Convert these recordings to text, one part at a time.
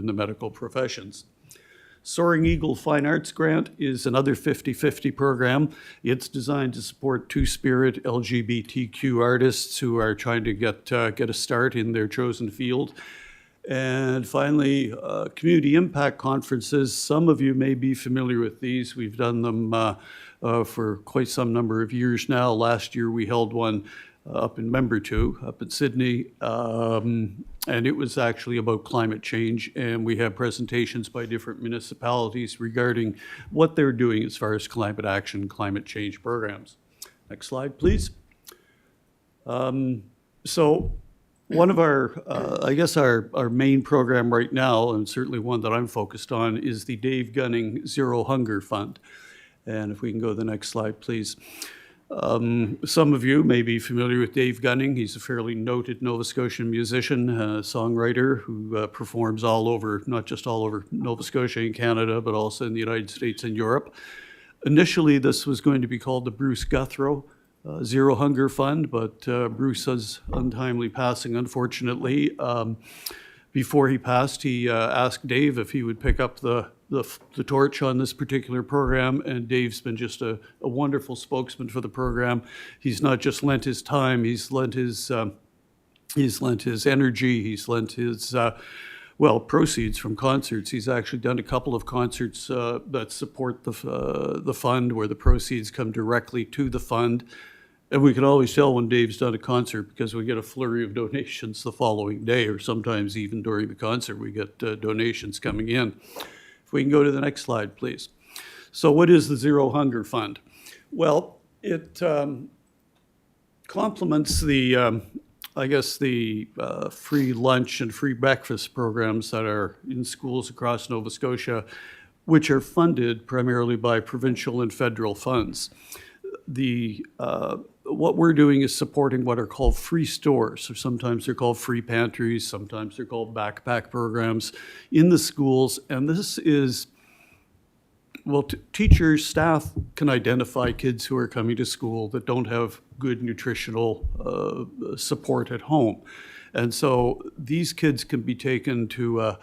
the medical professions. Soaring Eagle Fine Arts Grant is another 50-50 program. It's designed to support Two-Spirit LGBTQ artists who are trying to get a start in their chosen field. And finally, community impact conferences. Some of you may be familiar with these. We've done them for quite some number of years now. Last year we held one up in Membertou, up in Sydney, and it was actually about climate change, and we had presentations by different municipalities regarding what they're doing as far as climate action, climate change programs. Next slide, please. So one of our, I guess our main program right now, and certainly one that I'm focused on, is the Dave Gunning Zero Hunger Fund. And if we can go to the next slide, please. Some of you may be familiar with Dave Gunning. He's a fairly noted Nova Scotian musician, songwriter who performs all over, not just all over Nova Scotia and Canada, but also in the United States and Europe. Initially, this was going to be called the Bruce Guthrow Zero Hunger Fund, but Bruce's untimely passing, unfortunately. Before he passed, he asked Dave if he would pick up the torch on this particular program, and Dave's been just a wonderful spokesman for the program. He's not just lent his time, he's lent his energy, he's lent his proceeds from concerts. He's actually done a couple of concerts that support the fund, where the proceeds come directly to the fund. And we can always tell when Dave's done a concert because we get a flurry of donations the following day, or sometimes even during the concert we get donations coming in. If we can go to the next slide, please. So what is the Zero Hunger Fund? Well, it complements the free lunch and free breakfast programs that are in schools across Nova Scotia, which are funded primarily by provincial and federal funds. What we're doing is supporting what are called free stores, or sometimes they're called free pantries, sometimes they're called backpack programs in the schools. And this is, teachers, staff can identify kids who are coming to school that don't have good nutritional support at home. And so these kids can be taken to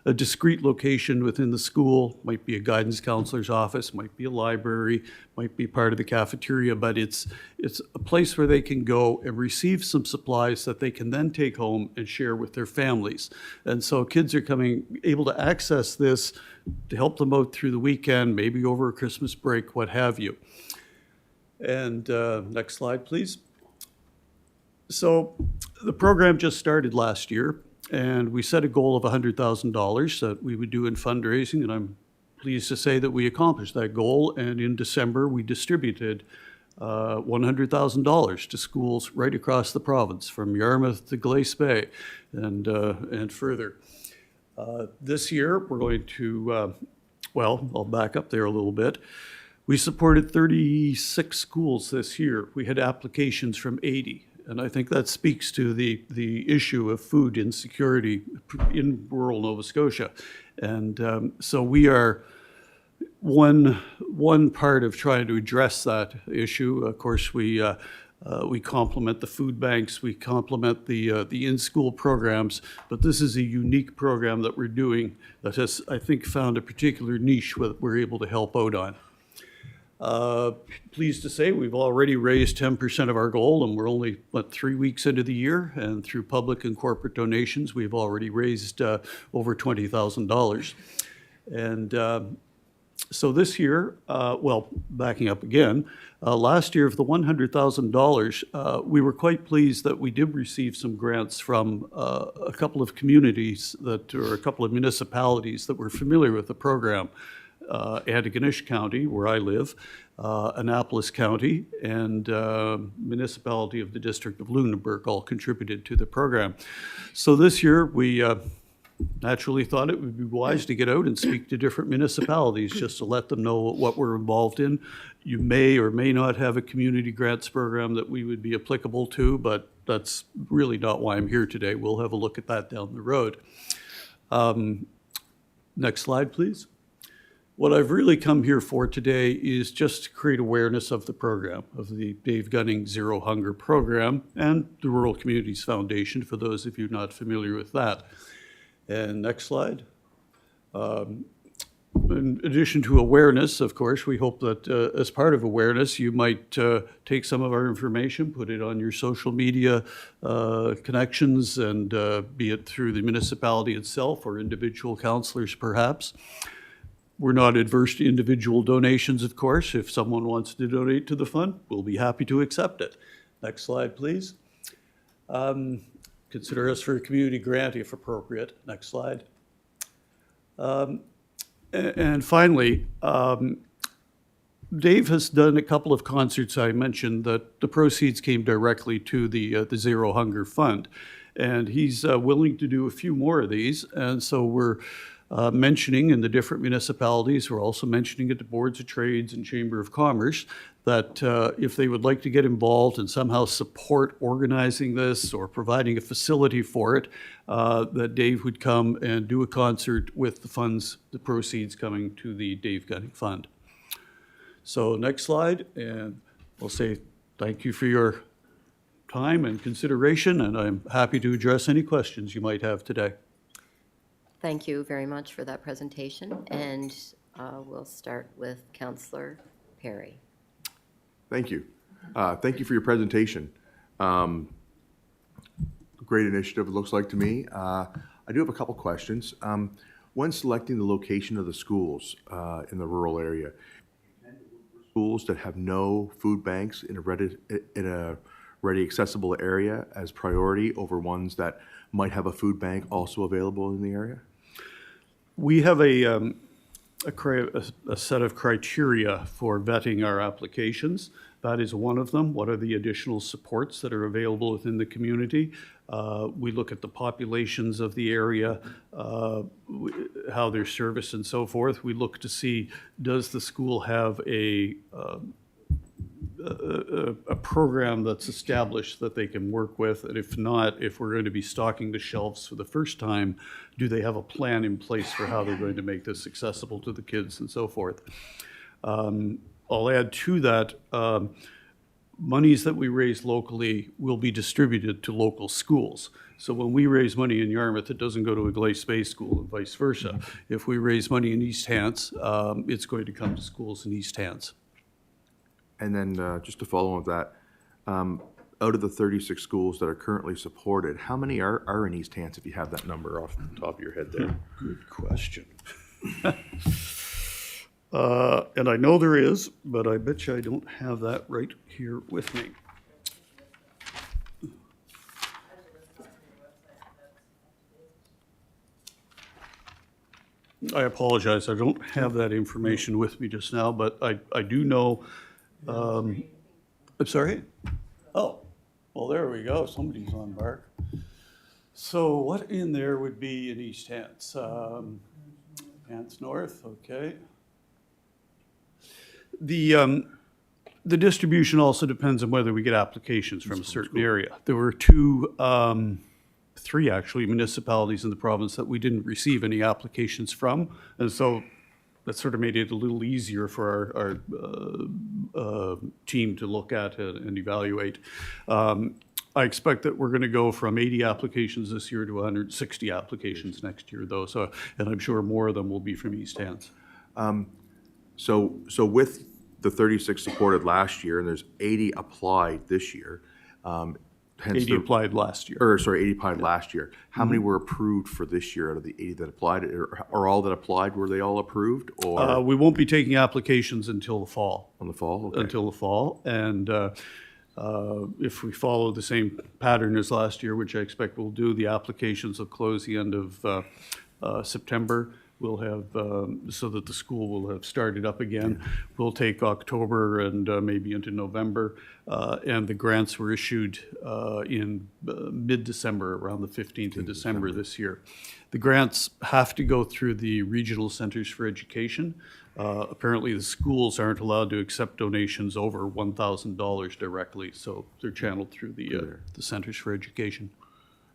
a discrete location within the school, might be a guidance counselor's office, might be a library, might be part of the cafeteria, but it's a place where they can go and receive some supplies that they can then take home and share with their families. And so kids are able to access this to help them out through the weekend, maybe over a Christmas break, what have you. And next slide, please. So the program just started last year, and we set a goal of $100,000 that we would do in fundraising, and I'm pleased to say that we accomplished that goal. And in December, we distributed $100,000 to schools right across the province, from Yarmouth to Glace Bay and further. This year, we're going to, I'll back up there a little bit. We supported 36 schools this year. We had applications from 80. And I think that speaks to the issue of food insecurity in rural Nova Scotia. And so we are one part of trying to address that issue. Of course, we complement the food banks, we complement the in-school programs, but this is a unique program that we're doing that has, I think, found a particular niche that we're able to help out on. Pleased to say we've already raised 10% of our goal, and we're only, 3 weeks into the year, and through public and corporate donations, we've already raised over $20,000. And so this year, backing up again, last year of the $100,000, we were quite pleased that we did receive some grants from a couple of communities or a couple of municipalities that were familiar with the program. Antigonish County, where I live, Annapolis County, and municipality of the District of Lunenburg all contributed to the program. So this year, we naturally thought it would be wise to get out and speak to different municipalities just to let them know what we're involved in. You may or may not have a community grants program that we would be applicable to, but that's really not why I'm here today. We'll have a look at that down the road. Next slide, please. What I've really come here for today is just to create awareness of the program, of the Dave Gunning Zero Hunger program and the Rural Communities Foundation, for those of you not familiar with that. And next slide. In addition to awareness, of course, we hope that as part of awareness, you might take some of our information, put it on your social media connections, and be it through the municipality itself or individual councillors perhaps. We're not adverse to individual donations, of course. If someone wants to donate to the fund, we'll be happy to accept it. Next slide, please. Consider us for a community grant if appropriate. Next slide. And finally, Dave has done a couple of concerts. I mentioned that the proceeds came directly to the Zero Hunger Fund, and he's willing to do a few more of these. And so we're mentioning in the different municipalities, we're also mentioning at the boards of trades and Chamber of Commerce that if they would like to get involved and somehow support organizing this or providing a facility for it, that Dave would come and do a concert with the funds, the proceeds coming to the Dave Gunning Fund. So next slide, and I'll say thank you for your time and consideration, and I'm happy to address any questions you might have today. Thank you very much for that presentation, and we'll start with Councillor Perry. Thank you. Thank you for your presentation. Great initiative, it looks like to me. I do have a couple questions. When selecting the location of the schools in the rural area, schools that have no food banks in a ready accessible area as priority over ones that might have a food bank also available in the area? We have a set of criteria for vetting our applications. That is one of them. What are the additional supports that are available within the community? We look at the populations of the area, how they're serviced and so forth. We look to see, does the school have a program that's established that they can work with? And if not, if we're going to be stocking the shelves for the first time, do they have a plan in place for how they're going to make this accessible to the kids and so forth? I'll add to that, monies that we raise locally will be distributed to local schools. So when we raise money in Yarmouth, it doesn't go to a Glace Bay school and vice versa. If we raise money in East Hants, it's going to come to schools in East Hants. And then just to follow on with that, out of the 36 schools that are currently supported, how many are in East Hants, if you have that number off the top of your head there? Good question. And I know there is, but I bet you I don't have that right here with me. I apologize, I don't have that information with me just now, but I do know, I'm sorry? Oh, well, there we go, somebody's on bark. So what in there would be in East Hants? Hants North, okay. The distribution also depends on whether we get applications from a certain area. There were three actually municipalities in the province that we didn't receive any applications from, and so that sort of made it a little easier for our team to look at and evaluate. I expect that we're going to go from 80 applications this year to 160 applications next year, though. So, and I'm sure more of them will be from East Hants. So with the 36 supported last year, and there's 80 applied this year. 80 applied last year. Or sorry, 80 applied last year. How many were approved for this year out of the 80 that applied? Or all that applied, were they all approved? Or We won't be taking applications until the fall. on the fall? Okay. Until the fall. And if we follow the same pattern as last year, which I expect we'll do, the applications will close the end of September. We'll have, so that the school will have started up again. We'll take October and maybe into November. And the grants were issued in mid-December, around the 15th of December this year. The grants have to go through the Regional Centers for Education. Apparently the schools aren't allowed to accept donations over $1,000 directly, so they're channeled through the Centers for Education.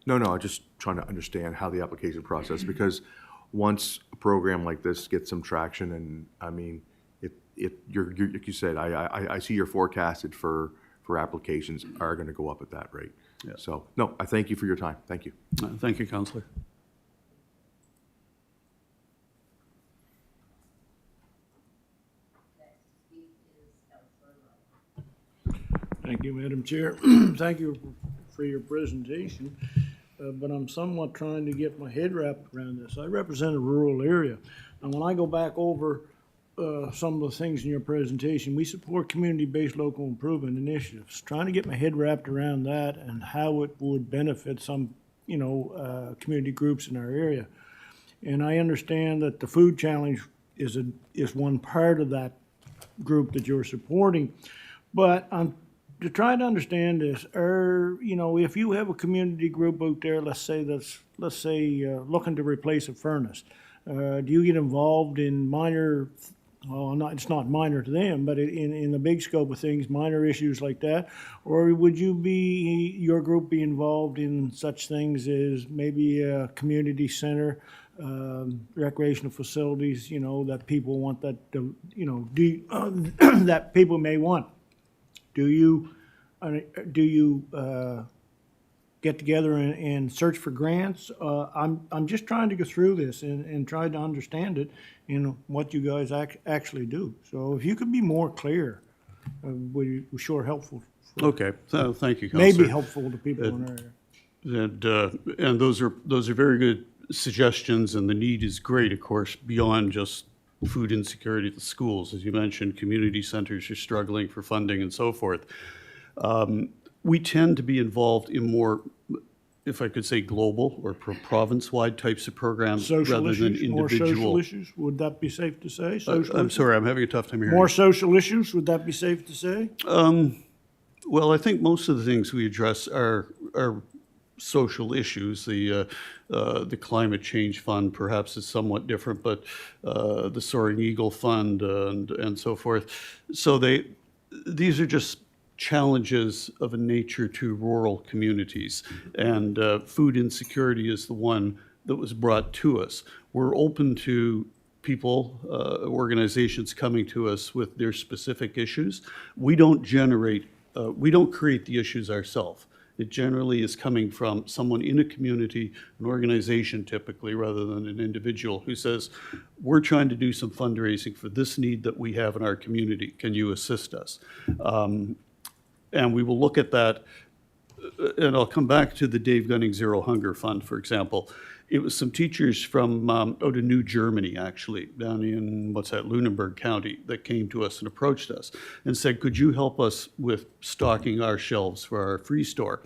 No, I'm just trying to understand how the application process, because once a program like this gets some traction, and I mean, you're like you said, I see you're forecasted for applications are going to go up at that rate. Yeah. So, no, I thank you for your time. Thank you. Thank you, Councillor. Thank you, Madam Chair. Thank you for your presentation, but I'm somewhat trying to get my head wrapped around this. I represent a rural area, and when I go back over some of the things in your presentation, we support community-based local improvement initiatives. Trying to get my head wrapped around that and how it would benefit some, community groups in our area. And I understand that the food challenge is one part of that group that you're supporting. But I'm to try to understand this, if you have a community group out there, let's say looking to replace a furnace, do you get involved in minor, it's not minor to them, but in the big scope of things, minor issues like that? Or would your group be involved in such things as maybe a community center, recreational facilities, that people want that people may want? Do you get together and search for grants? I'm just trying to go through this and try to understand it in what you guys actually do. So if you could be more clear, would be sure helpful. Okay, so thank you, Counselor. Maybe helpful to people in our area. And those are very good suggestions, and the need is great, of course, beyond just food insecurity at the schools. As you mentioned, community centers are struggling for funding and so forth. We tend to be involved in more, if I could say, global or province-wide types of programs Social rather than issues, more social individual. issues, would that be safe to say? Social I'm issues? sorry, I'm having a tough time hearing. More you. social issues, would that be safe to say? Well, I think most of the things we address are social issues. The Climate Change Fund perhaps is somewhat different, but the Soaring Eagle Fund and so forth. So these are just challenges of a nature to rural communities, and food insecurity is the one that was brought to us. We're open to people, organizations coming to us with their specific issues. We don't create the issues ourselves. It generally is coming from someone in a community, an organization typically, rather than an individual who says, we're trying to do some fundraising for this need that we have in our community. Can you assist us? And we will look at that, and I'll come back to the Dave Gunning Zero Hunger Fund, for example. It was some teachers from out of New Germany, actually, down in, Lunenburg County, that came to us and approached us and said, could you help us with stocking our shelves for our free store?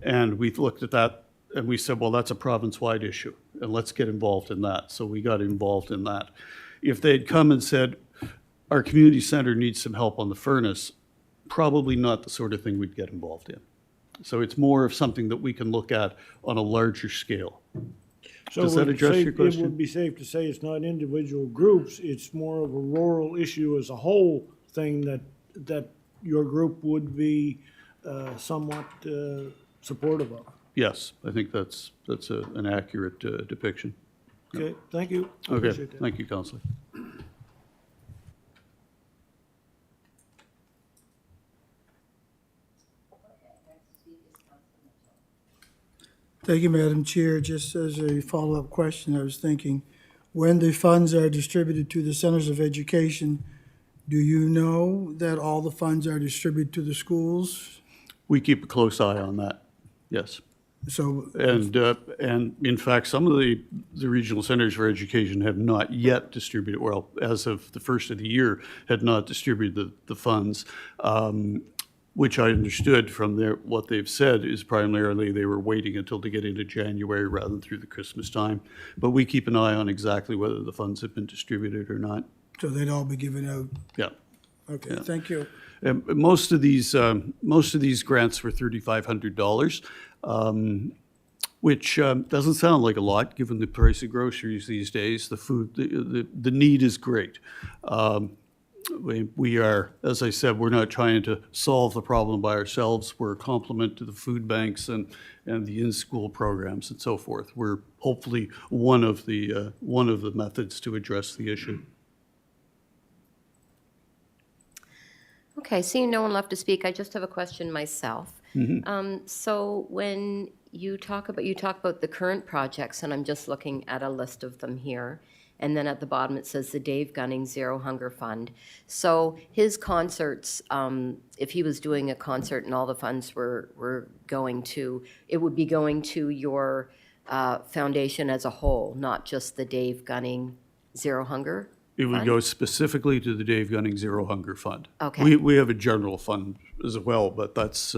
And we looked at that and we said, well, that's a province-wide issue, and let's get involved in that. So we got involved in that. If they'd come and said, our community center needs some help on the furnace, probably not the sort of thing we'd get involved in. So it's more of something that we can look at on a larger scale. So Does that address your question? It would be safe to say it's not individual groups, it's more of a rural issue as a whole thing that your group would be somewhat supportive of. Yes, I think that's an accurate depiction. Okay, thank you. I Okay, appreciate that. thank you, Counselor. Thank you, Madam Chair. Just as a follow-up question, I was thinking, when the funds are distributed to the centers of education, do you know that all the funds are distributed to the schools? We keep a close eye on that, yes. So, And in fact, some of the regional centers for education have not yet distributed, well, as of the first of the year, had not distributed the funds, which I understood from what they've said is primarily they were waiting until to get into January rather than through the Christmas time. But we keep an eye on exactly whether the funds have been distributed or not. so they'd all be given out? Yeah. Okay, thank you. And most of these grants were $3,500, which doesn't sound like a lot given the price of groceries these days. The food, the need is great. We are, as I said, we're not trying to solve the problem by ourselves. We're a complement to the food banks and the in-school programs and so forth. We're hopefully one of the methods to address the issue. Okay, seeing no one left to speak, I just have a question myself. So when you talk about the current projects, and I'm just looking at a list of them here. And then at the bottom, it says the Dave Gunning Zero Hunger Fund. So his concerts, if he was doing a concert and all the funds were going to, it would be going to your foundation as a whole, not just the Dave Gunning Zero Hunger? It would Fund? go specifically to the Dave Gunning Zero Hunger Fund. Okay. We have a general fund as well, but that's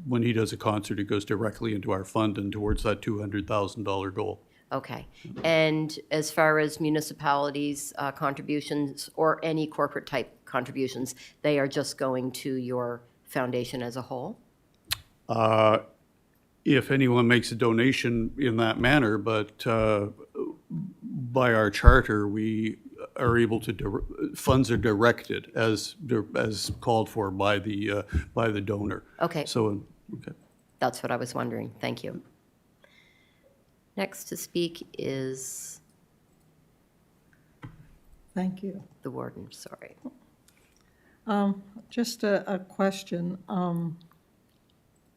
when he does a concert, it goes directly into our fund and towards that $200,000 goal. Okay. And as far as municipalities' contributions or any corporate type contributions, they are just going to your foundation as a whole? If anyone makes a donation in that manner, but by our charter, we are able to, funds are directed as called for by the donor. Okay. So, okay. That's what I was wondering. Thank you. Next to speak is Thank you. the warden, sorry. Just a question, and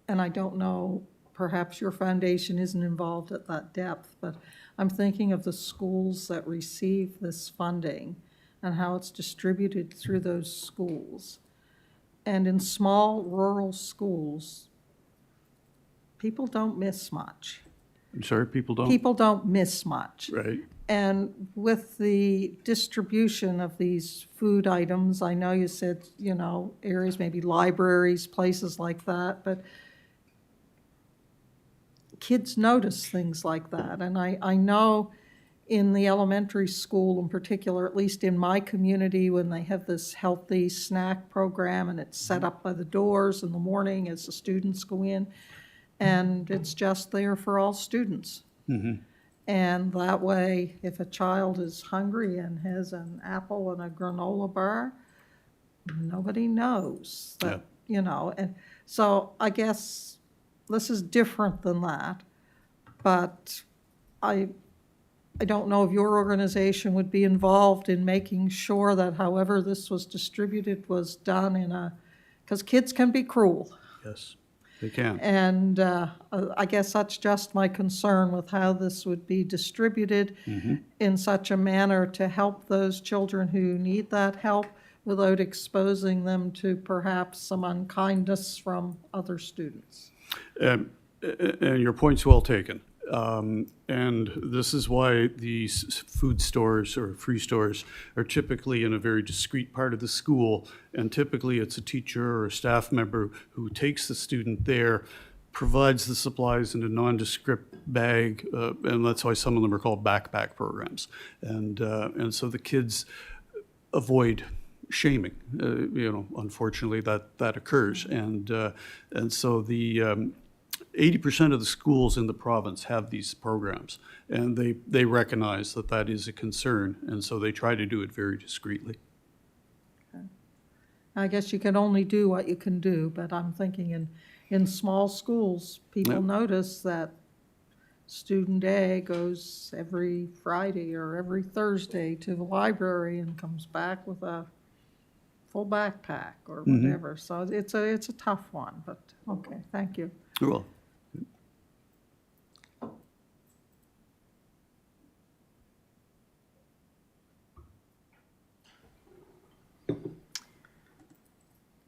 I don't know, perhaps your foundation isn't involved at that depth, but I'm thinking of the schools that receive this funding and how it's distributed through those schools. And in small rural schools, people don't miss much. I'm sorry, people don't? People don't miss much. Right. And with the distribution of these food items, I know you said, areas, maybe libraries, places like that, but kids notice things like that. And I know in the elementary school in particular, at least in my community, when they have this healthy snack program and it's set up by the doors in the morning as the students go in, and it's just there for all students. And that way, if a child is hungry and has an apple and a granola bar, nobody knows that, and so I guess this is different than that. But I don't know if your organization would be involved in making sure that however this was distributed was done because kids can be cruel. Yes, they can. And I guess that's just my concern with how this would be distributed in such a manner to help those children who need that help without exposing them to perhaps some unkindness from other students. And your point's well taken. And this is why these food stores or free stores are typically in a very discreet part of the school. And typically it's a teacher or a staff member who takes the student there, provides the supplies in a nondescript bag, and that's why some of them are called backpack programs. And so the kids avoid shaming. Unfortunately, that occurs. And so the 80% of the schools in the province have these programs, and they recognize that is a concern, and so they try to do it very discreetly. I guess you can only do what you can do, but I'm thinking in small schools, people notice that student A goes every Friday or every Thursday to the library and comes back with a full backpack or whatever. So it's a tough one, but okay, thank you. Well,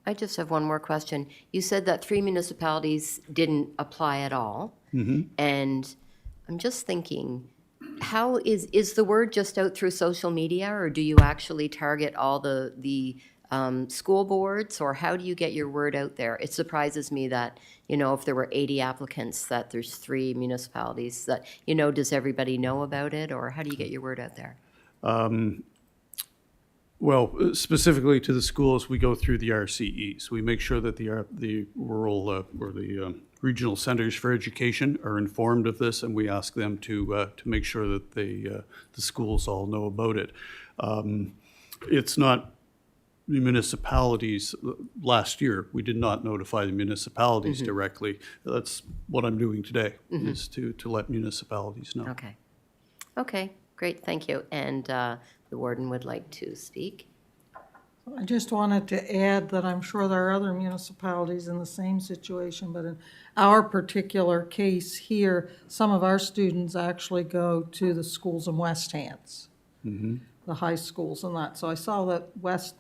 I just have one more question. You said that 3 municipalities didn't apply at all. And I'm just thinking, how is the word just out through social media, or do you actually target all the school boards, or how do you get your word out there? It surprises me that, if there were 80 applicants, that there's 3 municipalities that, does everybody know about it, or how do you get your word out there? well, specifically to the schools, we go through the RCEs. We make sure that the rural or the regional centers for education are informed of this, and we ask them to make sure that the schools all know about it. It's not the municipalities. Last year, we did not notify the municipalities directly. That's what I'm doing today, is to let municipalities know. Okay. Okay, great, thank you. And the warden would like to speak. I just wanted to add that I'm sure there are other municipalities in the same situation, but in our particular case here, some of our students actually go to the schools in West Hants, the high schools and that. So I saw that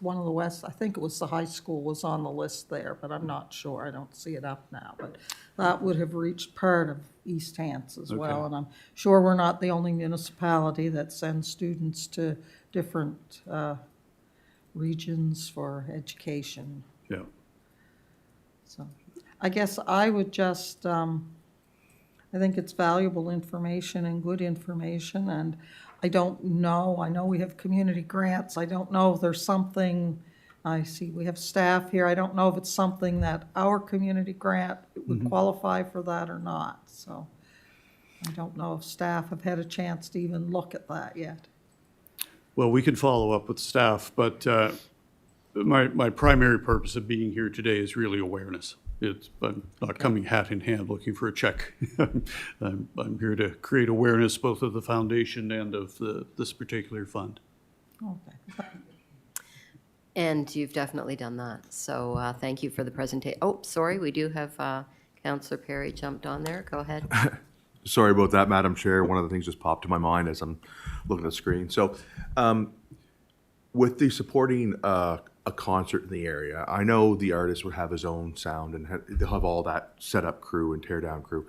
one of the West, I think it was the high school was on the list there, but I'm not sure. I don't see it up now. But that would have reached part of East Hants as well. Okay. And I'm sure we're not the only municipality that sends students to different regions for education. Yeah. So I guess I would just, I think it's valuable information and good information, and I don't know, I know we have community grants, I don't know if there's something, I see we have staff here, I don't know if it's something that our community grant would qualify for that or not, so I don't know if staff have had a chance to even look at that yet. Well, we can follow up with staff, but my primary purpose of being here today is really awareness. I'm not coming hat in hand looking for a check. I'm here to create awareness both of the foundation and of this particular fund. Okay. And you've definitely done that. So thank you for the presentation. Oh, sorry, we do have Counselor Perry jumped on there. Go ahead. Sorry about that, Madam Chair. One of the things just popped to my mind as I'm looking at the screen. So with the supporting a concert in the area, I know the artist would have his own sound and they'll have all that setup crew and tear down crew.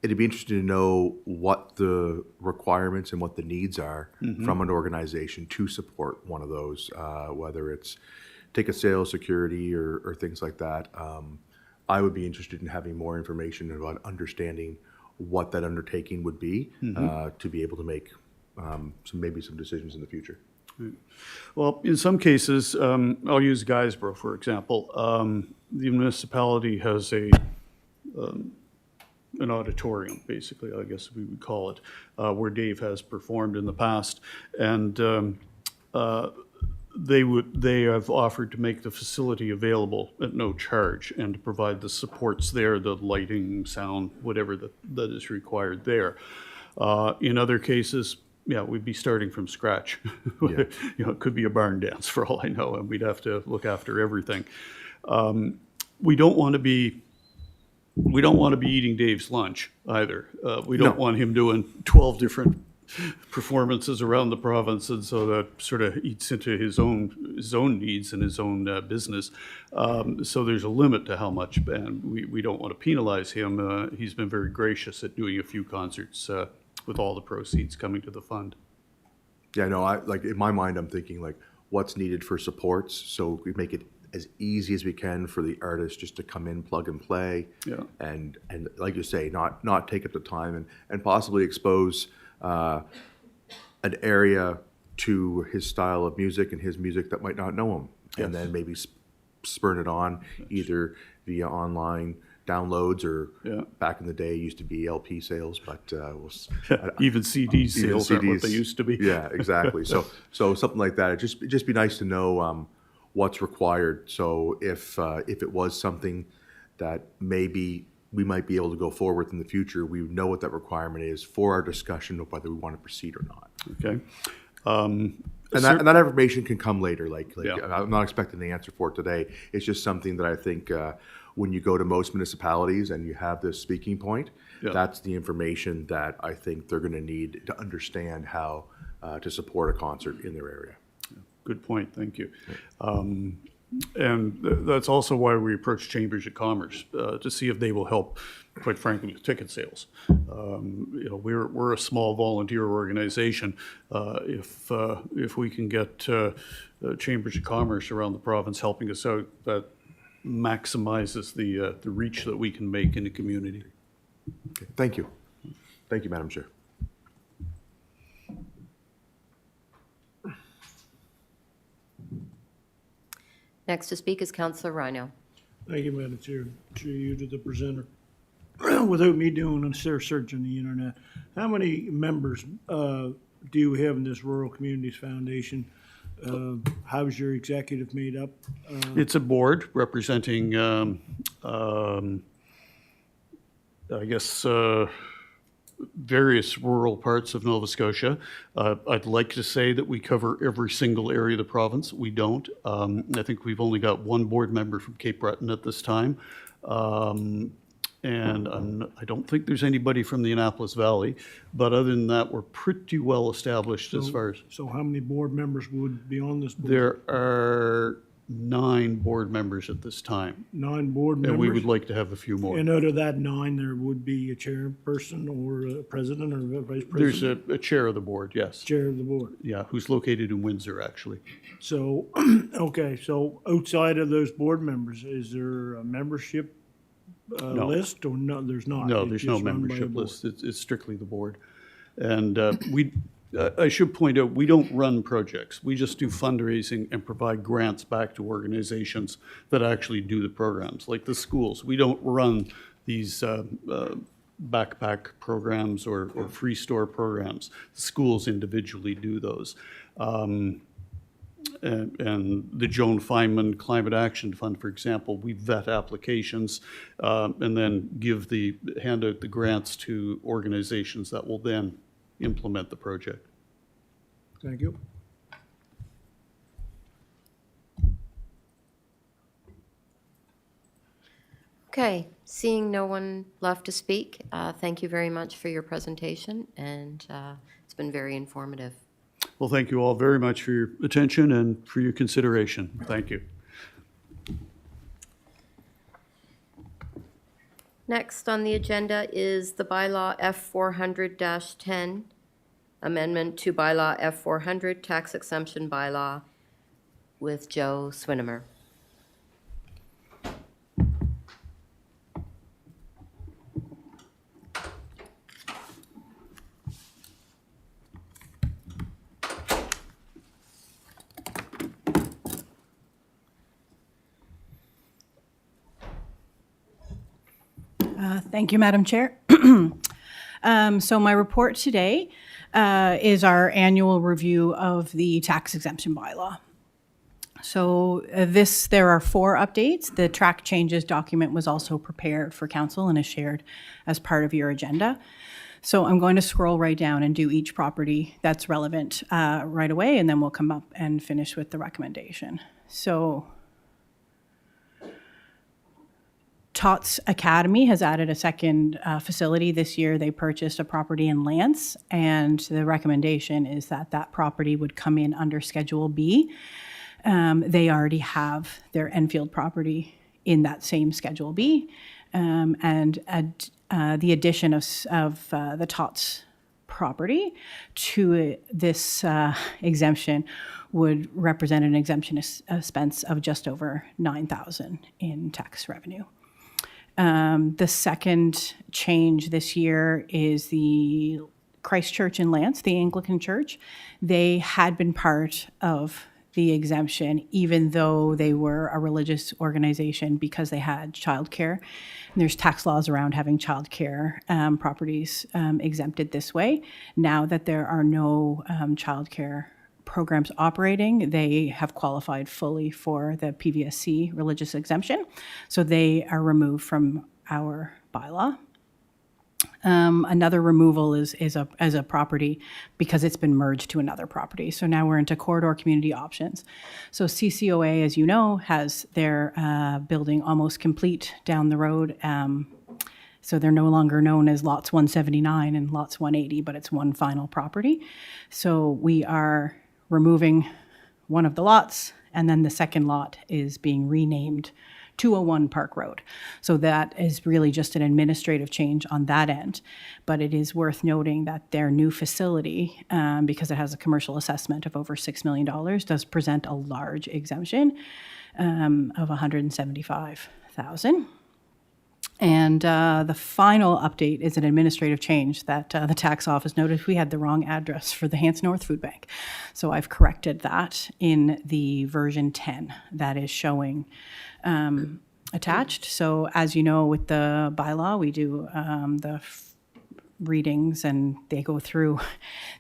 It'd be interesting to know what the requirements and what the needs are from an organization to support one of those, whether it's ticket sales, security, or things like that. I would be interested in having more information about understanding what that undertaking would be to be able to make maybe some decisions in the future. Well, in some cases, I'll use Guysborough, for example. The municipality has an auditorium, basically, I guess we would call it, where Dave has performed in the past. And they have offered to make the facility available at no charge and to provide the supports there, the lighting, sound, whatever that is required there. In other cases, yeah, we'd be starting from scratch. Yeah. You know, it could be a barn dance for all I know, and we'd have to look after everything. We don't want to be eating Dave's lunch either. We don't want him doing 12 different performances around the province, and so that sort of eats into his own needs and his own business. So there's a limit to how much, and we don't want to penalize him. He's been very gracious at doing a few concerts with all the proceeds coming to the fund. Yeah, no, like in my mind, I'm thinking like what's needed for supports, so we make it as easy as we can for the artist just to come in, plug and play, Yeah. and like you say, not take up the time and possibly expose an area to his style of music and his music that might not know him, and then maybe spurn it on either via online downloads or back in the day it used to be LP sales, but Even CD sales aren't what they used to be. Yeah, exactly. So something like that. It'd just be nice to know what's required. So if it was something that maybe we might be able to go forward in the future, we would know what that requirement is for our discussion of whether we want to proceed or not. Okay. And that information can come later. Like Yeah. I'm not expecting the answer for it today. It's just something that I think when you go to most municipalities and you have this speaking point, that's the information that I think they're going to need to understand how to support a concert in their area. Good point, thank you. And that's also why we approach Chambers of Commerce, to see if they will help, quite frankly, with ticket sales. You know, we're a small volunteer organization. If we can get Chambers of Commerce around the province helping us out, that maximizes the reach that we can make in the community. Okay. Thank you. Thank you, Madam Chair. Next to speak is Counselor Rhino. Thank you, Madam Chair. To you, to the presenter. Without me doing a search on the internet, how many members do you have in this Rural Communities Foundation? How's your executive made up? It's a board representing, I guess, various rural parts of Nova Scotia. I'd like to say that we cover every single area of the province. We don't. I think we've only got one board member from Cape Breton at this time. And I don't think there's anybody from the Annapolis Valley. But other than that, we're pretty well established as far as, So how many board members would be on this board? there are 9 board members at this time. 9 board And we would members? like to have a few more. And out of that 9, there would be a chairperson or a president or a vice There's president? a chair of the board, yes. Chair of the board. Yeah, who's located in Windsor, actually. So, okay, so outside of those board members, is there a membership No. list or no, there's not? No, It's there's no just run by a membership board. list. It's strictly the board. And I should point out, we don't run projects. We just do fundraising and provide grants back to organizations that actually do the programs, like the schools. We don't run these backpack programs or free store programs. The schools individually do those. And the Joan Feynman Climate Action Fund, for example, we vet applications and then hand out the grants to organizations that will then implement the project. Thank you. Okay, seeing no one left to speak, thank you very much for your presentation, and it's been very informative. Well, thank you all very much for your attention and for your consideration. Thank you. Next on the agenda is the bylaw F400-10, amendment to bylaw F400, tax exemption bylaw, with Joe Swinimer. Thank you, Madam Chair. So my report today is our annual review of the tax exemption bylaw. So there are 4 updates. The track changes document was also prepared for council and is shared as part of your agenda. So I'm going to scroll right down and do each property that's relevant right away, and then we'll come up and finish with the recommendation. So Tots Academy has added a second facility this year. They purchased a property in Lance, and the recommendation is that that property would come in under Schedule B. They already have their Enfield property in that same Schedule B, and the addition of the Tots property to this exemption would represent an exemption expense of just over $9,000 in tax revenue. The second change this year is the Christ Church in Lance, the Anglican Church. They had been part of the exemption, even though they were a religious organization, because they had childcare. And there's tax laws around having childcare properties exempted this way. Now that there are no childcare programs operating, they have qualified fully for the PVSC religious exemption. So they are removed from our bylaw. Another removal is a property because it's been merged to another property. So now we're into corridor community options. So CCOA, as you know, has their building almost complete down the road. So they're no longer known as lots 179 and lots 180, but it's one final property. So we are removing one of the lots, and then the second lot is being renamed 201 Park Road. So that is really just an administrative change on that end. But it is worth noting that their new facility, because it has a commercial assessment of over $6 million, does present a large exemption of $175,000. And the final update is an administrative change that the tax office noted we had the wrong address for the Hanson North Food Bank. So I've corrected that in the version 10 that is showing attached. So as you know, with the bylaw, we do the readings and they go through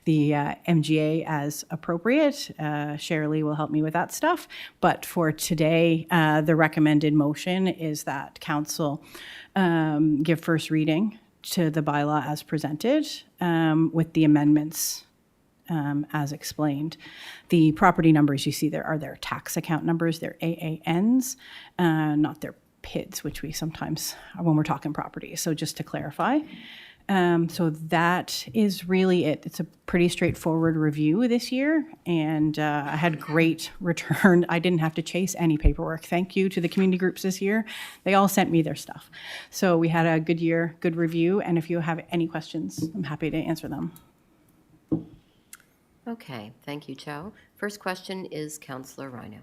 the MGA as appropriate. Shirley will help me with that stuff. But for today, the recommended motion is that council give first reading to the bylaw as presented, with the amendments as explained. The property numbers you see there are their tax account numbers, their AANs, not their PIDs, which we sometimes, when we're talking property. So just to clarify. So that is really it. It's a pretty straightforward review this year, and I had great return. I didn't have to chase any paperwork. Thank you to the community groups this year. They all sent me their stuff. So we had a good year, good review, and if you have any questions, I'm happy to answer them. Okay, thank you, Chow. First question is Councillor Rhino.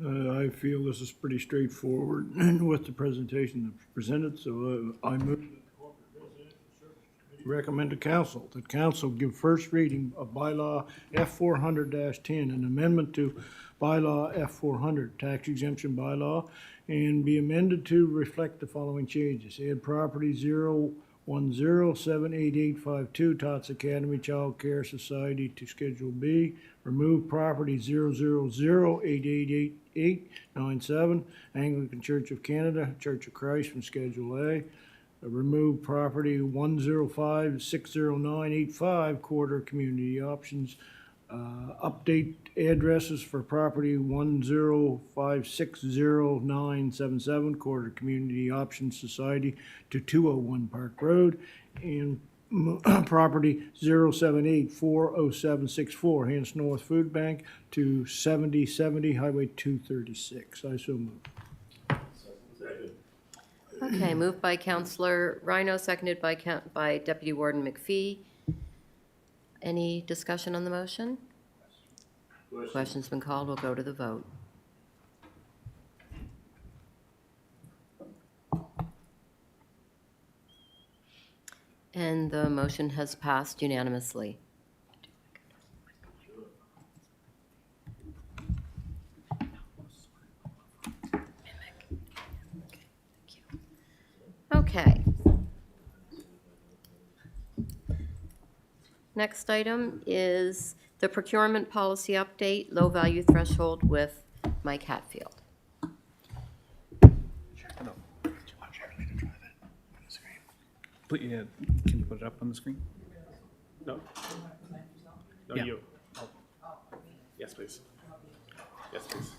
I feel this is pretty straightforward with the presentation that's presented, so I move that the Corporate Residential Services Committee recommend to council that council give first reading of bylaw F400-10, an amendment to bylaw F400, tax exemption bylaw, and be amended to reflect the following changes. Add property 010788852 Tots Academy Child Care Society to Schedule B. Remove property 000888897 Anglican Church of Canada, Church of Christ from Schedule A. Remove property 105-60985 Quarter Community Options. Update addresses for property 105-60977 Quarter Community Options Society to 201 Park Road, and property 078-40764 Hants North Food Bank to 7070 Highway 236. I so move. Okay, moved by Councillor Rhino, seconded by Deputy Warden McPhee. Any discussion on the motion? Question's been called. We'll go to the vote. And the motion has passed unanimously. Okay. Next item is the procurement policy update, low value threshold with Mike Hatfield. Can you put it up on the screen? No. No, Yeah. you. Oh. Yes, please. Yes, please.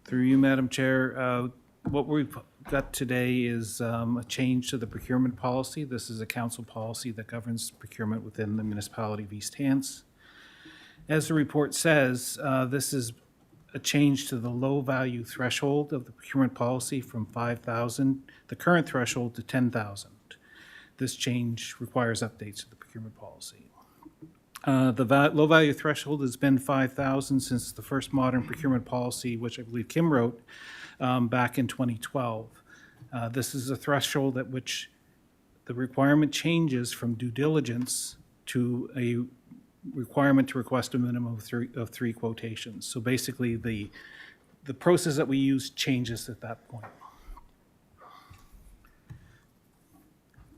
Through you, Madam Chair, what we've got today is a change to the procurement policy. This is a council policy that governs procurement within the municipality of East Hants. As the report says, this is a change to the low value threshold of the procurement policy from 5,000, the current threshold, to 10,000. This change requires updates to the procurement policy. The low value threshold has been 5,000 since the first modern procurement policy, which I believe Kim wrote back in 2012. This is a threshold at which the requirement changes from due diligence to a requirement to request a minimum of three quotations. So basically, the process that we use changes at that point.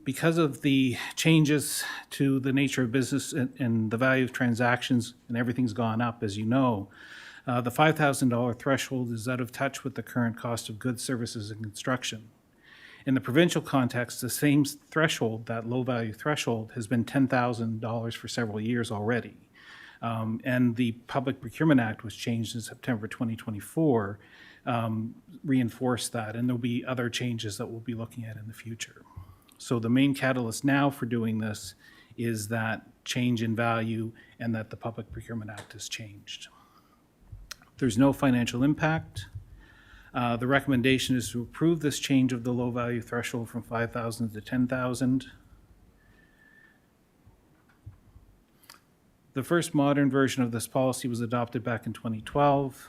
Because of the changes to the nature of business and the value of transactions, and everything's gone up, as you know, the $5,000 threshold is out of touch with the current cost of goods, services, and construction. In the provincial context, the same threshold, that low-value threshold, has been $10,000 for several years already. And the Public Procurement Act was changed in September 2024, reinforced that, and there'll be other changes that we'll be looking at in the future. So the main catalyst now for doing this is that change in value and that the Public Procurement Act has changed. There's no financial impact. The recommendation is to approve this change of the low value threshold from 5,000 to 10,000. The first modern version of this policy was adopted back in 2012.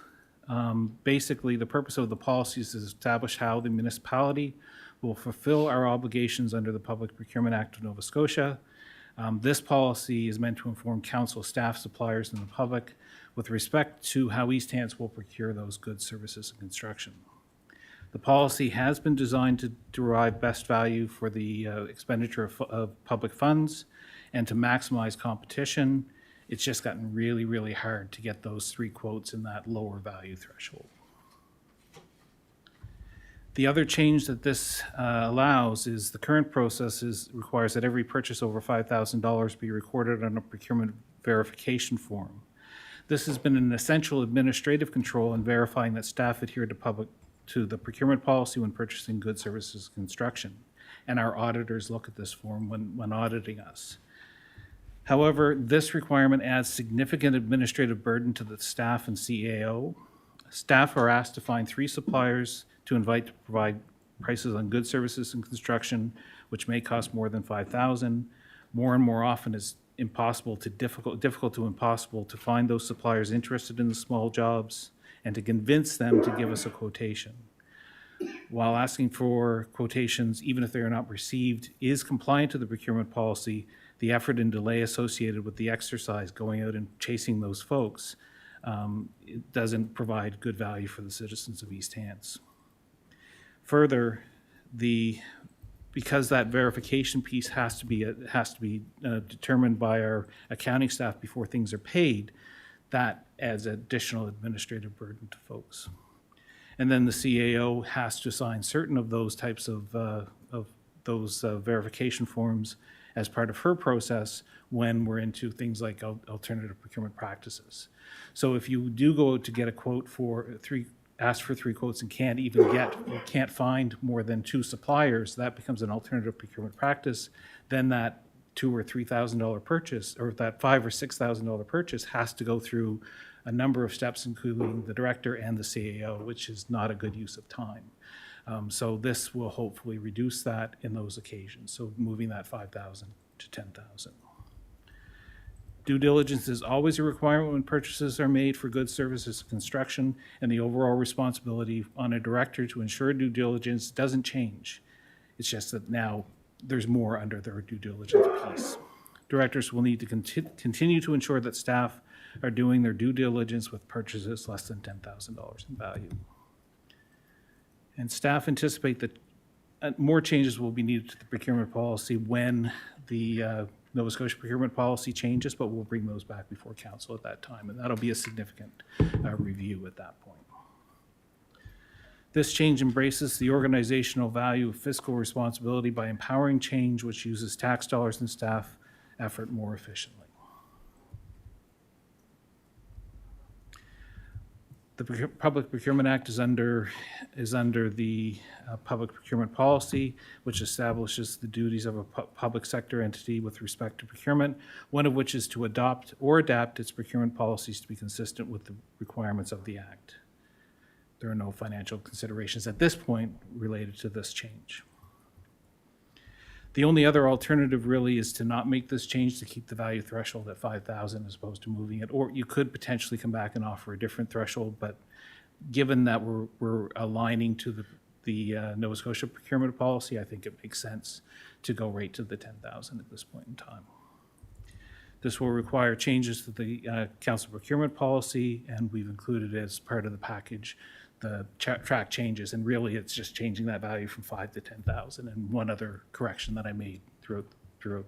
Basically, the purpose of the policy is to establish how the municipality will fulfill our obligations under the Public Procurement Act of Nova Scotia. This policy is meant to inform council, staff, suppliers, and the public with respect to how East Hants will procure those goods, services, and construction. The policy has been designed to derive best value for the expenditure of public funds and to maximize competition It's just gotten really, really hard to get those 3 quotes in that lower value threshold. The other change that this allows is the current process requires that every purchase over $5,000 be recorded on a procurement verification form. This has been an essential administrative control in verifying that staff adhere to the procurement policy when purchasing goods, services, construction. And our auditors look at this form when auditing us. However, this requirement adds significant administrative burden to the staff and CAO. Staff are asked to find 3 suppliers to invite to provide prices on goods, services, and construction, which may cost more than $5,000. More and more often, it's difficult to impossible to find those suppliers interested in the small jobs and to convince them to give us a quotation. While asking for quotations, even if they are not received, is compliant to the procurement policy, the effort and delay associated with the exercise going out and chasing those folks it doesn't provide good value for the citizens of East Hants. Further, because that verification piece has to be determined by our accounting staff before things are paid, that adds additional administrative burden to folks. And then the CAO has to assign certain of those types of verification forms as part of her process when we're into things like alternative procurement practices. So if you do go to get a quote ask for 3 quotes and can't find more than 2 suppliers, that becomes an alternative procurement practice. Then that $2,000 or $3,000 purchase, or that $5,000 or $6,000 purchase, has to go through a number of steps, including the director and the CAO, which is not a good use of time. So this will hopefully reduce that in those occasions. So moving that 5,000 to 10,000. Due diligence is always a requirement when purchases are made for goods, services, construction, and the overall responsibility on a director to ensure due diligence doesn't change. It's just that now there's more under their due diligence piece. Directors will need to continue to ensure that staff are doing their due diligence with purchases less than $10,000 in value. And staff anticipate that more changes will be needed to the procurement policy when the Nova Scotia procurement policy changes, but we'll bring those back before council at that time, and that'll be a significant review at that point. This change embraces the organizational value of fiscal responsibility by empowering change which uses tax dollars and staff effort more efficiently. The Public Procurement Act is under the public procurement policy, which establishes the duties of a public sector entity with respect to procurement, one of which is to adopt or adapt its procurement policies to be consistent with the requirements of the Act. There are no financial considerations at this point related to this change. The only other alternative really is to not make this change, to keep the value threshold at 5,000 as opposed to moving it. Or you could potentially come back and offer a different threshold, but given that we're aligning to the Nova Scotia procurement policy, I think it makes sense to go right to the 10,000 at this point in time. This will require changes to the council procurement policy, and we've included as part of the package the track changes, and really it's just changing that value from 5 to 10,000, and one other correction that I made throughout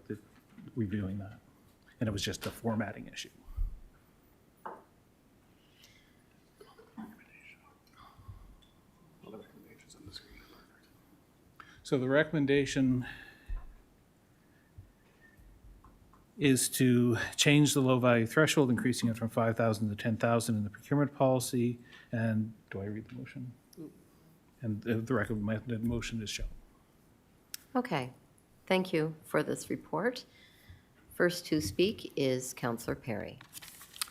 the reviewing that, and it was just a formatting issue. So the recommendation is to change the low value threshold, increasing it from 5,000 to 10,000 in the procurement policy. And do I read the motion? And the recommended motion is shown. Okay, thank you for this report. First to speak is Councillor Perry.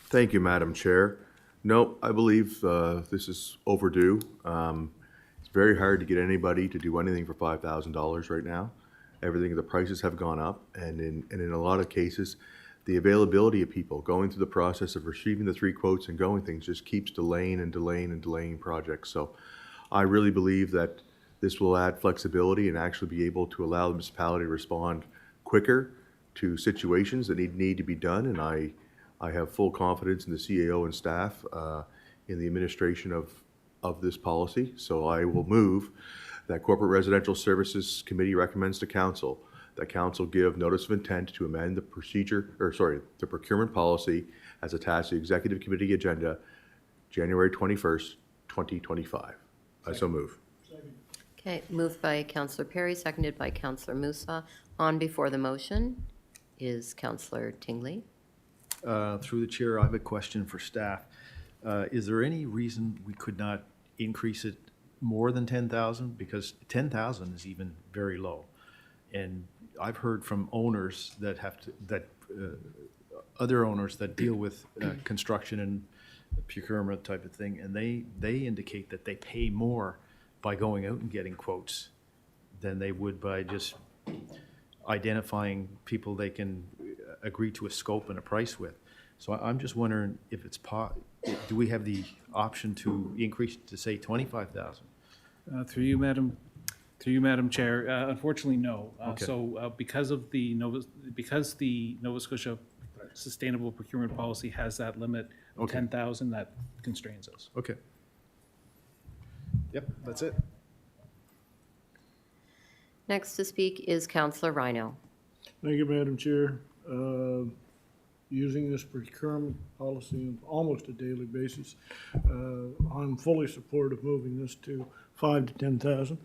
Thank you, Madam Chair. No, I believe this is overdue. It's very hard to get anybody to do anything for $5,000 right now. Everything, the prices have gone up, and in a lot of cases, the availability of people going through the process of receiving the 3 quotes and going things just keeps delaying and delaying and delaying projects. So I really believe that this will add flexibility and actually be able to allow the municipality to respond quicker to situations that need to be done. And I have full confidence in the CAO and staff in the administration of this policy. So I will move that Corporate Residential Services Committee recommends to Council that council give notice of intent to amend the the procurement policy as attached to the executive committee agenda, January 21st, 2025. I so move. Okay, moved by Counselor Perry, seconded by Counselor Musa. On before the motion is Counselor Tingley. Through the chair, I have a question for staff. Is there any reason we could not increase it more than 10,000? Because 10,000 is even very low. And I've heard from owners that other owners that deal with construction and procurement type of thing, and they indicate that they pay more by going out and getting quotes than they would by just identifying people they can agree to a scope and a price with. So I'm just wondering if it's do we have the option to increase to say 25,000? Through you, Madam Chair. Unfortunately, no. Okay. So because the Nova Scotia Sustainable Procurement Policy has that limit of Okay. 10,000, that constrains us. Okay. Yep, that's it. Next to speak is Counselor Rhino. Thank you, Madam Chair. Using this procurement policy on almost a daily basis, I'm fully supportive of moving this to 5 to 10,000.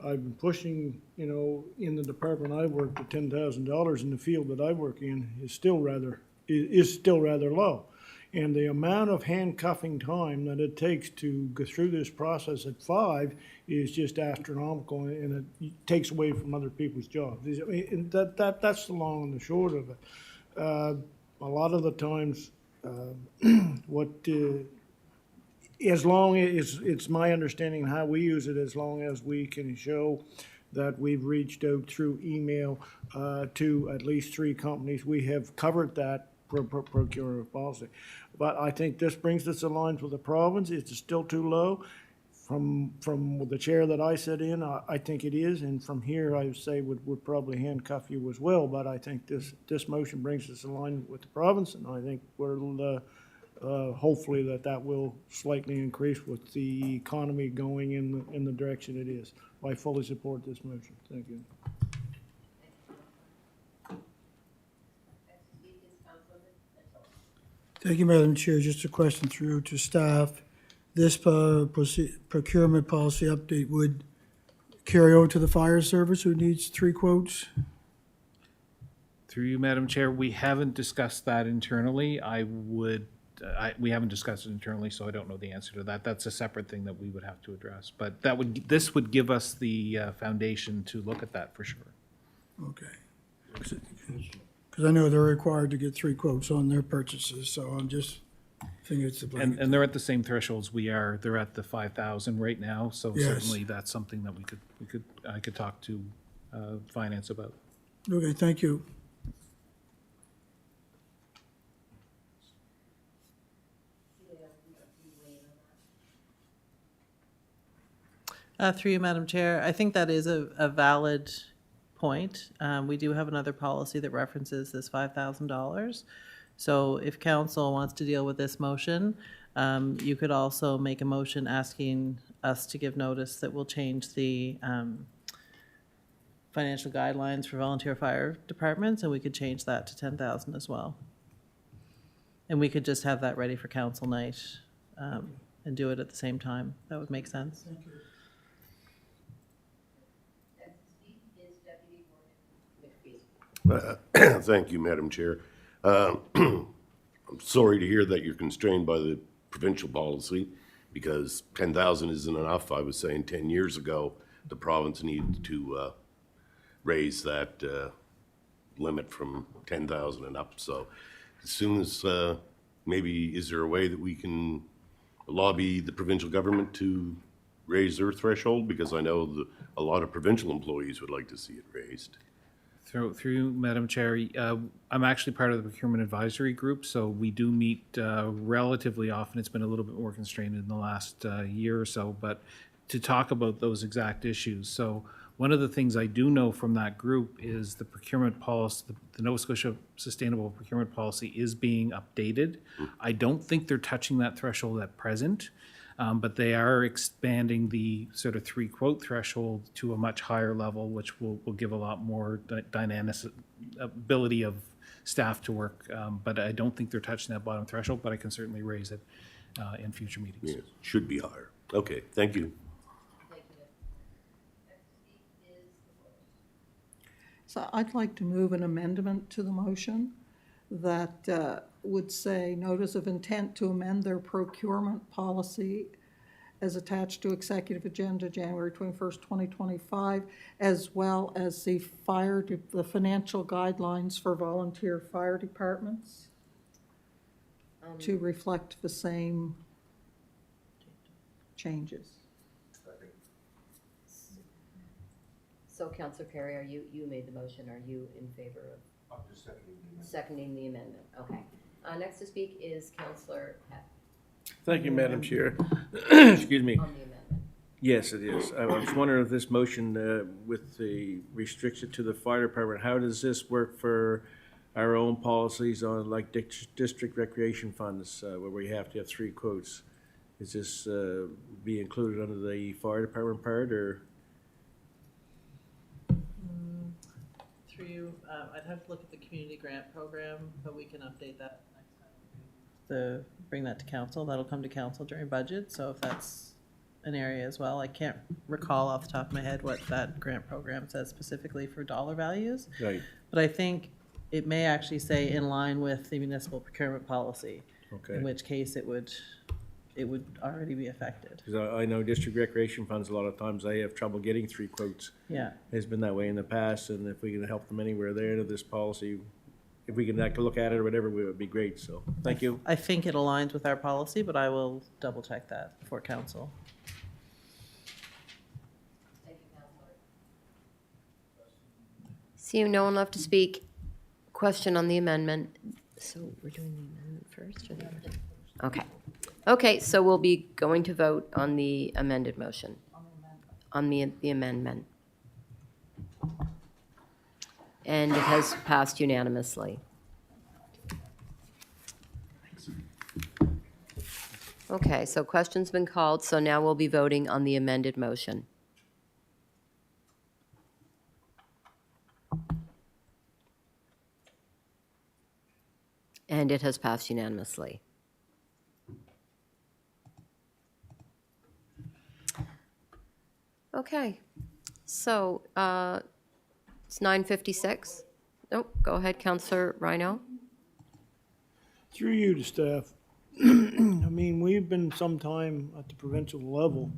I've been pushing, in the department I work, to $10,000 in the field that I work in is still rather low. And the amount of handcuffing time that it takes to go through this process at 5 is just astronomical, and it takes away from other people's jobs. And that's the long and the short of it. A lot of the times, as long as, it's my understanding how we use it, as long as we can show that we've reached out through email to at least 3 companies, we have covered that procurement policy. But I think this brings us in line with the province. It's still too low. From the chair that I sit in, I think it is, and from here, I would say would probably handcuff you as well. But I think this motion brings us in line with the province, and I think we're hopefully that will slightly increase with the economy going in the direction it is. I fully support this motion. Thank you. Thank you, Madam Chair. Just a question through to staff. This procurement policy update would carry over to the fire service, who needs 3 quotes? Through you, Madam Chair, we haven't discussed that internally. We haven't discussed it internally, so I don't know the answer to that. That's a separate thing that we would have to address. But this would give us the foundation to look at that for sure. Okay. Because I know they're required to get 3 quotes on their purchases, so I'm just thinking it's a blanket. And they're at the same thresholds we are. They're at the 5,000 right now, so Yes. certainly that's something that I could talk to finance about. Okay, thank you. Through you, Madam Chair, I think that is a valid point. We do have another policy that references this $5,000. So if council wants to deal with this motion, you could also make a motion asking us to give notice that we'll change the financial guidelines for volunteer fire departments, and we could change that to 10,000 as well. And we could just have that ready for council night and do it at the same time. That would make sense. Thank you, Madam Chair. I'm sorry to hear that you're constrained by the provincial policy, because 10,000 isn't enough. I was saying 10 years ago, the province needed to raise that limit from 10,000 and up. So as soon as, maybe, is there a way that we can lobby the provincial government to raise their threshold? Because I know a lot of provincial employees would like to see it raised. Through you, Madam Chair, I'm actually part of the procurement advisory group, so we do meet relatively often. It's been a little bit more constrained in the last year or so, but to talk about those exact issues. So one of the things I do know from that group is the procurement policy, the Nova Scotia Sustainable Procurement Policy is being updated. I don't think they're touching that threshold at present. But they are expanding the sort of 3 quote threshold to a much higher level, which will give a lot more dynamic ability of staff to work. But I don't think they're touching that bottom threshold, but I can certainly raise it in future meetings. Yes, should be higher. Okay, thank you. So I'd like to move an amendment to the motion that would say, notice of intent to amend their procurement policy as attached to executive agenda January 21st, 2025, as well as the financial guidelines for volunteer fire departments to reflect the same changes. So Counselor Perry, you made the motion, are you in favor of? Seconding the amendment, okay. Next to speak is Counselor Heck Thank you, Madam Chair. Excuse me. on the amendment. Yes, it is. I was wondering if this motion with the restriction to the fire department, how does this work for our own policies on like district recreation funds where we have to have 3 quotes? Is this be included under the fire department part or? Through you, I'd have to look at the community grant program, but we can update that next time. Bring that to council. That'll come to council during budget, so if that's an area as well. I can't recall off the top of my head what that grant program says specifically for dollar values. Right. But I think it may actually say in line with the municipal procurement policy. Okay. In which case it would already be affected. Because I know district recreation funds, a lot of times they have trouble getting 3 quotes. Yeah. It's been that way in the past, and if we can help them anywhere there to this policy, if we can look at it or whatever, it would be great, so, thank you. I think it aligns with our policy, but I will double check that before council. Seeing no one left to speak, question on the amendment. So we're doing the amendment first or the amendment? Okay. Okay, so we'll be going to vote on the amended motion. On the amendment. And it has passed unanimously. Okay, so question's been called, so now we'll be voting on the amended motion. And it has passed unanimously. Okay, so it's 9:56. Nope, go ahead, Counselor Rhino. Through you to staff, I mean, we've been sometime at the provincial level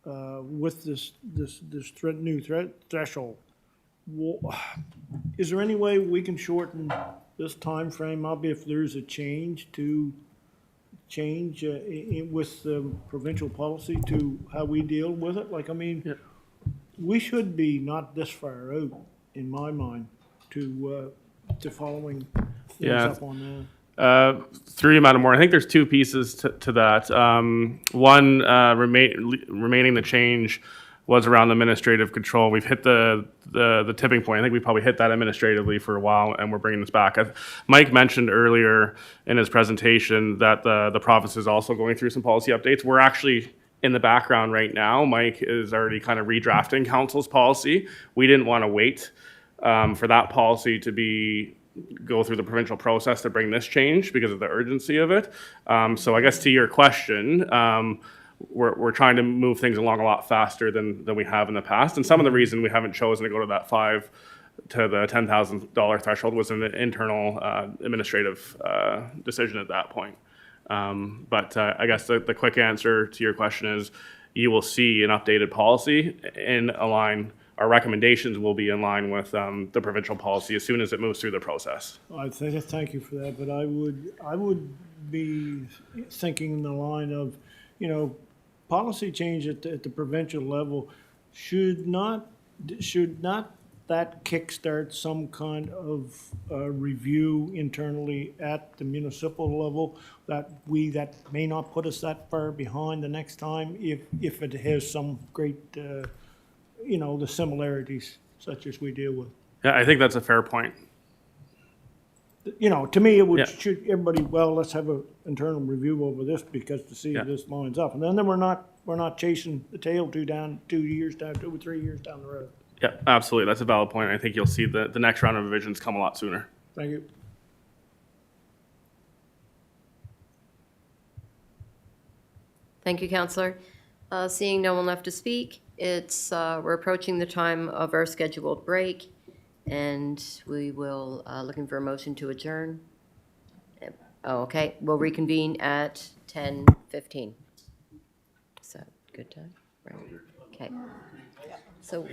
with this new threshold. Is there any way we can shorten this time frame? Maybe if there's a change with the provincial policy to how we deal with it? Like, I mean, we should be not this far out, in my mind, to following things up on that. Through you, Madam Moore, I think there's 2 pieces to that. One, remaining the change was around administrative control. We've hit the tipping point. I think we probably hit that administratively for a while, and we're bringing this back. Mike mentioned earlier in his presentation that the province is also going through some policy updates. We're actually in the background right now. Mike is already kind of redrafting council's policy. We didn't want to wait for that policy to go through the provincial process to bring this change because of the urgency of it. So I guess to your question, we're trying to move things along a lot faster than we have in the past. And some of the reason we haven't chosen to go to that $5,000 to the $10,000 threshold was an internal administrative decision at that point. But I guess the quick answer to your question is you will see an updated policy our recommendations will be in line with the provincial policy as soon as it moves through the process. Thank you for that, but I would be thinking in the line of, policy change at the provincial level should not that kickstart some kind of review internally at the municipal level that may not put us that far behind the next time if it has some great the similarities such as we deal with. Yeah, I think that's a fair point. you know, to me, it would, Yeah. should, everybody, well, let's have a internal review over this because to see Yeah. if this lines up. And then we're not chasing the tail 2 years down, 2 or 3 years down the road. Yeah, absolutely. That's a valid point. I think you'll see the next round of revisions come a lot sooner. Thank you. Thank you, Counselor. Seeing no one left to speak, we're approaching the time of our scheduled break, and we will, looking for a motion to adjourn. Oh, okay, we'll reconvene at 10:15. Is that a good time? Right. Okay. So.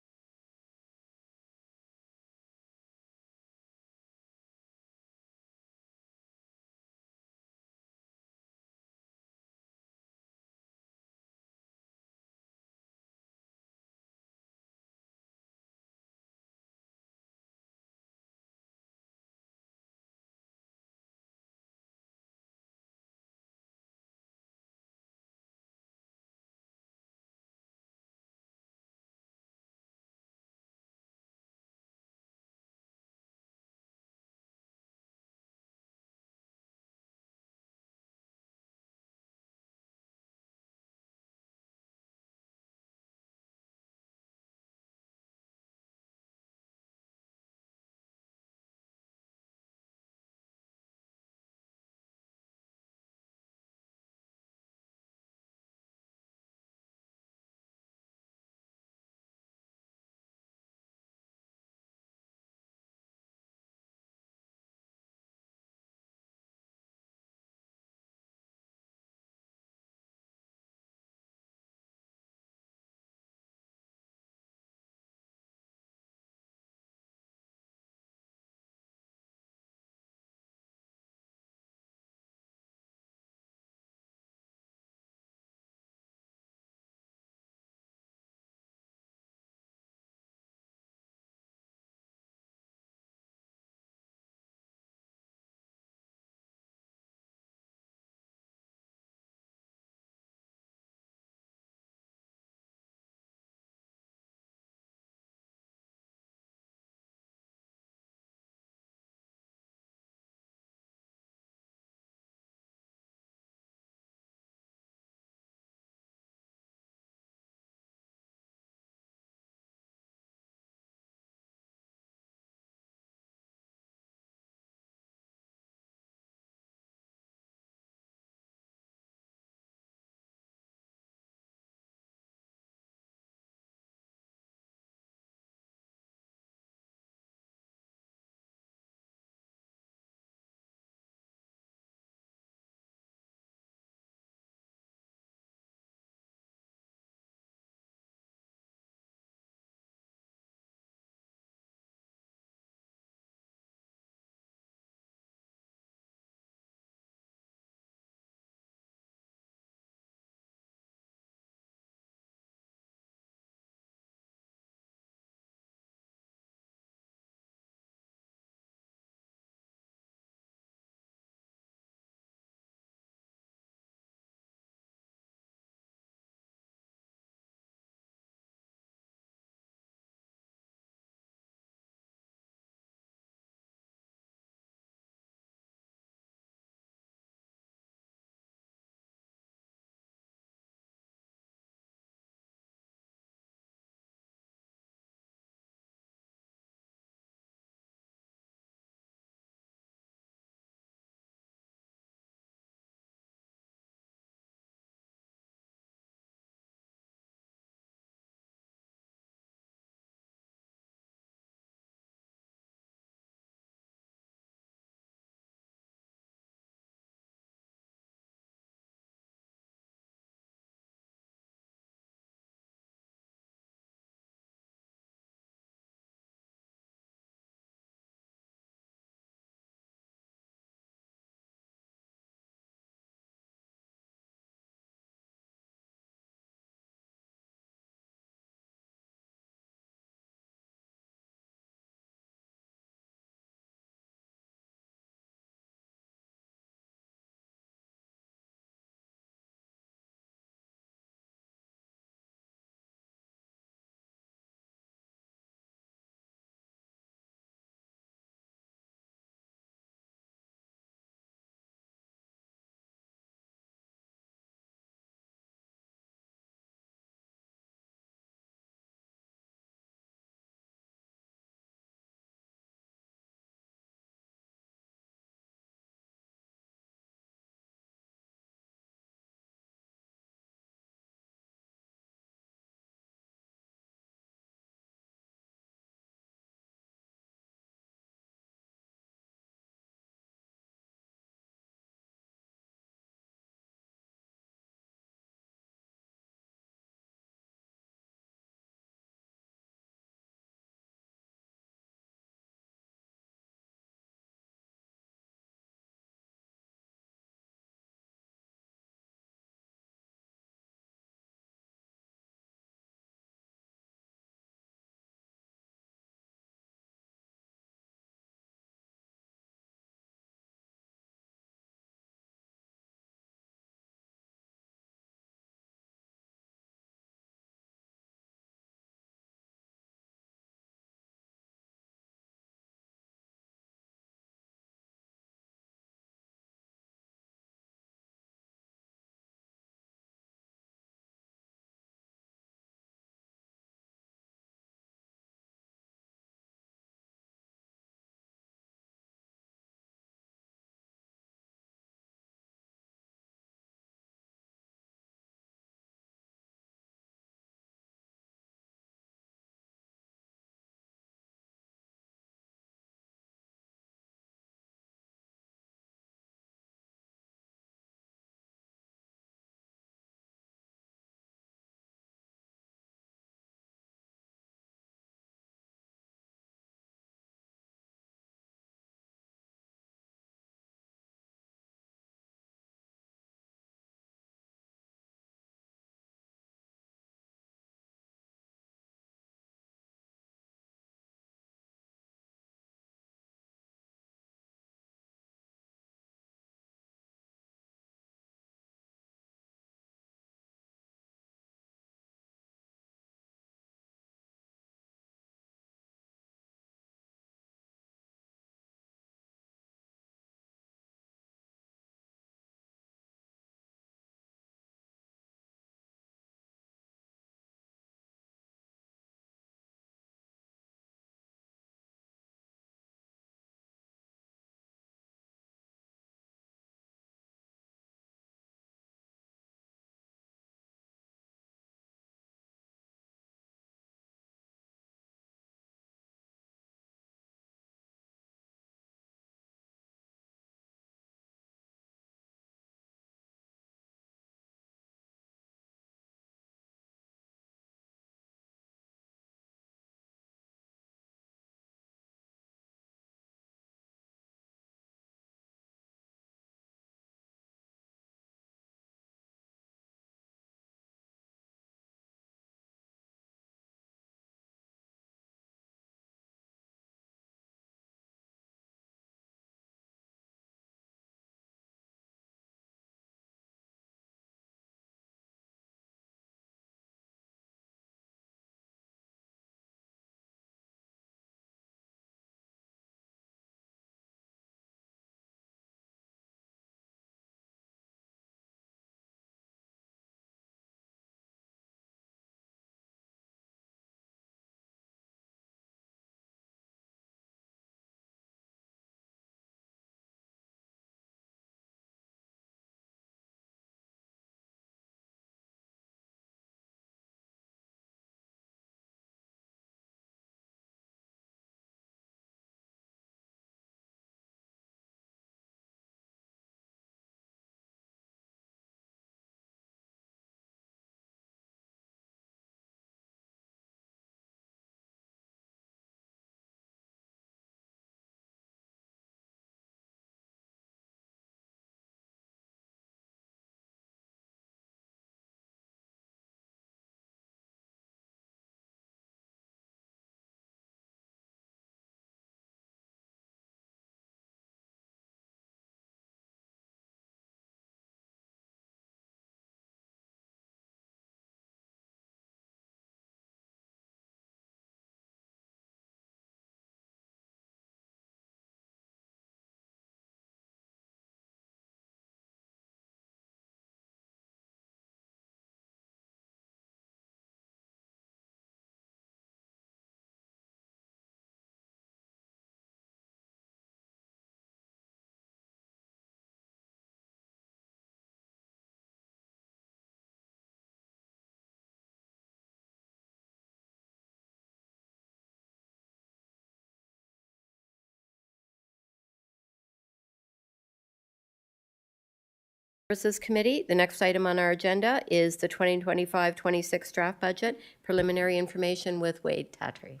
Services Committee. The next item on our agenda is the 2025-26 draft budget, preliminary information with Wade Tatry.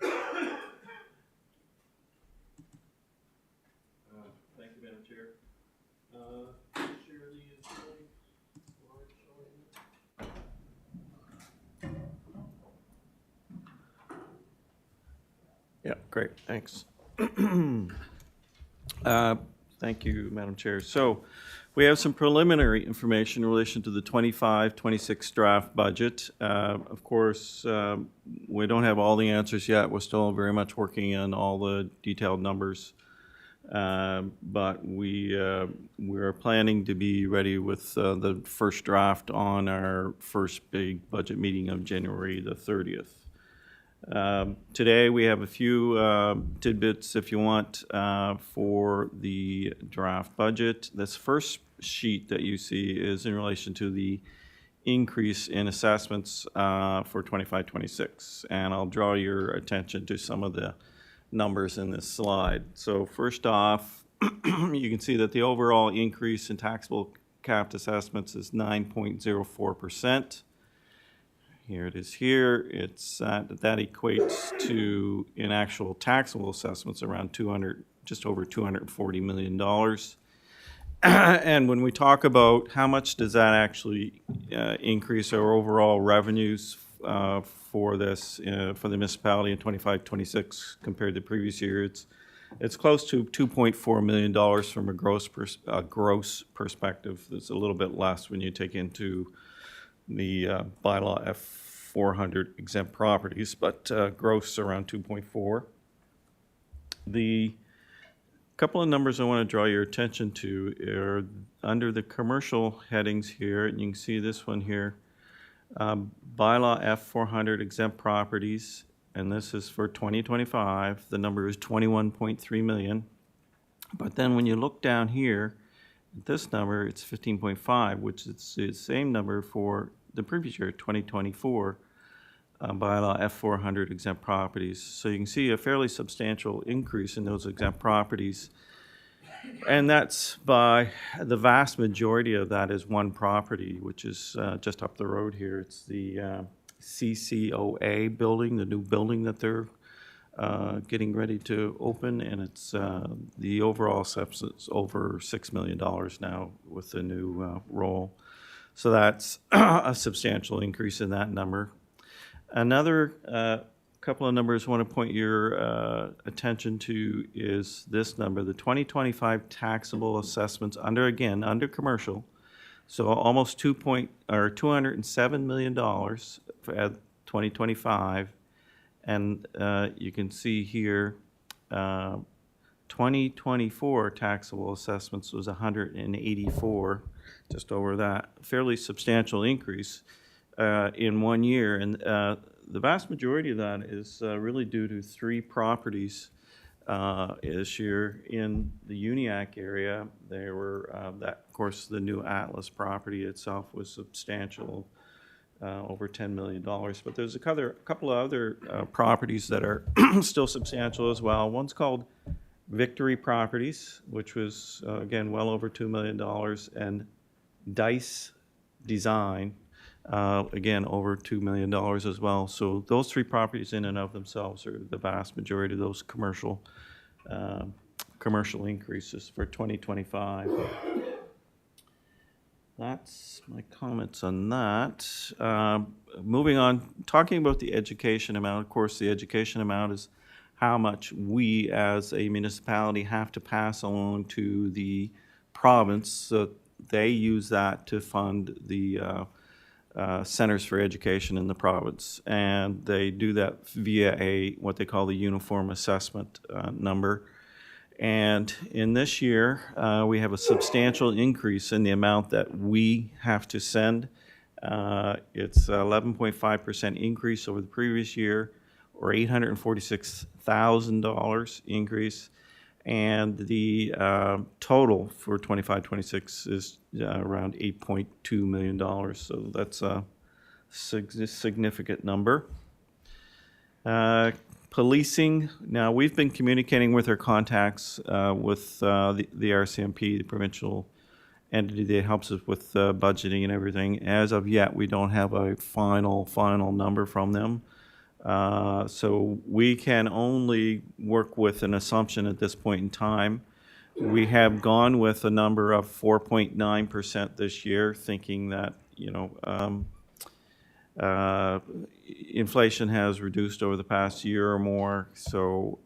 Thank you, Madam Chair. Yeah, great, thanks. Thank you, Madam Chair. So we have some preliminary information in relation to the 25-26 draft budget. Of course, we don't have all the answers yet. We're still very much working on all the detailed numbers. But we are planning to be ready with the first draft on our first big budget meeting of January the 30th. Today, we have a few tidbits, if you want, for the draft budget. This first sheet that you see is in relation to the increase in assessments for 25-26. And I'll draw your attention to some of the numbers in this slide. So first off, you can see that the overall increase in taxable capped assessments is 9.04%. Here it is here. It's that equates to, in actual taxable assessments, around just over $240 million. And when we talk about how much does that actually increase our overall revenues for this, for the municipality in 25-26 compared to the previous year, it's close to $2.4 million from a gross perspective. It's a little bit less when you take into the bylaw F400 exempt properties, but gross around 2.4. The couple of numbers I want to draw your attention to are under the commercial headings here, and you can see this one here, bylaw F400 exempt properties, and this is for 2025. The number is 21.3 million. But then when you look down here, this number, it's 15.5, which is the same number for the previous year, 2024, bylaw F400 exempt properties. So you can see a fairly substantial increase in those exempt properties. And that's by the vast majority of that is one property, which is just up the road here. It's the CCOA building, the new building that they're getting ready to open, and it's the overall substance over $6 million now with the new role. So that's a substantial increase in that number. Another couple of numbers I want to point your attention to is this number, the 2025 taxable assessments under commercial. So almost $207 million for 2025. And you can see here, 2024 taxable assessments was 184, just over that. Fairly substantial increase in 1 year. And the vast majority of that is really due to 3 properties this year in the Uniac area. There were, of course, the new Atlas property itself was substantial, over $10 million. But there's a couple of other properties that are still substantial as well. One's called Victory Properties, which was, again, well over $2 million, and Dice Design, again, over $2 million as well. So those 3 properties in and of themselves are the vast majority of those commercial increases for 2025. That's my comments on that. Moving on, talking about the education amount. Of course, the education amount is how much we as a municipality have to pass on to the province. So they use that to fund the centers for education in the province. And they do that via what they call the uniform assessment number. And in this year, we have a substantial increase in the amount that we have to send. It's 11.5% increase over the previous year, or $846,000 increase. And the total for 25-26 is around $8.2 million. So that's a significant number. Policing, now we've been communicating with our contacts with the RCMP, the provincial entity that helps us with budgeting and everything. As of yet, we don't have a final number from them. So we can only work with an assumption at this point in time. We have gone with a number of 4.9% this year, thinking that, inflation has reduced over the past year or more. So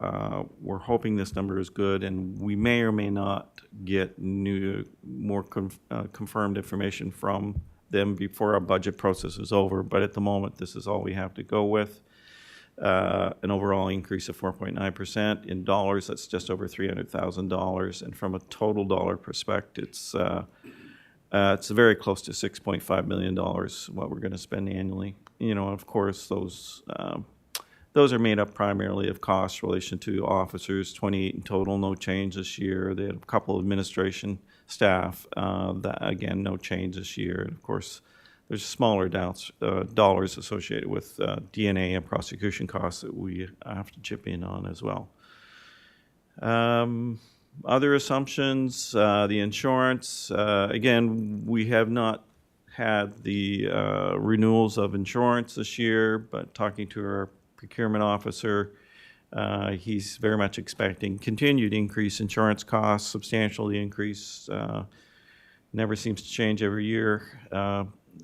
we're hoping this number is good, and we may or may not get more confirmed information from them before our budget process is over. But at the moment, this is all we have to go with. An overall increase of 4.9%. In dollars, that's just over $300,000. And from a total dollar perspective, it's very close to $6.5 million, what we're going to spend annually. Of course, those are made up primarily of costs relation to officers, 28 in total, no change this year. They had a couple of administration staff, that again, no change this year. And of course, there's smaller dollars associated with DNA and prosecution costs that we have to chip in on as well. Other assumptions, the insurance, again, we have not had the renewals of insurance this year, but talking to our procurement officer, he's very much expecting continued increase in insurance costs, substantially increase, never seems to change every year.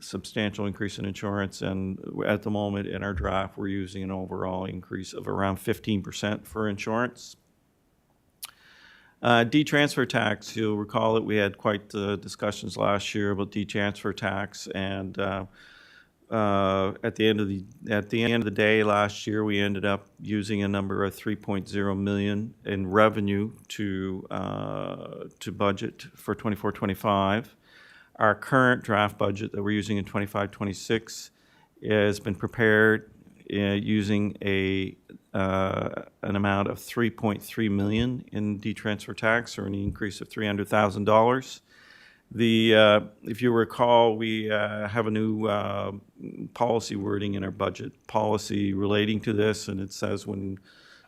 Substantial increase in insurance, and at the moment in our draft, we're using an overall increase of around 15% for insurance. D-transfer tax, you'll recall that we had quite discussions last year about D-transfer tax, and at the end of the day last year, we ended up using a number of 3.0 million in revenue to budget for 24-25. Our current draft budget that we're using in 25-26 has been prepared using an amount of 3.3 million in D-transfer tax, or an increase of $300,000. If you recall, we have a new policy wording in our budget policy relating to this, and it says when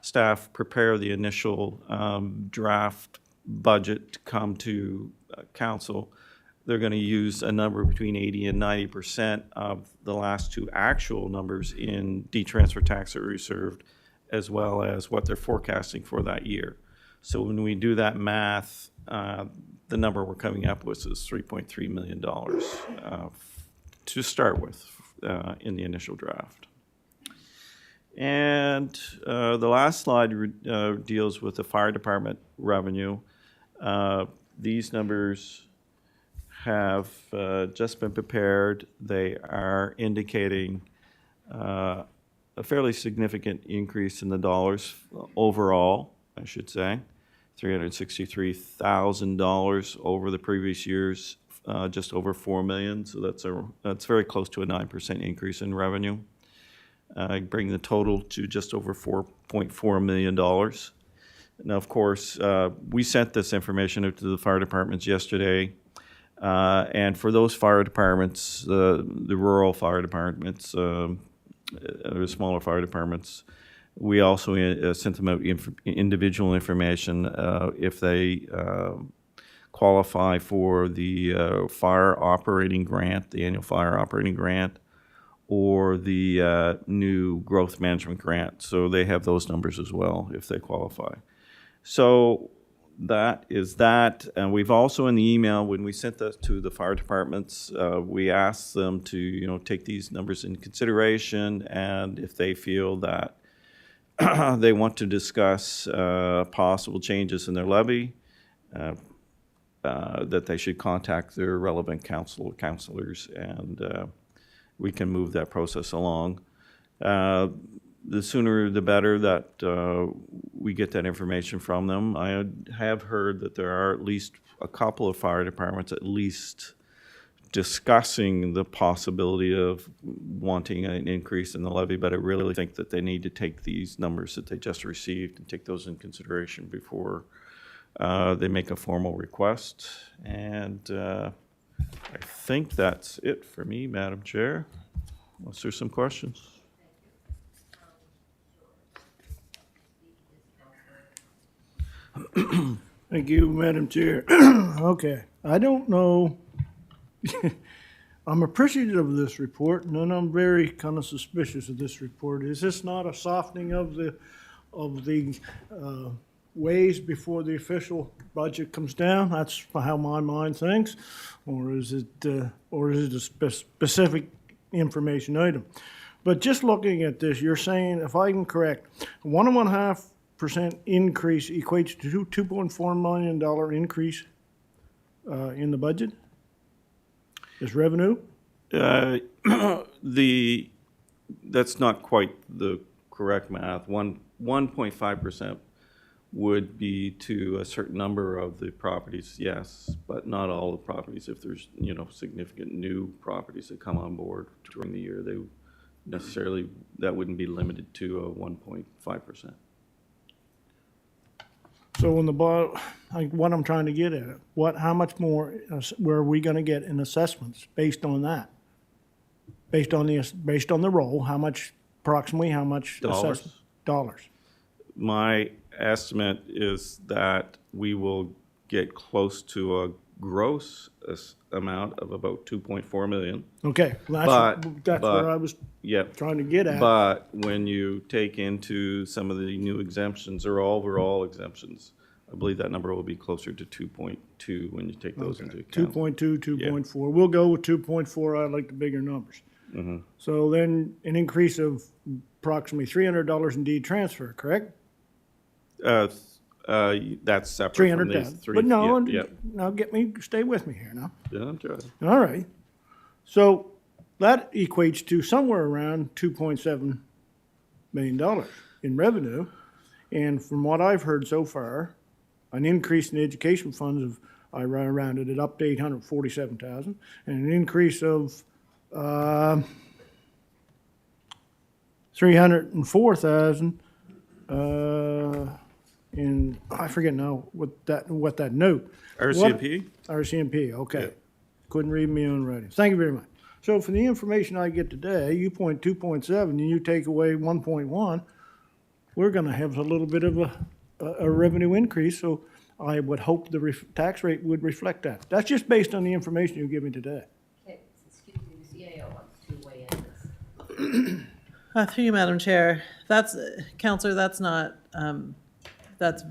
staff prepare the initial draft budget to come to council, they're going to use a number between 80 and 90% of the last two actual numbers in D-transfer tax that were reserved, as well as what they're forecasting for that year. So when we do that math, the number we're coming up with is $3.3 million to start with in the initial draft. And the last slide deals with the fire department revenue. These numbers have just been prepared. They are indicating a fairly significant increase in the dollars overall, I should say, $363,000 over the previous years, just over $4 million. So that's very close to a 9% increase in revenue, bringing the total to just over $4.4 million. Now, of course, we sent this information out to the fire departments yesterday. And for those fire departments, the rural fire departments, the smaller fire departments, we also sent them out individual information if they qualify for the fire operating grant, the annual fire operating grant, or the new growth management grant. So they have those numbers as well if they qualify. So that is that. And we've also, in the email, when we sent that to the fire departments, we asked them to, take these numbers into consideration, and if they feel that they want to discuss possible changes in their levy, that they should contact their relevant counselors, and we can move that process along. The sooner the better that we get that information from them. I have heard that there are at least a couple of fire departments at least discussing the possibility of wanting an increase in the levy, but I really think that they need to take these numbers that they just received and take those in consideration before they make a formal request. And I think that's it for me, Madam Chair, unless there's some questions. Thank you, Madam Chair. Okay. I don't know. I'm appreciative of this report, and then I'm very kind of suspicious of this report. Is this not a softening of the ways before the official budget comes down? That's how my mind thinks. Or is it a specific information item? But just looking at this, you're saying, if I'm correct, 1.5% increase equates to $2.4 million increase in the budget? Is revenue? That's not quite the correct math. 1.5% would be to a certain number of the properties, yes, but not all the properties. If there's, significant new properties that come on board during the year, that wouldn't be limited to a 1.5%. So on the bottom, what I'm trying to get at, how much more were we gonna get in assessments based on that? Based on the roll, approximately how much? Dollars. Dollars. My estimate is that we will get close to a gross amount of about 2.4 million. Okay, that's where I was Yep. trying to get at. But when you take into some of the new exemptions or overall exemptions, I believe that number will be closer to 2.2 when you take those into account. 2.2, 2.4. We'll go with 2.4. I like the bigger numbers. So then an increase of approximately $300 in deed transfer, correct? That's separate from these 300,000. three. But no, Yeah, now stay with me here now. yeah, I'm trying. All right. So that equates to somewhere around $2.7 million in revenue. And from what I've heard so far, an increase in the education funds of, I rounded it up to 847,000, and an increase of 304,000 in, I forget now what that note. RCMP? RCMP, okay. Couldn't read my own writing. Thank you very much. So for the information I get today, you point 2.7 and you take away 1.1, we're gonna have a little bit of a revenue increase, so I would hope the tax rate would reflect that. That's just based on the information you give me today. Okay, excuse me, the CAO wants to weigh in this. Through you, Madam Chair, Counselor, that's not, that's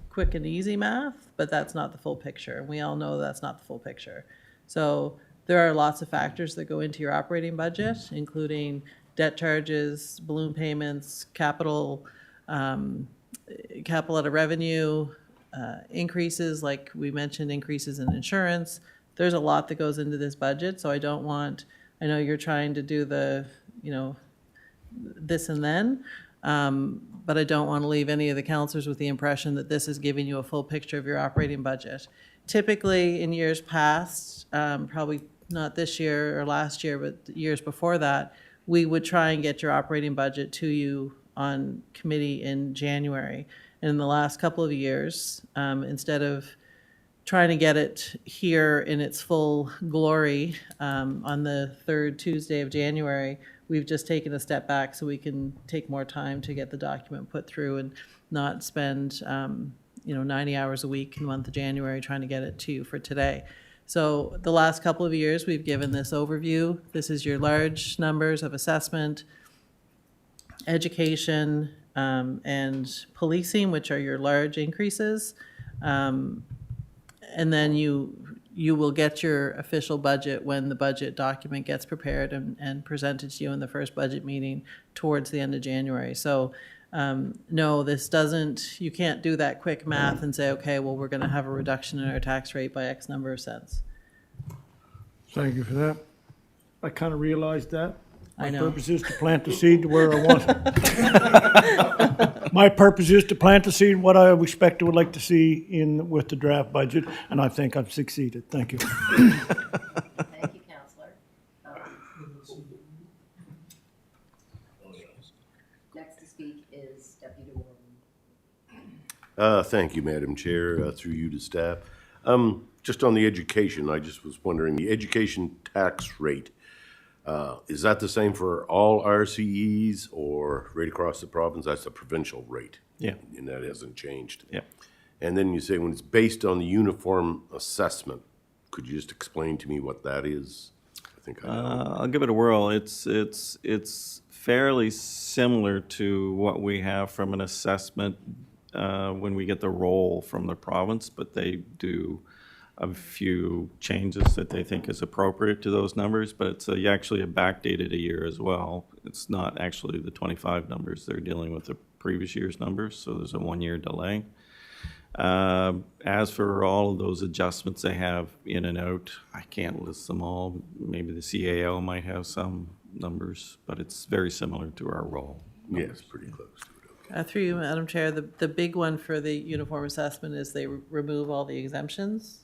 quick and easy math, but that's not the full picture. And we all know that's not the full picture. So there are lots of factors that go into your operating budget, including debt charges, balloon payments, capital out of revenue, increases, like we mentioned, increases in insurance. There's a lot that goes into this budget, so I know you're trying to do the, this and then, but I don't want to leave any of the counselors with the impression that this is giving you a full picture of your operating budget. Typically, in years past, probably not this year or last year, but years before that, we would try and get your operating budget to you on committee in January. And in the last couple of years, instead of trying to get it here in its full glory on the third Tuesday of January, we've just taken a step back so we can take more time to get the document put through and not spend 90 hours a week in the month of January trying to get it to you for today. So the last couple of years, we've given this overview. This is your large numbers of assessment, education, and policing, which are your large increases. And then you will get your official budget when the budget document gets prepared and presented to you in the first budget meeting towards the end of January. So no, you can't do that quick math and say, okay, well, we're going to have a reduction in our tax rate by X number of cents. Thank you for that. I kind of realized that. I know. My purpose is to plant the seed to where I want it. My purpose is to plant the seed what I would like to see with the draft budget, and I think I've succeeded. Thank you. Thank you, Counselor. Next to speak is Deputy Warden. Thank you, Madam Chair, through you to staff. Just on the education, I just was wondering, the education tax rate, is that the same for all RCEs or right across the province? That's the provincial rate. Yeah. And that hasn't changed. Yeah. And then you say when it's based on the uniform assessment, could you just explain to me what that is? I think I know. I'll give it a whirl. It's fairly similar to what we have from an assessment when we get the roll from the province, but they do a few changes that they think is appropriate to those numbers, but it's actually a backdated a year as well. It's not actually the 25 numbers. They're dealing with the previous year's numbers, so there's a 1-year delay. As for all of those adjustments they have in and out, I can't list them all. Maybe the CAO might have some numbers, but it's very similar to our roll. Yes, pretty close to it. Through you, Madam Chair, the big one for the uniform assessment is they remove all the exemptions.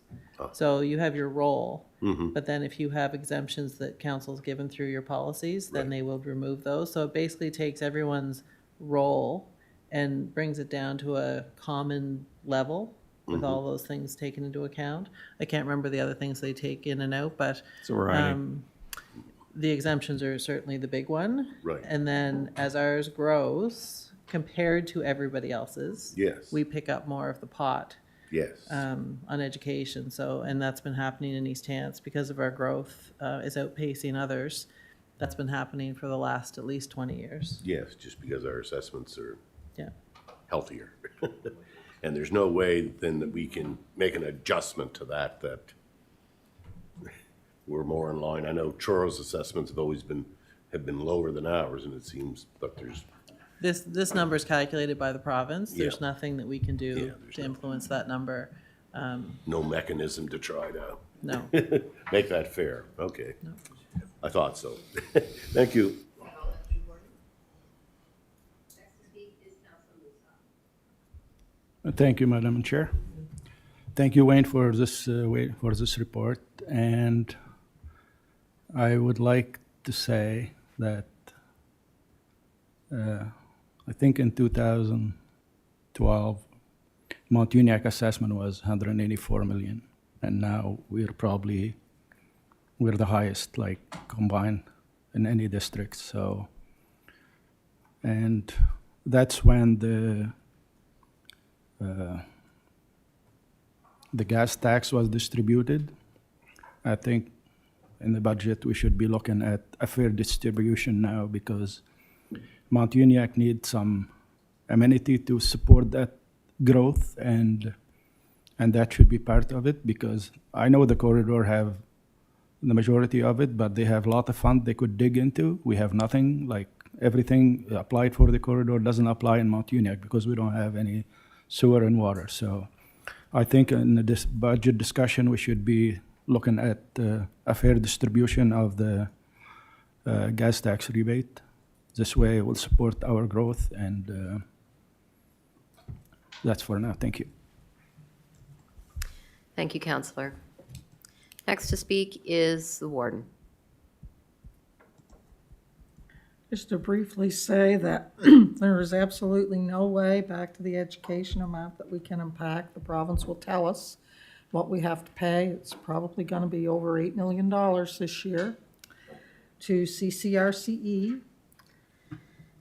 So you have your role, but then if you have exemptions that council's given through your policies, then they will remove those. So it basically takes everyone's role and brings it down to a common level with all those things taken into account. I can't remember the other things they take in and out, but It's a variety. the exemptions are certainly the big one. Right. And then as ours grows, compared to everybody else's, Yes. we pick up more of the pot Yes. on education. So, and that's been happening in East Hants because of our growth is outpacing others. That's been happening for the last at least 20 years. Yes, just because our assessments are Yeah. healthier. And there's no way then that we can make an adjustment to that we're more in line. I know Troro's assessments have been lower than ours, and it seems, but there's, This number is calculated by the province. There's Yeah. nothing that we can do there's to influence that number. no mechanism to try to No. make that fair. Okay. I thought so. Thank you. Thank you, Madam Chair. Thank you, Wayne, for this report. And I would like to say that I think in 2012, Mount Uniac assessment was 184 million, and now we're the highest, like combined in any district. So, and that's when the gas tax was distributed. I think in the budget we should be looking at a fair distribution now, because Mount Uniac needs some amenity to support that growth, and that should be part of it, because I know the corridor have the majority of it, but they have a lot of funds they could dig into. We have nothing, like everything applied for the corridor doesn't apply in Mount Uniac because we don't have any sewer and water. So I think in this budget discussion, we should be looking at a fair distribution of the gas tax rebate. This way it will support our growth, and that's for now. Thank you. Thank you, Councillor. Next to speak is the warden. Just to briefly say that there is absolutely no way, back to the education amount, that we can impact. The province will tell us what we have to pay. It's probably going to be over $8 million this year to CCRCE,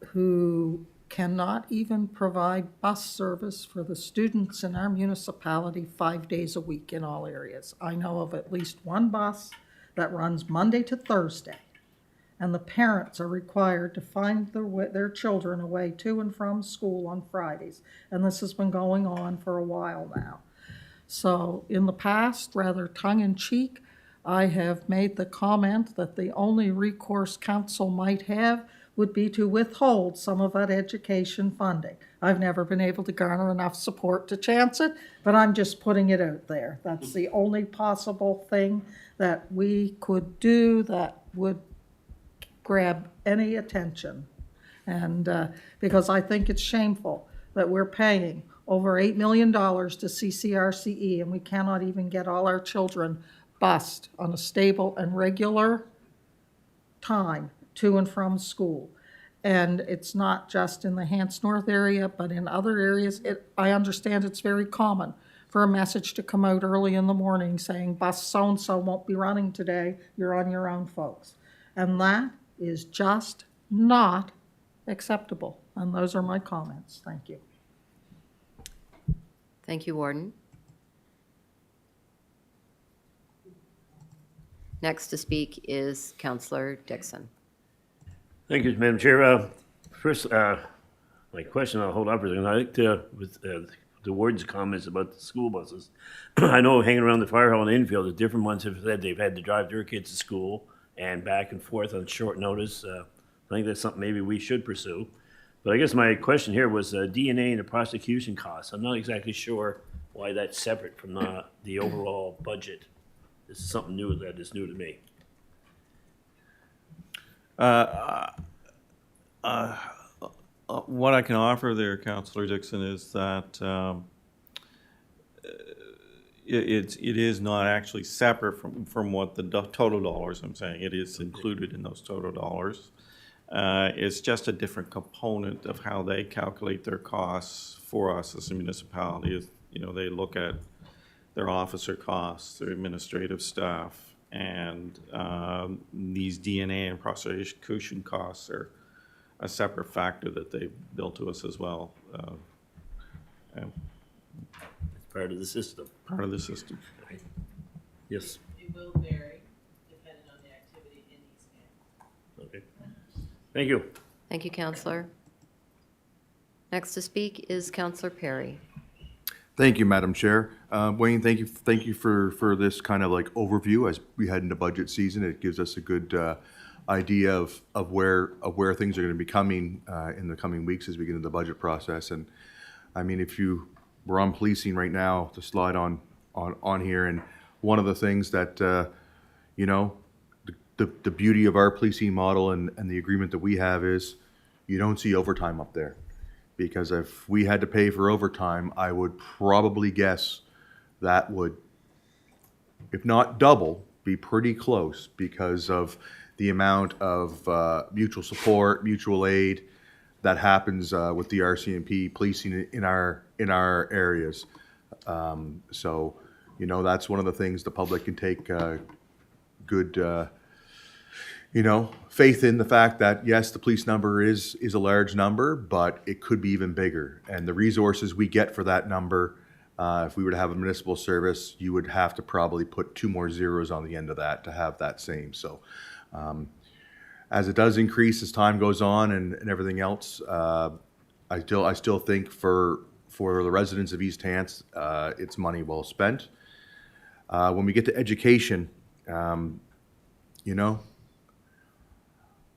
who cannot even provide bus service for the students in our municipality 5 days a week in all areas. I know of at least one bus that runs Monday to Thursday, and the parents are required to find their children away to and from school on Fridays. And this has been going on for a while now. So in the past, rather tongue-in-cheek, I have made the comment that the only recourse council might have would be to withhold some of that education funding. I've never been able to garner enough support to chance it, but I'm just putting it out there. That's the only possible thing that we could do that would grab any attention. And because I think it's shameful that we're paying over $8 million to CCRCE, and we cannot even get all our children bused on a stable and regular time to and from school. And it's not just in the Hants North area, but in other areas. I understand it's very common for a message to come out early in the morning saying bus so-and-so won't be running today, you're on your own, folks. And that is just not acceptable. And those are my comments. Thank you. Thank you, Warden. Next to speak is Councillor Dixon. Thank you, Madam Chair. First, my question, I'll hold on for a second. I like with the warden's comments about the school buses. I know hanging around the fire hall in Enfield, the different ones have said they've had to drive their kids to school and back and forth on short notice. I think that's something maybe we should pursue. But I guess my question here was DNA and the prosecution costs. I'm not exactly sure why that's separate from the overall budget. This is something new that is new to me. What I can offer there, Councillor Dixon, is that it is not actually separate from what the total dollars I'm saying. It is included in those total dollars. It's just a different component of how they calculate their costs for us as a municipality. You know, they look at their officer costs, their administrative staff, and these DNA and prosecution costs are a separate factor that they bill to us as well. It's part of the system. Part of the system. Yes. It will vary depending on the activity in East Hampton. Okay. Thank you. Thank you, Councillor. Next to speak is Councillor Perry. Thank you, Madam Chair. Wayne, thank you for this kind of like overview as we head into budget season. It gives us a good idea of where things are going to be coming in the coming weeks as we get into the budget process. And I mean, if we're on policing right now, to slide on here, and one of the things that you know, the beauty of our policing model and the agreement that we have is you don't see overtime up there. Because if we had to pay for overtime, I would probably guess that would, if not double, be pretty close because of the amount of mutual support, mutual aid that happens with the RCMP policing in our areas. So, you know, that's one of the things the public can take good you know, faith in the fact that, yes, the police number is a large number, but it could be even bigger. And the resources we get for that number, if we were to have a municipal service, you would have to probably put 2 more zeros on the end of that to have that same. So as it does increase as time goes on and everything else, I still think for the residents of East Hants, it's money well spent. When we get to education, you know,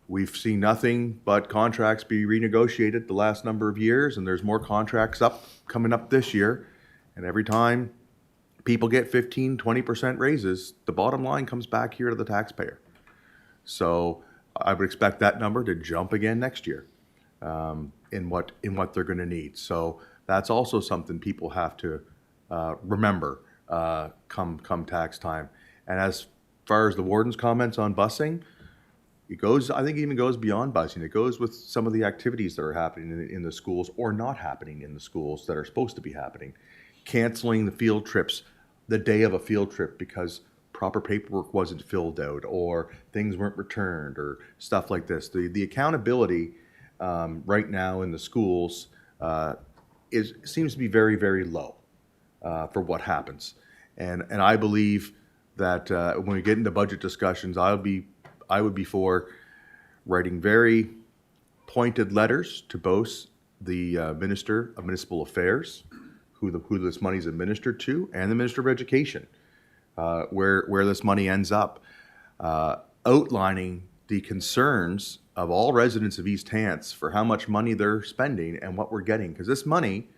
we've seen nothing but contracts be renegotiated the last number of years, and there's more contracts coming up this year. And every time people get 15, 20% raises, the bottom line comes back here to the taxpayer. So I would expect that number to jump again next year in what they're going to need. So that's also something people have to remember come tax time. And as far as the warden's comments on busing, it goes, I think it even goes beyond busing. It goes with some of the activities that are happening in the schools or not happening in the schools that are supposed to be happening. Canceling the field trips the day of a field trip because proper paperwork wasn't filled out or things weren't returned or stuff like this. The accountability right now in the schools seems to be very, very low for what happens. And I believe that when we get into budget discussions, I would be for writing very pointed letters to both the Minister of Municipal Affairs, who this money is administered to, and the Minister of Education, where this money ends up, outlining the concerns of all residents of East Hants for how much money they're spending and what we're getting. Because this money,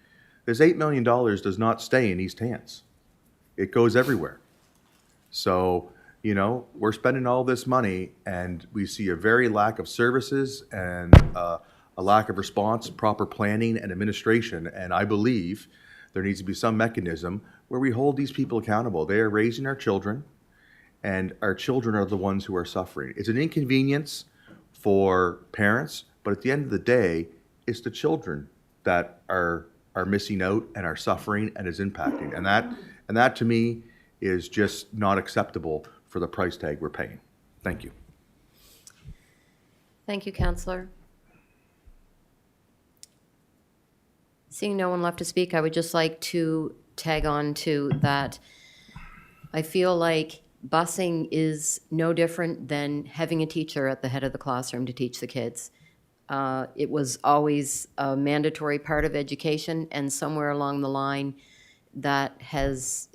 this $8 million does not stay in East Hants. It goes everywhere. So, you know, we're spending all this money and we see a very lack of services and a lack of response, proper planning and administration. And I believe there needs to be some mechanism where we hold these people accountable. They are raising our children and our children are the ones who are suffering. It's an inconvenience for parents, but at the end of the day, it's the children that are missing out and are suffering and is impacting. And that to me is just not acceptable for the price tag we're paying. Thank you. Thank you, Councillor. Seeing no one left to speak, I would just like to tag on to that. I feel like busing is no different than having a teacher at the head of the classroom to teach the kids. It was always a mandatory part of education, and somewhere along the line, that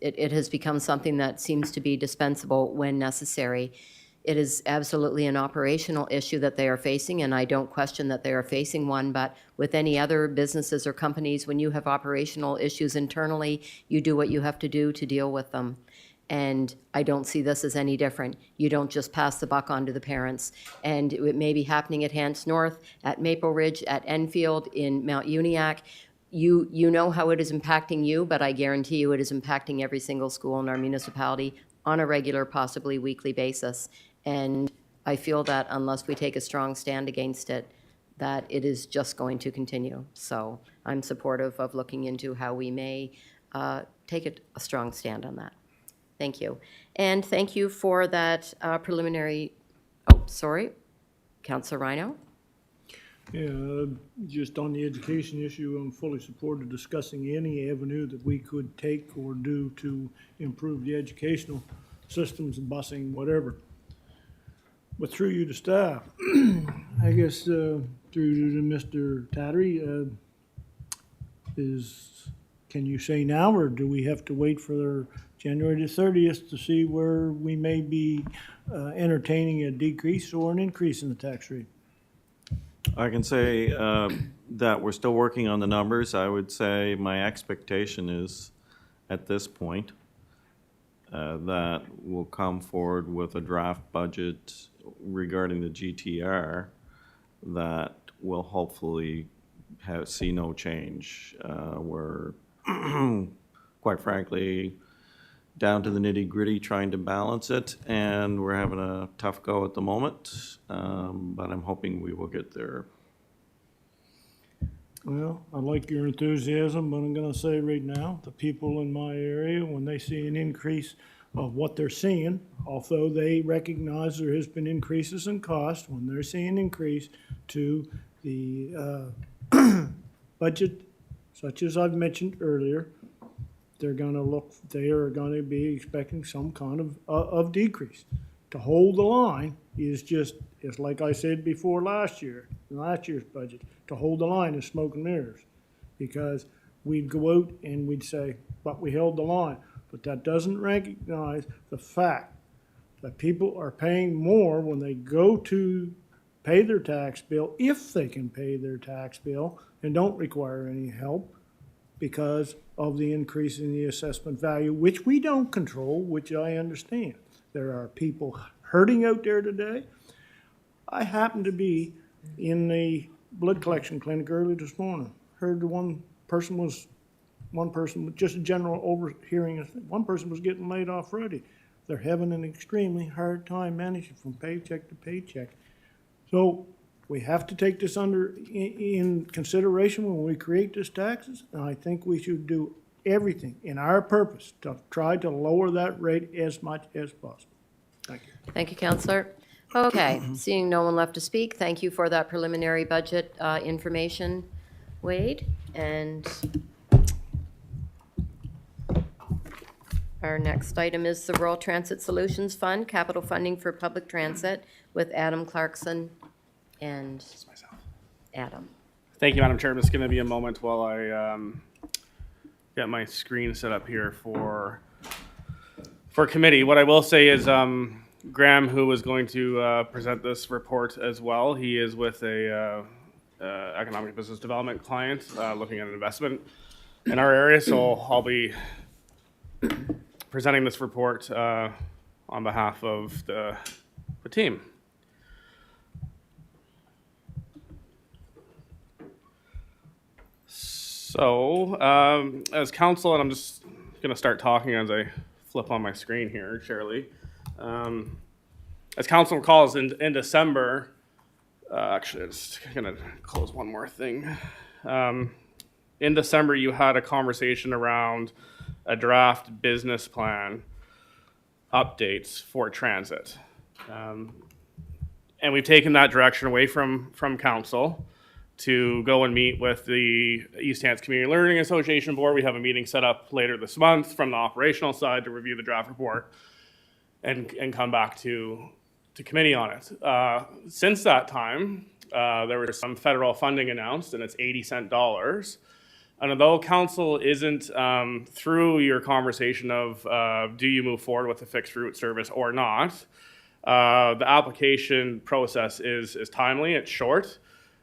it has become something that seems to be dispensable when necessary. It is absolutely an operational issue that they are facing, and I don't question that they are facing one, but with any other businesses or companies, when you have operational issues internally, you do what you have to do to deal with them. And I don't see this as any different. You don't just pass the buck on to the parents. And it may be happening at Hants North, at Maple Ridge, at Enfield, in Mount Uniacke. You know how it is impacting you, but I guarantee you it is impacting every single school in our municipality on a regular, possibly weekly basis. And I feel that unless we take a strong stand against it, that it is just going to continue. So I'm supportive of looking into how we may take a strong stand on that. Thank you. And thank you for that preliminary, Councillor Rhino? Yeah, just on the education issue, I'm fully supportive discussing any avenue that we could take or do to improve the educational systems, busing, whatever. But through you to staff, I guess through to Mr. Tattery, can you say now, or do we have to wait for January the 30th to see where we may be entertaining a decrease or an increase in the tax rate? I can say that we're still working on the numbers. I would say my expectation is, at this point, that we'll come forward with a draft budget regarding the GTR that will hopefully see no change. We're, quite frankly, down to the nitty-gritty trying to balance it, and we're having a tough go at the moment, but I'm hoping we will get there. Well, I like your enthusiasm, but I'm gonna say right now, the people in my area, when they see an increase of what they're seeing, although they recognize there has been increases in cost, when they're seeing an increase to the budget, such as I've mentioned earlier, they are gonna be expecting some kind of decrease. To hold the line is it's like I said before last year's budget, to hold the line is smoke and mirrors. Because we'd go out and we'd say, but we held the line. But that doesn't recognize the fact that people are paying more when they go to pay their tax bill, if they can pay their tax bill and don't require any help, because of the increase in the assessment value, which we don't control, which I understand. There are people hurting out there today. I happened to be in the blood collection clinic early this morning. Heard one person with just a general overhearing, one person was getting laid off Friday. They're having an extremely hard time managing from paycheck to paycheck. So we have to take this in consideration when we create these taxes, and I think we should do everything in our purpose to try to lower that rate as much as possible. Thank you. Thank you, Councillor. Okay, seeing no one left to speak, thank you for that preliminary budget information, Wade. And our next item is the Rural Transit Solutions Fund, capital funding for public transit, with Adam Clarkson and Adam. Thank you, Madam Chair. It's going to be a moment while I get my screen set up here for committee. What I will say is Graham, who was going to present this report as well, he is with a economic business development client looking at an investment in our area. So I'll be presenting this report on behalf of the team. So, as council, and I'm just going to start talking as I flip on my screen here, Shirley. As council recalls, in December, actually, I'm just going to close one more thing. In December, you had a conversation around a draft business plan updates for transit. And we've taken that direction away from council. to go and meet with the East Hants Community Learning Association Board. We have a meeting set up later this month from the operational side to review the draft report and come back to committee on it. Since that time, there was some federal funding announced, and it's 80-cent dollars. And although council isn't through your conversation of do you move forward with the fixed route service or not, the application process is timely, it's short,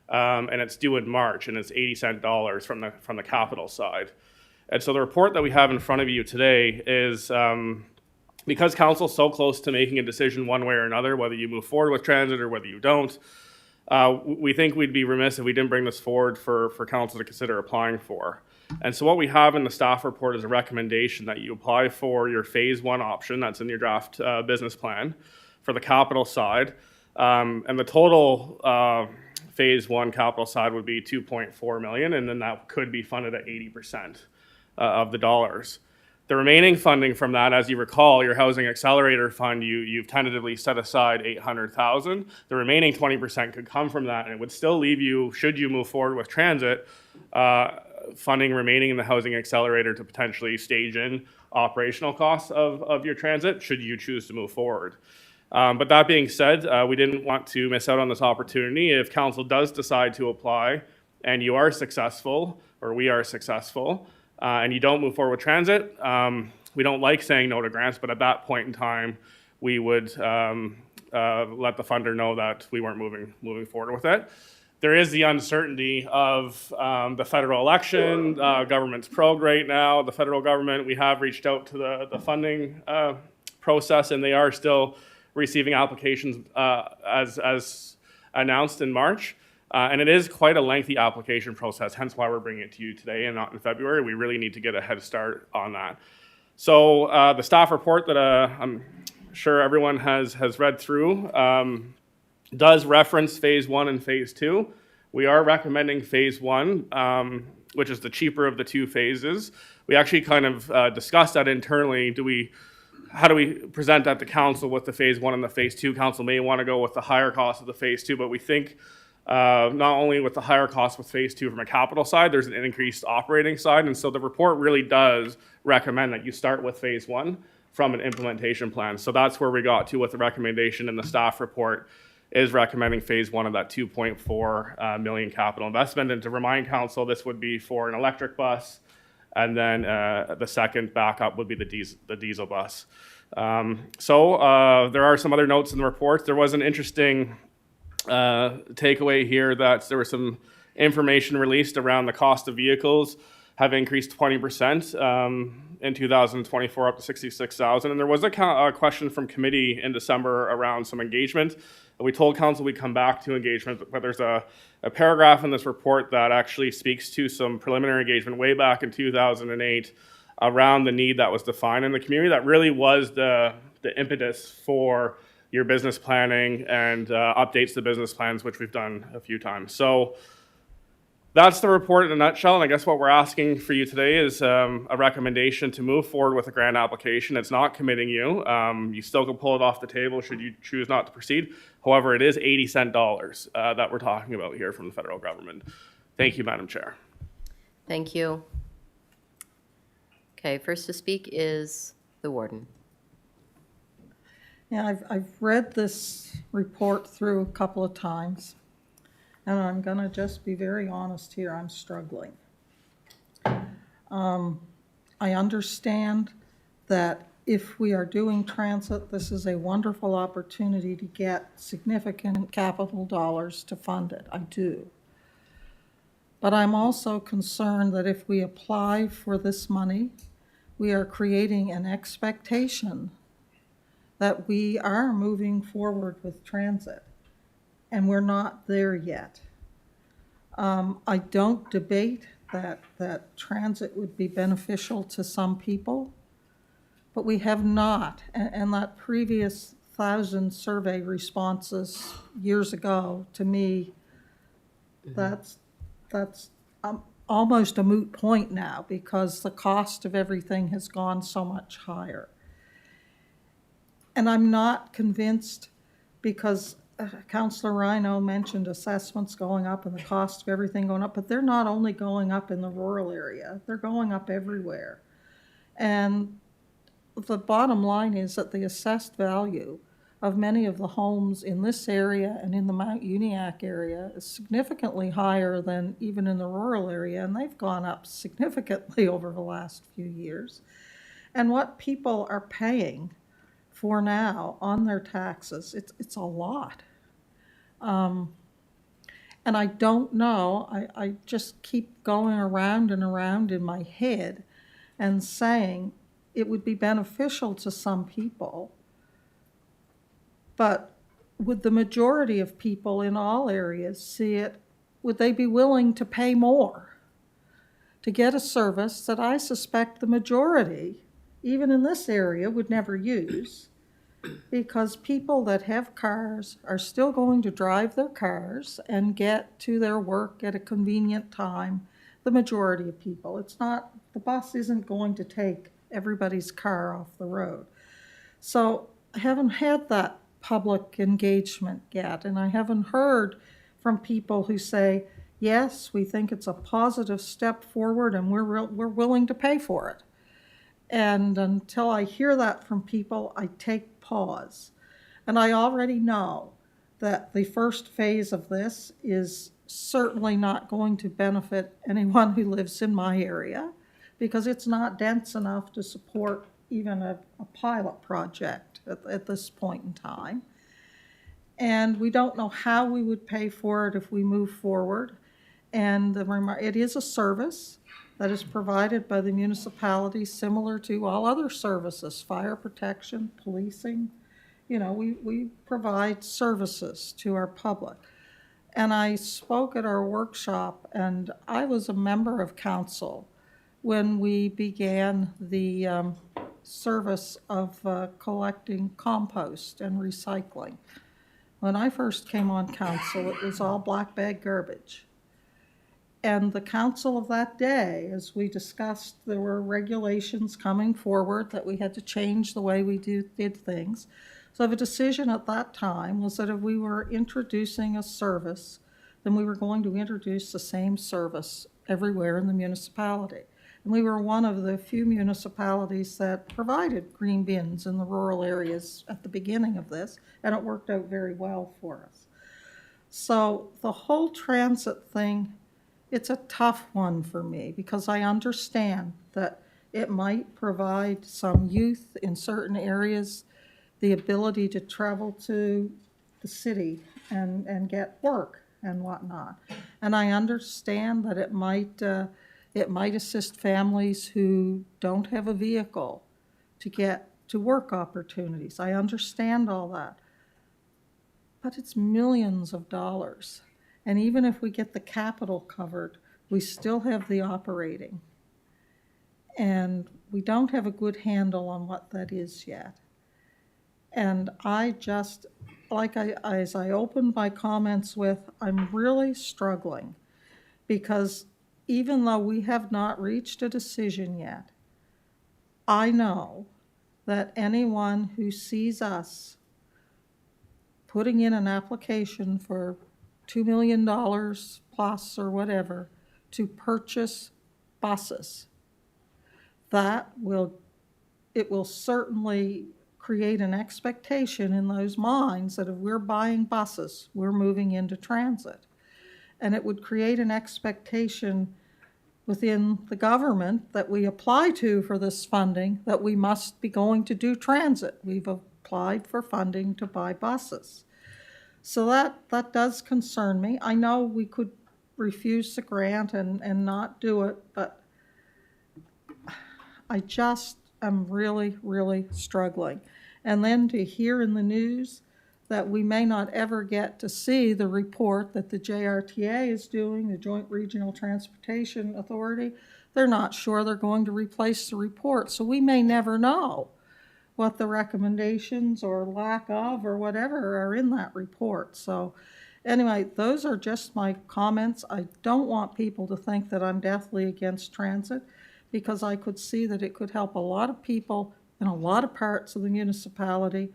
and it's due in March, and it's 80-cent dollars from the capital side. And so the report that we have in front of you today is because council's so close to making a decision one way or another, whether you move forward with transit or whether you don't, we think we'd be remiss if we didn't bring this forward for council to consider applying for. And so what we have in the staff report is a recommendation that you apply for your phase 1 option that's in your draft business plan for the capital side. And the total phase 1 capital side would be 2.4 million, and then that could be funded at 80% of the dollars. The remaining funding from that, as you recall, your Housing Accelerator Fund, you've tentatively set aside 800,000. The remaining 20% could come from that, and it would still leave you, should you move forward with transit, funding remaining in the Housing Accelerator to potentially stage in operational costs of your transit, should you choose to move forward. But that being said, we didn't want to miss out on this opportunity. If council does decide to apply and you are successful, or we are successful, and you don't move forward with transit, we don't like saying no to grants, but at that point in time, we would let the funder know that we weren't moving forward with it. There is the uncertainty of the federal election, government's prorogue right now, the federal government. We have reached out to the funding process, and they are still receiving applications as announced in March. And it is quite a lengthy application process, hence why we're bringing it to you today and not in February. We really need to get a head start on that. So the staff report that I'm sure everyone has read through does reference phase 1 and phase 2. We are recommending phase 1, which is the cheaper of the two phases. We actually kind of discussed that internally. How do we present that to council with the phase 1 and the phase 2? Council may want to go with the higher cost of the phase 2, but we think not only with the higher cost with phase 2 from a capital side, there's an increased operating side. And so the report really does recommend that you start with phase 1 from an implementation plan. So that's where we got to with the recommendation in the staff report, is recommending phase 1 of that 2.4 million capital investment. And to remind council, this would be for an electric bus, and then the second backup would be the diesel bus. So there are some other notes in the report. There was an interesting takeaway here that there was some information released around the cost of vehicles have increased 20% in 2024 up to 66,000. And there was a question from committee in December around some engagement. We told council we'd come back to engagement, but there's a paragraph in this report that actually speaks to some preliminary engagement way back in 2008 around the need that was defined in the community. That really was the impetus for your business planning and updates to business plans, which we've done a few times. So that's the report in a nutshell. And I guess what we're asking for you today is a recommendation to move forward with a grant application. It's not committing you. You still can pull it off the table should you choose not to proceed. However, it is 80-cent dollars that we're talking about here from the federal government. Thank you, Madam Chair. Thank you. Okay, first to speak is the warden. Yeah, I've read this report through a couple of times, and I'm going to just be very honest here, I'm struggling. I understand that if we are doing transit, this is a wonderful opportunity to get significant capital dollars to fund it. I do. But I'm also concerned that if we apply for this money, we are creating an expectation that we are moving forward with transit, and we're not there yet. I don't debate that transit would be beneficial to some people, but we have not. And that previous 1,000 survey responses years ago, to me, that's almost a moot point now, because the cost of everything has gone so much higher. And I'm not convinced, because Counselor Rhino mentioned assessments going up and the cost of everything going up, but they're not only going up in the rural area, they're going up everywhere. And the bottom line is that the assessed value of many of the homes in this area and in the Mount Uniacke area is significantly higher than even in the rural area, and they've gone up significantly over the last few years. And what people are paying for now on their taxes, it's a lot. And I don't know, I just keep going around and around in my head and saying it would be beneficial to some people, but would the majority of people in all areas see it, would they be willing to pay more to get a service that I suspect the majority, even in this area, would never use? Because people that have cars are still going to drive their cars and get to their work at a convenient time, the majority of people. It's not, the bus isn't going to take everybody's car off the road. So I haven't had that public engagement yet, and I haven't heard from people who say, yes, we think it's a positive step forward and we're willing to pay for it. And until I hear that from people, I take pause. And I already know that the first phase of this is certainly not going to benefit anyone who lives in my area, because it's not dense enough to support even a pilot project at this point in time. And we don't know how we would pay for it if we move forward. And it is a service that is provided by the municipality, similar to all other services, fire protection, policing. You know, we provide services to our public. And I spoke at our workshop, and I was a member of council when we began the service of collecting compost and recycling. When I first came on council, it was all black bag garbage. And the council of that day, as we discussed, there were regulations coming forward that we had to change the way we did things. So the decision at that time was that if we were introducing a service, then we were going to introduce the same service everywhere in the municipality. And we were one of the few municipalities that provided green bins in the rural areas at the beginning of this, and it worked out very well for us. So the whole transit thing, it's a tough one for me, because I understand that it might provide some youth in certain areas the ability to travel to the city and get work and whatnot. And I understand that it might assist families who don't have a vehicle to get to work opportunities. I understand all that. But it's millions of dollars. And even if we get the capital covered, we still have the operating. And we don't have a good handle on what that is yet. And I just, as I opened my comments with, I'm really struggling, because even though we have not reached a decision yet, I know that anyone who sees us putting in an application for $2 million plus or whatever to purchase buses, it will certainly create an expectation in those minds that if we're buying buses, we're moving into transit. And it would create an expectation within the government that we apply to for this funding that we must be going to do transit. We've applied for funding to buy buses. So that does concern me. I know we could refuse the grant and not do it, but I just am really, really struggling. And then to hear in the news that we may not ever get to see the report that the JRTA is doing, the Joint Regional Transportation Authority. They're not sure they're going to replace the report, so we may never know what the recommendations or lack of or whatever are in that report. So anyway, those are just my comments. I don't want people to think that I'm deathly against transit, because I could see that it could help a lot of people in a lot of parts of the municipality.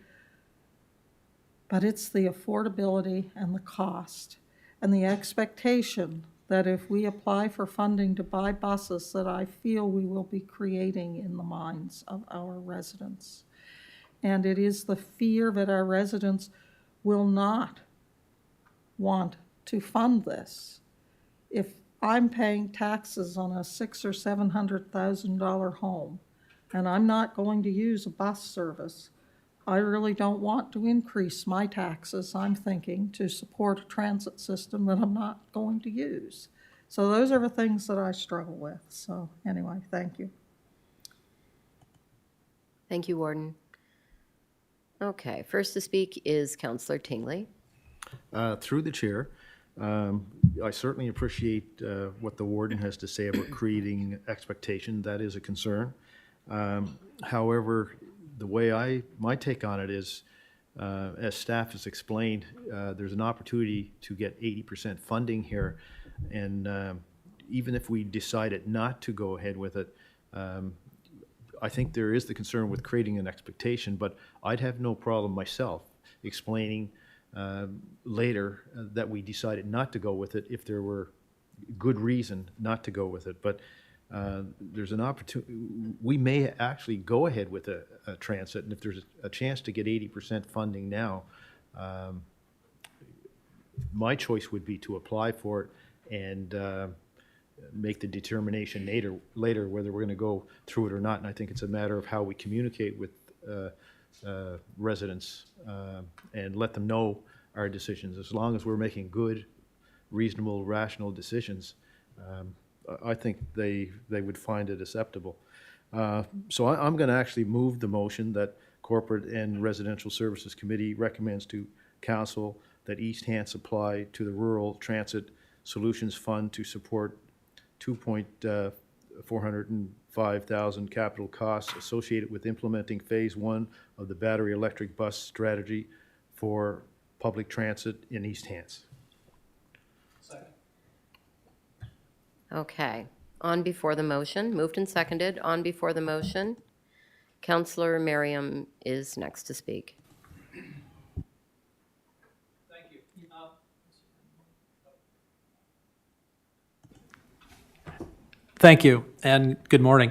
but it's the affordability and the cost and the expectation that if we apply for funding to buy buses, that I feel we will be creating in the minds of our residents. And it is the fear that our residents will not want to fund this. If I'm paying taxes on a $600,000 or $700,000 home, and I'm not going to use a bus service, I really don't want to increase my taxes, I'm thinking, to support a transit system that I'm not going to use. So those are the things that I struggle with. So anyway, thank you. Thank you, Warden. Okay, first to speak is Councillor Tingley. Through the chair, I certainly appreciate what the warden has to say about creating expectation. That is a concern. However, the way my take on it is, as staff has explained, there's an opportunity to get 80% funding here. And even if we decided not to go ahead with it, I think there is the concern with creating an expectation, but I'd have no problem myself explaining later that we decided not to go with it if there were good reason not to go with it. But there's an opportunity, we may actually go ahead with a transit, and if there's a chance to get 80% funding now, my choice would be to apply for it and make the determination later whether we're going to go through it or not. And I think it's a matter of how we communicate with residents and let them know our decisions. As long as we're making good, reasonable, rational decisions, I think they would find it acceptable. So I'm going to actually move the motion that Corporate and Residential Services Committee recommends to Council that East Hants apply to the Rural Transit Solutions Fund to support $2,405,000 capital costs associated with implementing Phase 1 of the battery electric bus strategy for public transit in East Hants. Okay, on before the motion, moved and seconded, on before the motion. Councillor Merriam is next to speak. Thank you, and good morning.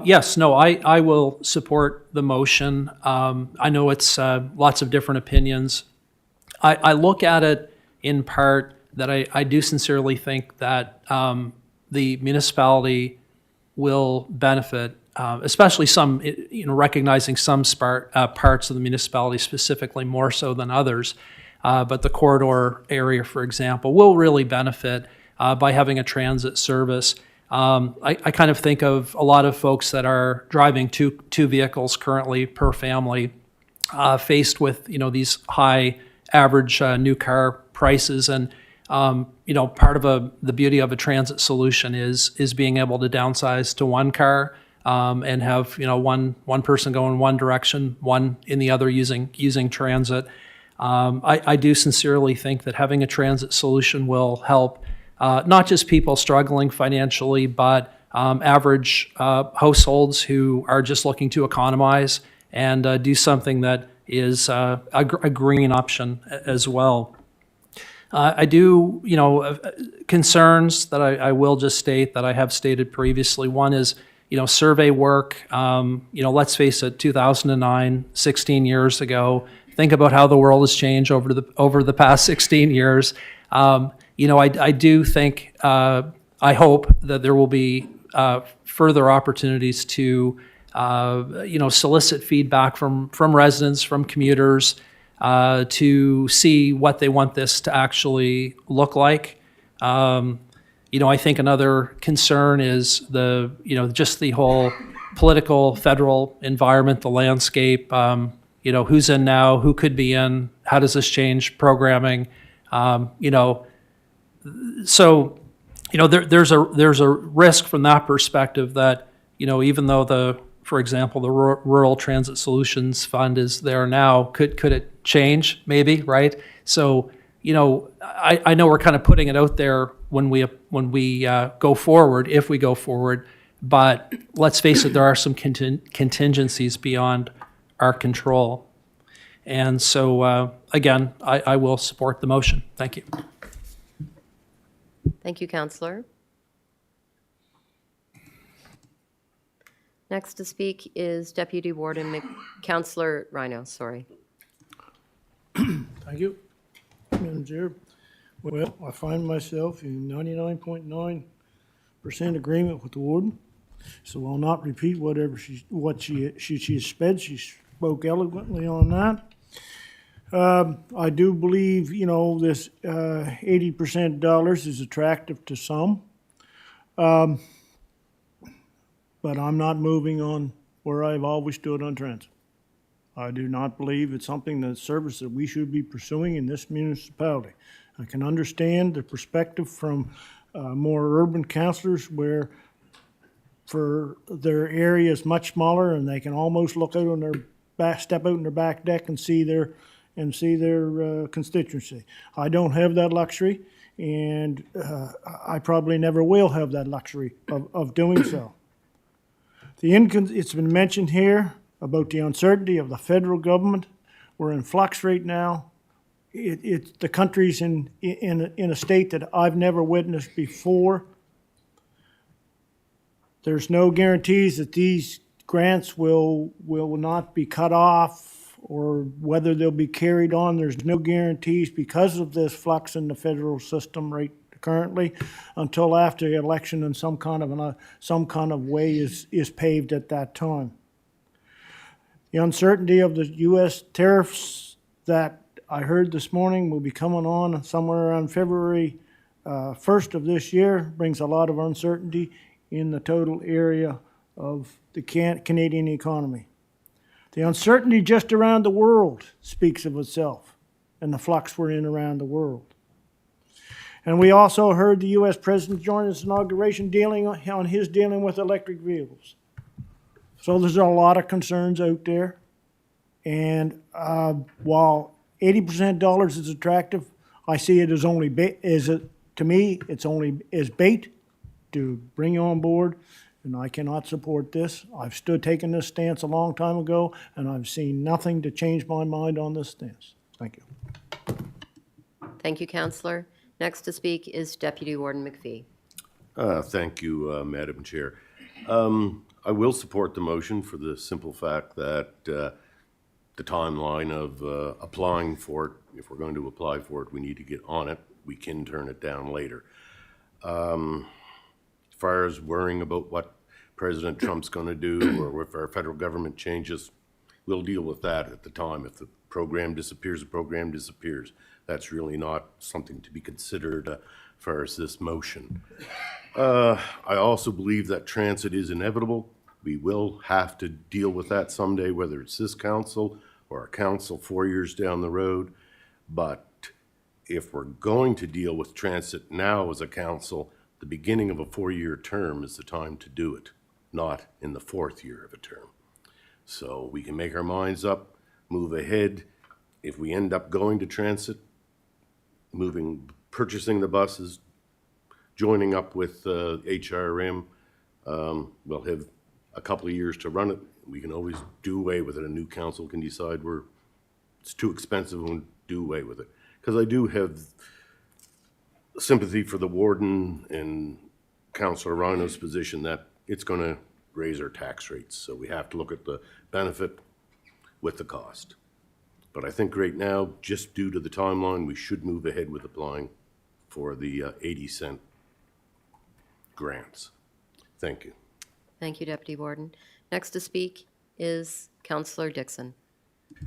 Yes, no, I will support the motion. I know it's lots of different opinions. I look at it in part that I do sincerely think that the municipality will benefit, especially some, recognizing some parts of the municipality specifically more so than others. But the corridor area, for example, will really benefit by having a transit service. I kind of think of a lot of folks that are driving two vehicles currently per family, faced with these high average new car prices, and part of the beauty of a transit solution is being able to downsize to one car and have one person go in one direction, one in the other using transit. I do sincerely think that having a transit solution will help. Not just people struggling financially, but average households who are just looking to economize and do something that is a green option as well. I do, concerns that I will just state that I have stated previously. One is, survey work. Let's face it, 2009, 16 years ago. Think about how the world has changed over the past 16 years. I do think, I hope that there will be further opportunities to, solicit feedback from residents, from commuters, to see what they want this to actually look like. I think another concern is just the whole political federal environment, the landscape. Who's in now, who could be in, how does this change programming? So, there's a risk from that perspective that, even though for example, the Rural Transit Solutions Fund is there now, could it change maybe, right? So, I know we're kind of putting it out there when we go forward, if we go forward, but let's face it, there are some contingencies beyond our control. And so, again, I will support the motion. Thank you. Thank you, Counselor. Next to speak is Deputy Warden Counselor Rhino, sorry. Thank you, Madam Chair. Well, I find myself in 99.9% agreement with the warden, so I'll not repeat whatever she said. She spoke eloquently on that. I do believe, this 80% dollars is attractive to some. But I'm not moving on where I've always stood on transit. I do not believe it's something that's service that we should be pursuing in this municipality. I can understand the perspective from more urban councillors where for their area is much smaller and they can almost look out on their back, step out on their back deck and see their constituency. I don't have that luxury, and I probably never will have that luxury of doing so. It's been mentioned here about the uncertainty of the federal government. We're in flux right now. The country's in a state that I've never witnessed before. There's no guarantees that these grants will not be cut off or whether they'll be carried on. There's no guarantees because of this flux in the federal system right currently until after the election and some kind of way is paved at that time. The uncertainty of the U.S. tariffs that I heard this morning will be coming on somewhere around February 1st of this year brings a lot of uncertainty in the total area of the Canadian economy. The uncertainty just around the world speaks of itself and the flux we're in around the world. And we also heard the U.S. President join his inauguration dealing with electric vehicles. So there's a lot of concerns out there. And while 80% dollars is attractive, I see it as only to me, it's only as bait to bring you on board. And I cannot support this. I've taken this stance a long time ago, and I've seen nothing to change my mind on this stance. Thank you. Thank you, Counselor. Next to speak is Deputy Warden McPhee. Thank you, Madam Chair. I will support the motion for the simple fact that the timeline of applying for it, if we're going to apply for it, we need to get on it. We can turn it down later. As far as worrying about what President Trump's going to do or if our federal government changes, we'll deal with that at the time. If the program disappears, the program disappears. That's really not something to be considered as far as this motion. I also believe that transit is inevitable. We will have to deal with that someday, whether it's this council or a council 4 years down the road. But if we're going to deal with transit now as a council, the beginning of a 4-year term is the time to do it, not in the 4th year of a term. So we can make our minds up, move ahead. If we end up going to transit, purchasing the buses, joining up with HRM, we'll have a couple of years to run it. We can always do away with it. A new council can decide it's too expensive and do away with it. Because I do have sympathy for the warden and Councillor Rhino's position that it's going to raise our tax rates. So we have to look at the benefit with the cost. But I think right now, just due to the timeline, we should move ahead with applying for the 80-cent grants. Thank you. Thank you, Deputy Warden. Next to speak is Councillor Dixon.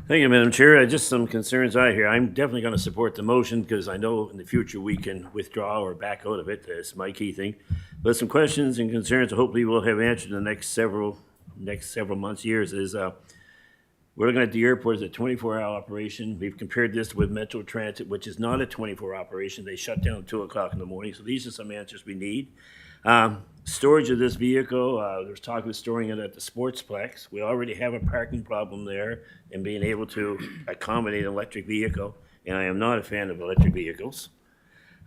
Thank you, Madam Chair. Just some concerns I hear. I'm definitely going to support the motion because I know in the future we can withdraw or back out of it. That's my key thing. But some questions and concerns hopefully we'll have answered in the next several months, years is we're looking at the airport as a 24-hour operation. We've compared this with Metro Transit, which is not a 24 operation. They shut down at 2 o'clock in the morning. So these are some answers we need. Storage of this vehicle, there's talk of storing it at the Sportsplex. We already have a parking problem there and being able to accommodate an electric vehicle, and I am not a fan of electric vehicles.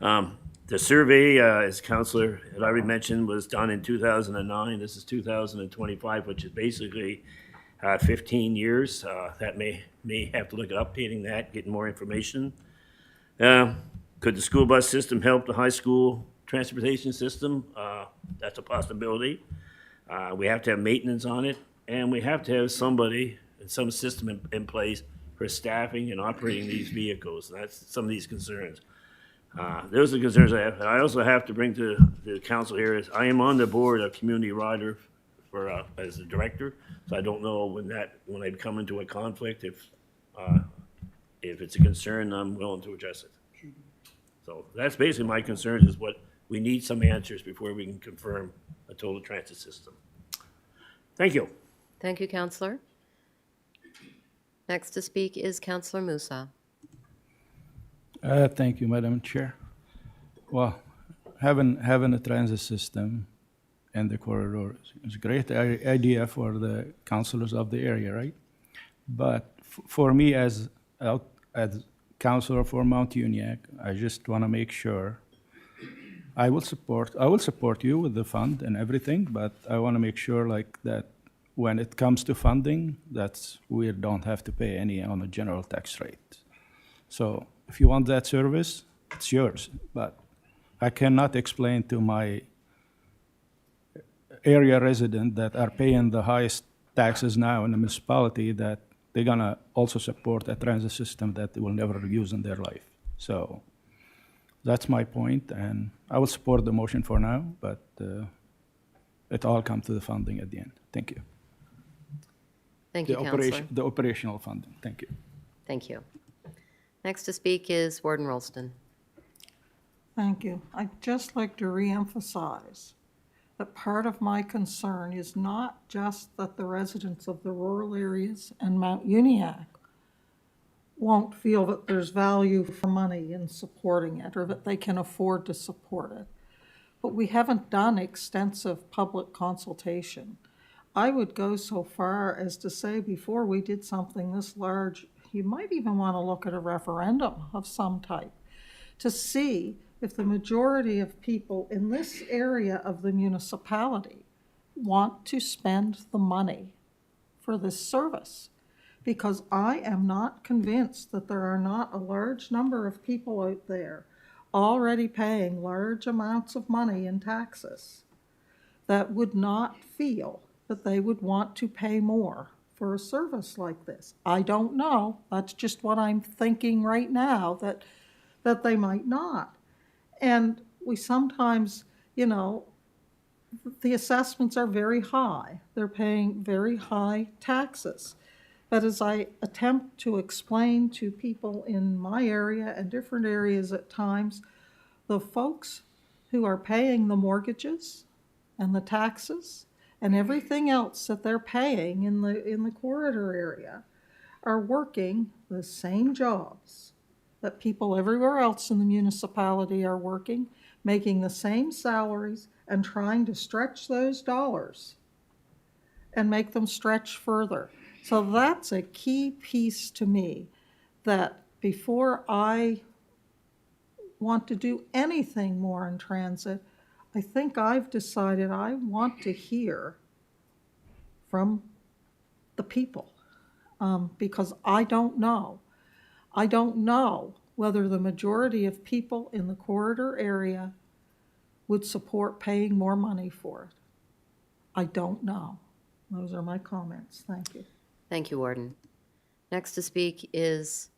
The survey, as Councillor had already mentioned, was done in 2009. This is 2025, which is basically 15 years. That may have to look at updating that, getting more information. Could the school bus system help the high school transportation system? That's a possibility. We have to have maintenance on it, and we have to have somebody, some system in place for staffing and operating these vehicles. That's some of these concerns. Those are the concerns I have. And I also have to bring to the council here is I am on the board of Community Rider for as the director, so I don't know when I come into a conflict, if it's a concern, I'm willing to address it. So that's basically my concerns, is what we need some answers before we can confirm a total transit system. Thank you. Thank you, Councillor. Next to speak is Councillor Musa. Thank you, Madam Chair. Well, having a transit system in the corridor is a great idea for the councillors of the area, right? But for me as councillor for Mount Uniacke, I just want to make sure I will support you with the fund and everything, but I want to make sure like that when it comes to funding, we don't have to pay any on a general tax rate. So if you want that service, it's yours. But I cannot explain to my area resident that are paying the highest taxes now in the municipality that they're gonna also support a transit system that they will never use in their life. So that's my point, and I will support the motion for now, but it all comes to the funding at the end. Thank you. Thank you, Councillor. The operational funding. Thank you. Thank you. Next to speak is Warden Rolston. Thank you. I'd just like to reemphasize that part of my concern is not just that the residents of the rural areas and Mount Uniacke won't feel that there's value for money in supporting it or that they can afford to support it, but we haven't done extensive public consultation. I would go so far as to say before we did something this large, you might even want to look at a referendum of some type to see if the majority of people in this area of the municipality want to spend the money for this service. Because I am not convinced that there are not a large number of people out there already paying large amounts of money in taxes that would not feel that they would want to pay more for a service like this. I don't know. That's just what I'm thinking right now, that they might not. And we sometimes, the assessments are very high. They're paying very high taxes. But as I attempt to explain to people in my area and different areas at times, the folks who are paying the mortgages and the taxes and everything else that they're paying in the corridor area are working the same jobs that people everywhere else in the municipality are working, making the same salaries and trying to stretch those dollars and make them stretch further. So that's a key piece to me, that before I want to do anything more in transit, I think I've decided I want to hear from the people, because I don't know. I don't know whether the majority of people in the corridor area would support paying more money for it. I don't know. Those are my comments. Thank you. Thank you, Warden. Next to speak is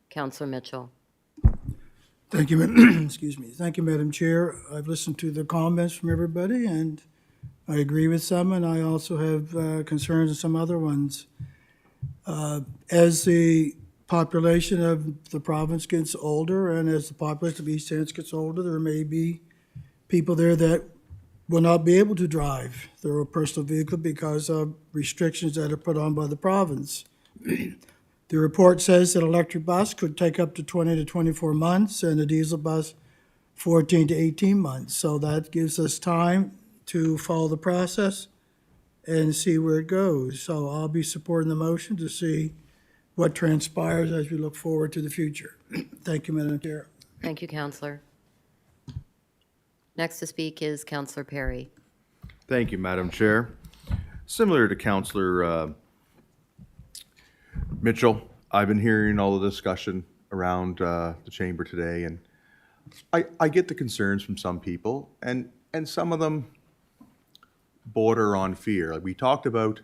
Councillor Mitchell. Thank you, excuse me. Thank you, Madam Chair. I've listened to the comments from everybody, and I agree with some, and I also have concerns on some other ones. As the population of the province gets older, and as the population of East Hants gets older, there may be people there that will not be able to drive their personal vehicle because of restrictions that are put on by the province. The report says that electric bus could take up to 20 to 24 months and a diesel bus 14 to 18 months. So that gives us time to follow the process and see where it goes. So I'll be supporting the motion to see what transpires as we look forward to the future. Thank you, Madam Chair. Thank you, Councillor. Next to speak is Councillor Perry. Thank you, Madam Chair. Similar to Councillor Mitchell, I've been hearing all the discussion around the chamber today, and I get the concerns from some people, and some of them border on fear. Like we talked about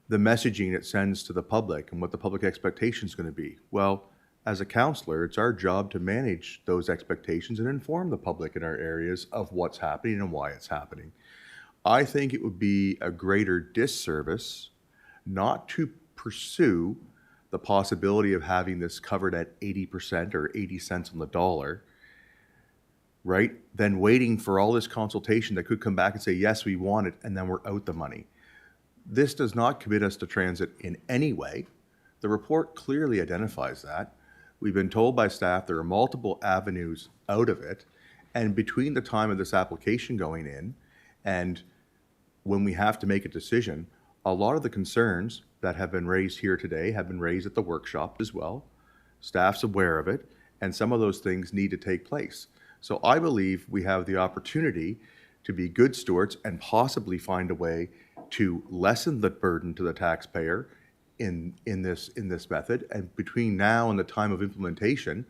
the messaging it sends to the public and what the public expectation is going to be. Well, as a counselor, it's our job to manage those expectations and inform the public in our areas of what's happening and why it's happening. I think it would be a greater disservice not to pursue the possibility of having this covered at 80% or 80 cents on the dollar, right? Than waiting for all this consultation that could come back and say, yes, we want it, and then we're out the money. This does not commit us to transit in any way. The report clearly identifies that. We've been told by staff there are multiple avenues out of it, and between the time of this application going in and when we have to make a decision, a lot of the concerns that have been raised here today have been raised at the workshop as well. Staff's aware of it, and some of those things need to take place. So I believe we have the opportunity to be good stewards and possibly find a way to lessen the burden to the taxpayer in this method. And between now and the time of implementation,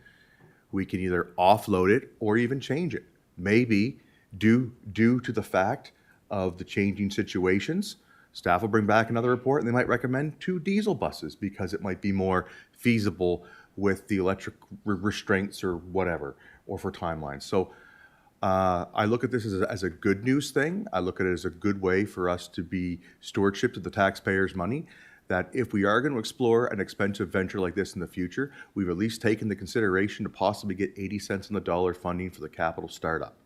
we can either offload it or even change it. Maybe due to the fact of the changing situations, staff will bring back another report and they might recommend 2 diesel buses because it might be more feasible with the electric restraints or whatever, or for timelines. So I look at this as a good news thing. I look at it as a good way for us to be stewardship to the taxpayers' money, that if we are going to explore an expensive venture like this in the future, we've at least taken the consideration to possibly get 80 cents on the dollar funding for the capital startup.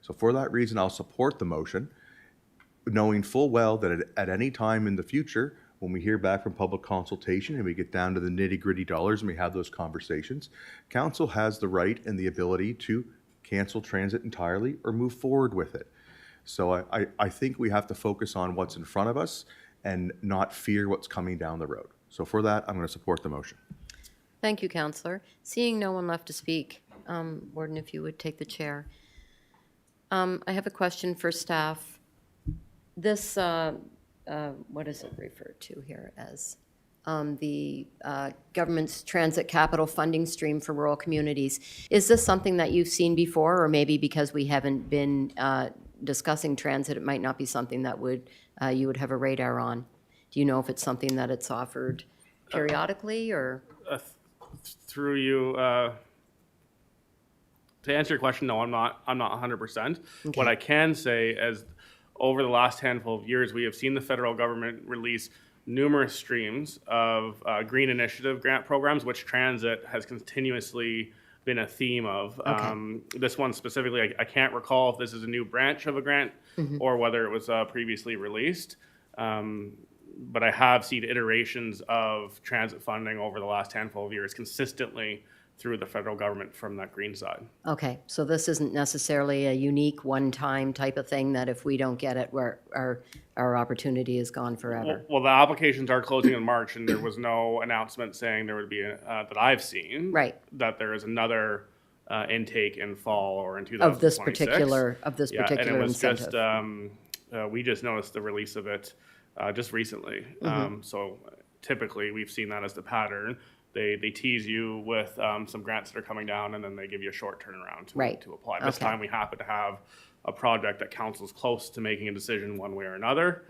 So for that reason, I'll support the motion, knowing full well that at any time in the future, when we hear back from public consultation and we get down to the nitty-gritty dollars and we have those conversations, council has the right and the ability to cancel transit entirely or move forward with it. So I think we have to focus on what's in front of us and not fear what's coming down the road. So for that, I'm going to support the motion. Thank you, Counselor. Seeing no one left to speak, Warden, if you would take the chair. I have a question for staff. This, what is it referred to here as? The government's transit capital funding stream for rural communities. Is this something that you've seen before, or maybe because we haven't been discussing transit, it might not be something that you would have a radar on? Do you know if it's something that it's offered periodically, or? Through you, to answer your question, no, I'm not 100%. Okay. What I can say is, over the last handful of years, we have seen the federal government release numerous streams of green initiative grant programs, which transit has continuously been a theme of. Okay. This one specifically, I can't recall if this is a new branch of a grant or whether it was previously released. But I have seen iterations of transit funding over the last handful of years consistently through the federal government from that green side. Okay, so this isn't necessarily a unique one-time type of thing that if we don't get it, our opportunity is gone forever. Well, the applications are closing in March, and there was no announcement saying there would be, that I've seen. Right. That there is another intake in fall or in 2026. Of this particular And it was incentive. just, we just noticed the release of it just recently. So typically, we've seen that as the pattern. They tease you with some grants that are coming down, and then they give you a short turnaround to apply. This Okay. time, we happen to have a project that council's close to making a decision one way or another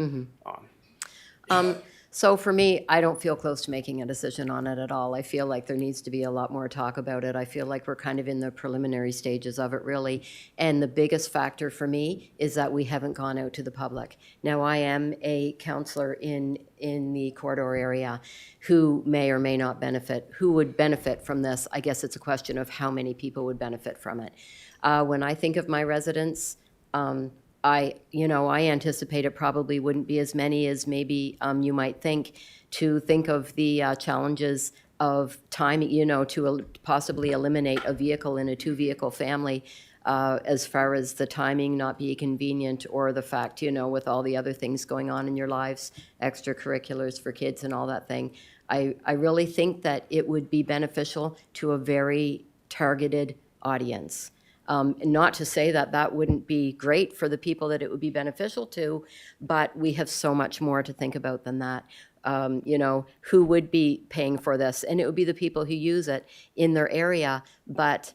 on. So for me, I don't feel close to making a decision on it at all. I feel like there needs to be a lot more talk about it. I feel like we're kind of in the preliminary stages of it, really. And the biggest factor for me is that we haven't gone out to the public. Now, I am a counselor in the corridor area who may or may not benefit, who would benefit from this. I guess it's a question of how many people would benefit from it. When I think of my residents, I anticipate it probably wouldn't be as many as maybe you might think. To think of the challenges of time, to possibly eliminate a vehicle in a 2-vehicle family, as far as the timing not be convenient, or the fact, with all the other things going on in your lives, extracurriculars for kids and all that thing. I really think that it would be beneficial to a very targeted audience. Not to say that that wouldn't be great for the people that it would be beneficial to, but we have so much more to think about than that. Who would be paying for this? And it would be the people who use it in their area, but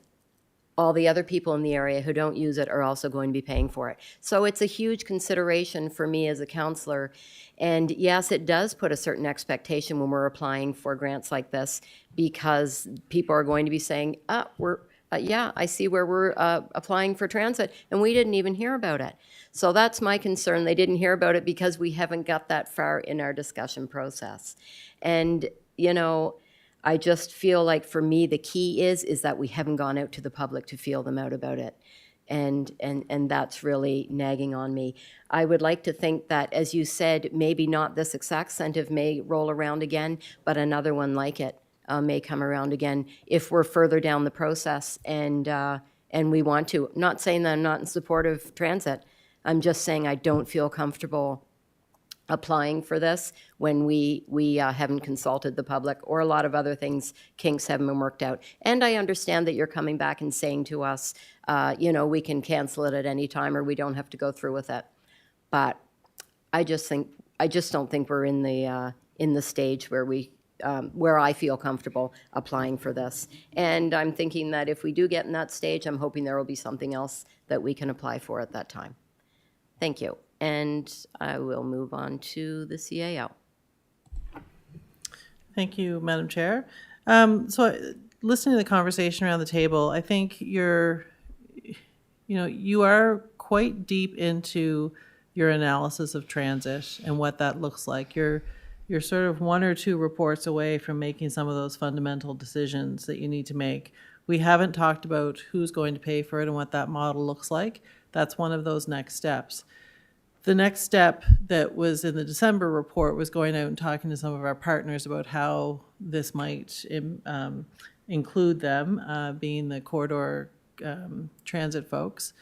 all the other people in the area who don't use it are also going to be paying for it. So it's a huge consideration for me as a counselor. And yes, it does put a certain expectation when we're applying for grants like this, because people are going to be saying, I see where we're applying for transit, and we didn't even hear about it. So that's my concern. They didn't hear about it because we haven't got that far in our discussion process. And, I just feel like for me, the key is that we haven't gone out to the public to feel them out about it. And that's really nagging on me. I would like to think that, as you said, maybe not this exact incentive may roll around again, but another one like it may come around again if we're further down the process and we want to. I'm not saying that I'm not in support of transit. I'm just saying I don't feel comfortable applying for this when we haven't consulted the public, or a lot of other things, kinks haven't been worked out. And I understand that you're coming back and saying to us, we can cancel it at any time, or we don't have to go through with it. But I just don't think we're in the stage where I feel comfortable applying for this. And I'm thinking that if we do get in that stage, I'm hoping there will be something else that we can apply for at that time. Thank you. And I will move on to the CAO. Thank you, Madam Chair. So listening to the conversation around the table, I think you are quite deep into your analysis of transit and what that looks like. You're sort of one or two reports away from making some of those fundamental decisions that you need to make. We haven't talked about who's going to pay for it and what that model looks like. That's one of those next steps. The next step that was in the December report was going out and talking to some of our partners about how this might include them, being the corridor transit folks.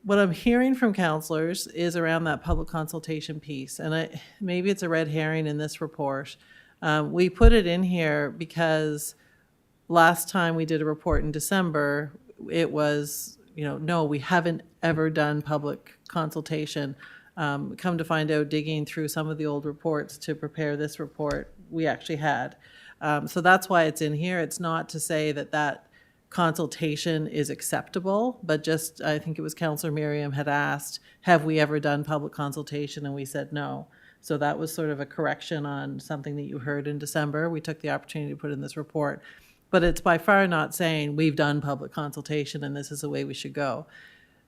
What I'm hearing from councillors is around that public consultation piece, and maybe it's a red herring in this report. We put it in here because last time we did a report in December, it was, no, we haven't ever done public consultation. Come to find out, digging through some of the old reports to prepare this report, we actually had. So that's why it's in here. It's not to say that consultation is acceptable, but just, I think it was Councillor Miriam had asked, have we ever done public consultation? And we said no. So that was sort of a correction on something that you heard in December. We took the opportunity to put in this report. But it's by far not saying we've done public consultation and this is the way we should go.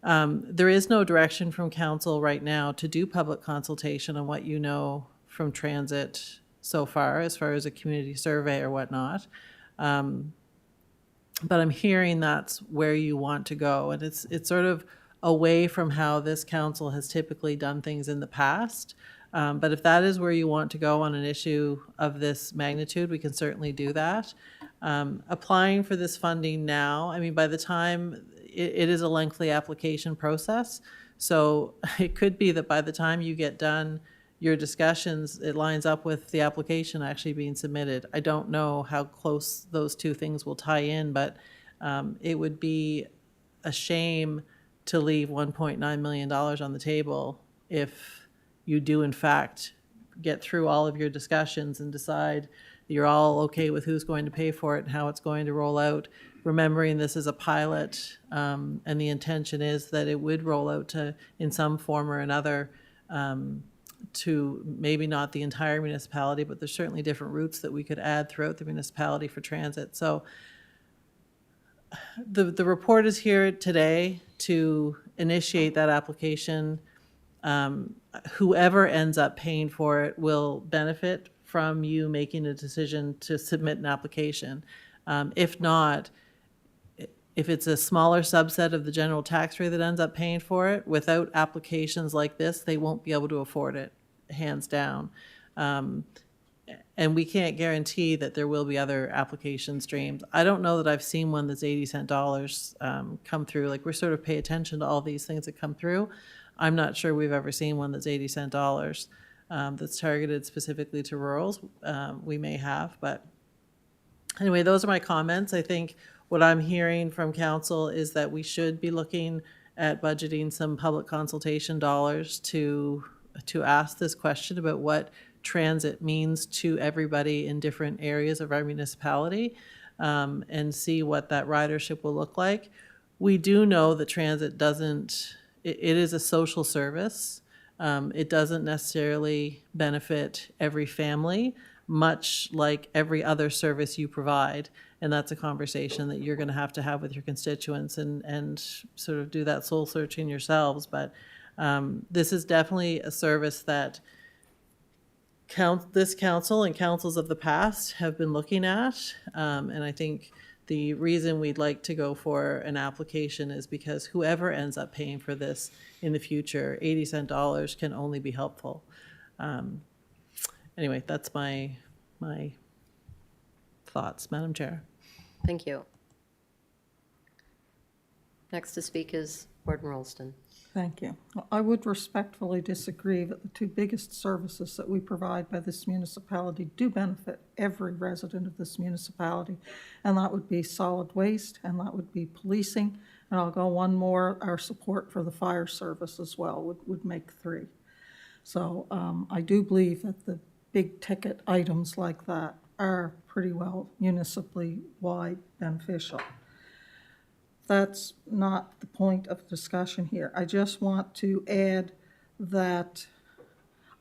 There is no direction from council right now to do public consultation on what you know from transit so far as a community survey or whatnot. But I'm hearing that's where you want to go. And it's sort of away from how this council has typically done things in the past. But if that is where you want to go on an issue of this magnitude, we can certainly do that. Applying for this funding now, by the time, it is a lengthy application process. So it could be that by the time you get done your discussions, it lines up with the application actually being submitted. I don't know how close those two things will tie in, but it would be a shame to leave $1.9 million on the table if you do in fact get through all of your discussions and decide you're all okay with who's going to pay for it and how it's going to roll out, remembering this is a pilot, and the intention is that it would roll out to, in some form or another, to maybe not the entire municipality, but there's certainly different routes that we could add throughout the municipality for transit. So the report is here today to initiate that application. Whoever ends up paying for it will benefit from you making a decision to submit an application. If not, if it's a smaller subset of the general tax rate that ends up paying for it, without applications like this, they won't be able to afford it, hands down. And we can't guarantee that there will be other application streams. I don't know that I've seen one that's 80 cent dollars come through. Like, we're sort of pay attention to all these things that come through. I'm not sure we've ever seen one that's 80 cent dollars that's targeted specifically to rurals. We may have, but anyway, those are my comments. I think what I'm hearing from council is that we should be looking at budgeting some public consultation dollars to ask this question about what transit means to everybody in different areas of our municipality, and see what that ridership will look like. We do know that transit doesn't, it is a social service. It doesn't necessarily benefit every family, much like every other service you provide. And that's a conversation that you're going to have with your constituents and sort of do that soul searching yourselves. But this is definitely a service that this council and councils of the past have been looking at. And I think the reason we'd like to go for an application is because whoever ends up paying for this in the future, 80-cent dollars can only be helpful. Anyway, that's my thoughts, Madam Chair. Thank you. Next to speak is Warden Rolston. Thank you. I would respectfully disagree that the two biggest services that we provide by this municipality do benefit every resident of this municipality, and that would be solid waste, and that would be policing, and I'll go one more, our support for the fire service as well would make three. So I do believe that the big ticket items like that are pretty well municipally wide beneficial. That's not the point of discussion here. I just want to add that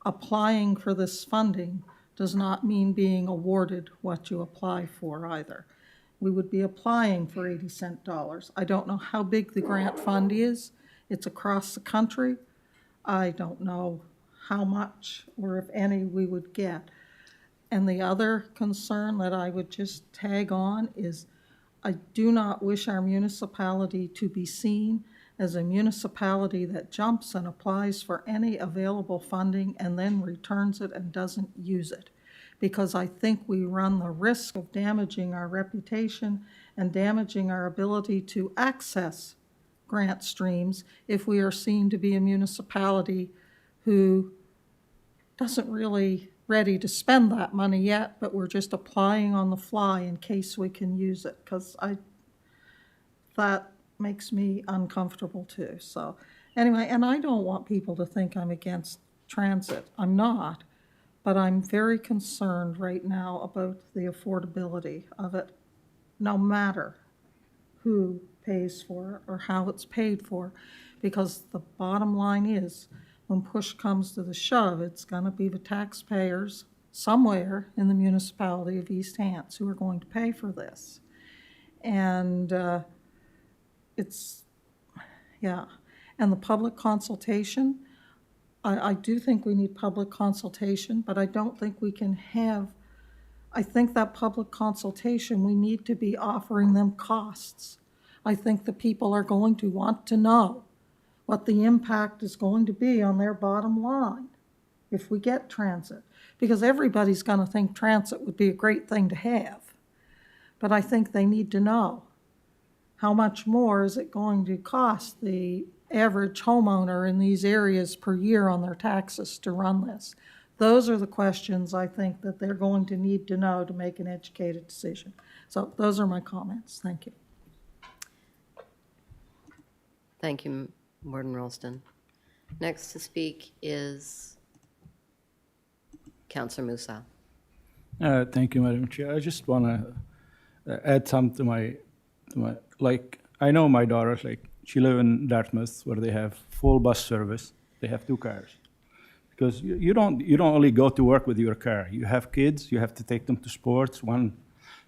applying for this funding does not mean being awarded what you apply for either. We would be applying for 80-cent dollars. I don't know how big the grant fund is. It's across the country. I don't know how much or if any we would get. And the other concern that I would just tag on is I do not wish our municipality to be seen as a municipality that jumps and applies for any available funding and then returns it and doesn't use it. Because I think we run the risk of damaging our reputation and damaging our ability to access grant streams if we are seen to be a municipality who doesn't really ready to spend that money yet, but we're just applying on the fly in case we can use it, because that makes me uncomfortable too. So anyway, and I don't want people to think I'm against transit. I'm not, but I'm very concerned right now about the affordability of it, no matter who pays for it or how it's paid for, because the bottom line is, when push comes to the shove, it's going to be the taxpayers somewhere in the municipality of East Hants who are going to pay for this. And and the public consultation, I do think we need public consultation, but I don't think we can I think that public consultation, we need to be offering them costs. I think the people are going to want to know what the impact is going to be on their bottom line if we get transit. Because everybody's going to think transit would be a great thing to have. But I think they need to know how much more is it going to cost the average homeowner in these areas per year on their taxes to run this. Those are the questions I think that they're going to need to know to make an educated decision. So those are my comments. Thank you. Thank you, Warden Rolston. Next to speak is Councillor Musa. Thank you, Madam Chair. I just want to add something to my, like, I know my daughter, like, she lives in Dartmouth where they have full bus service. They have 2 cars. Because you don't only go to work with your car. You have kids, you have to take them to sports.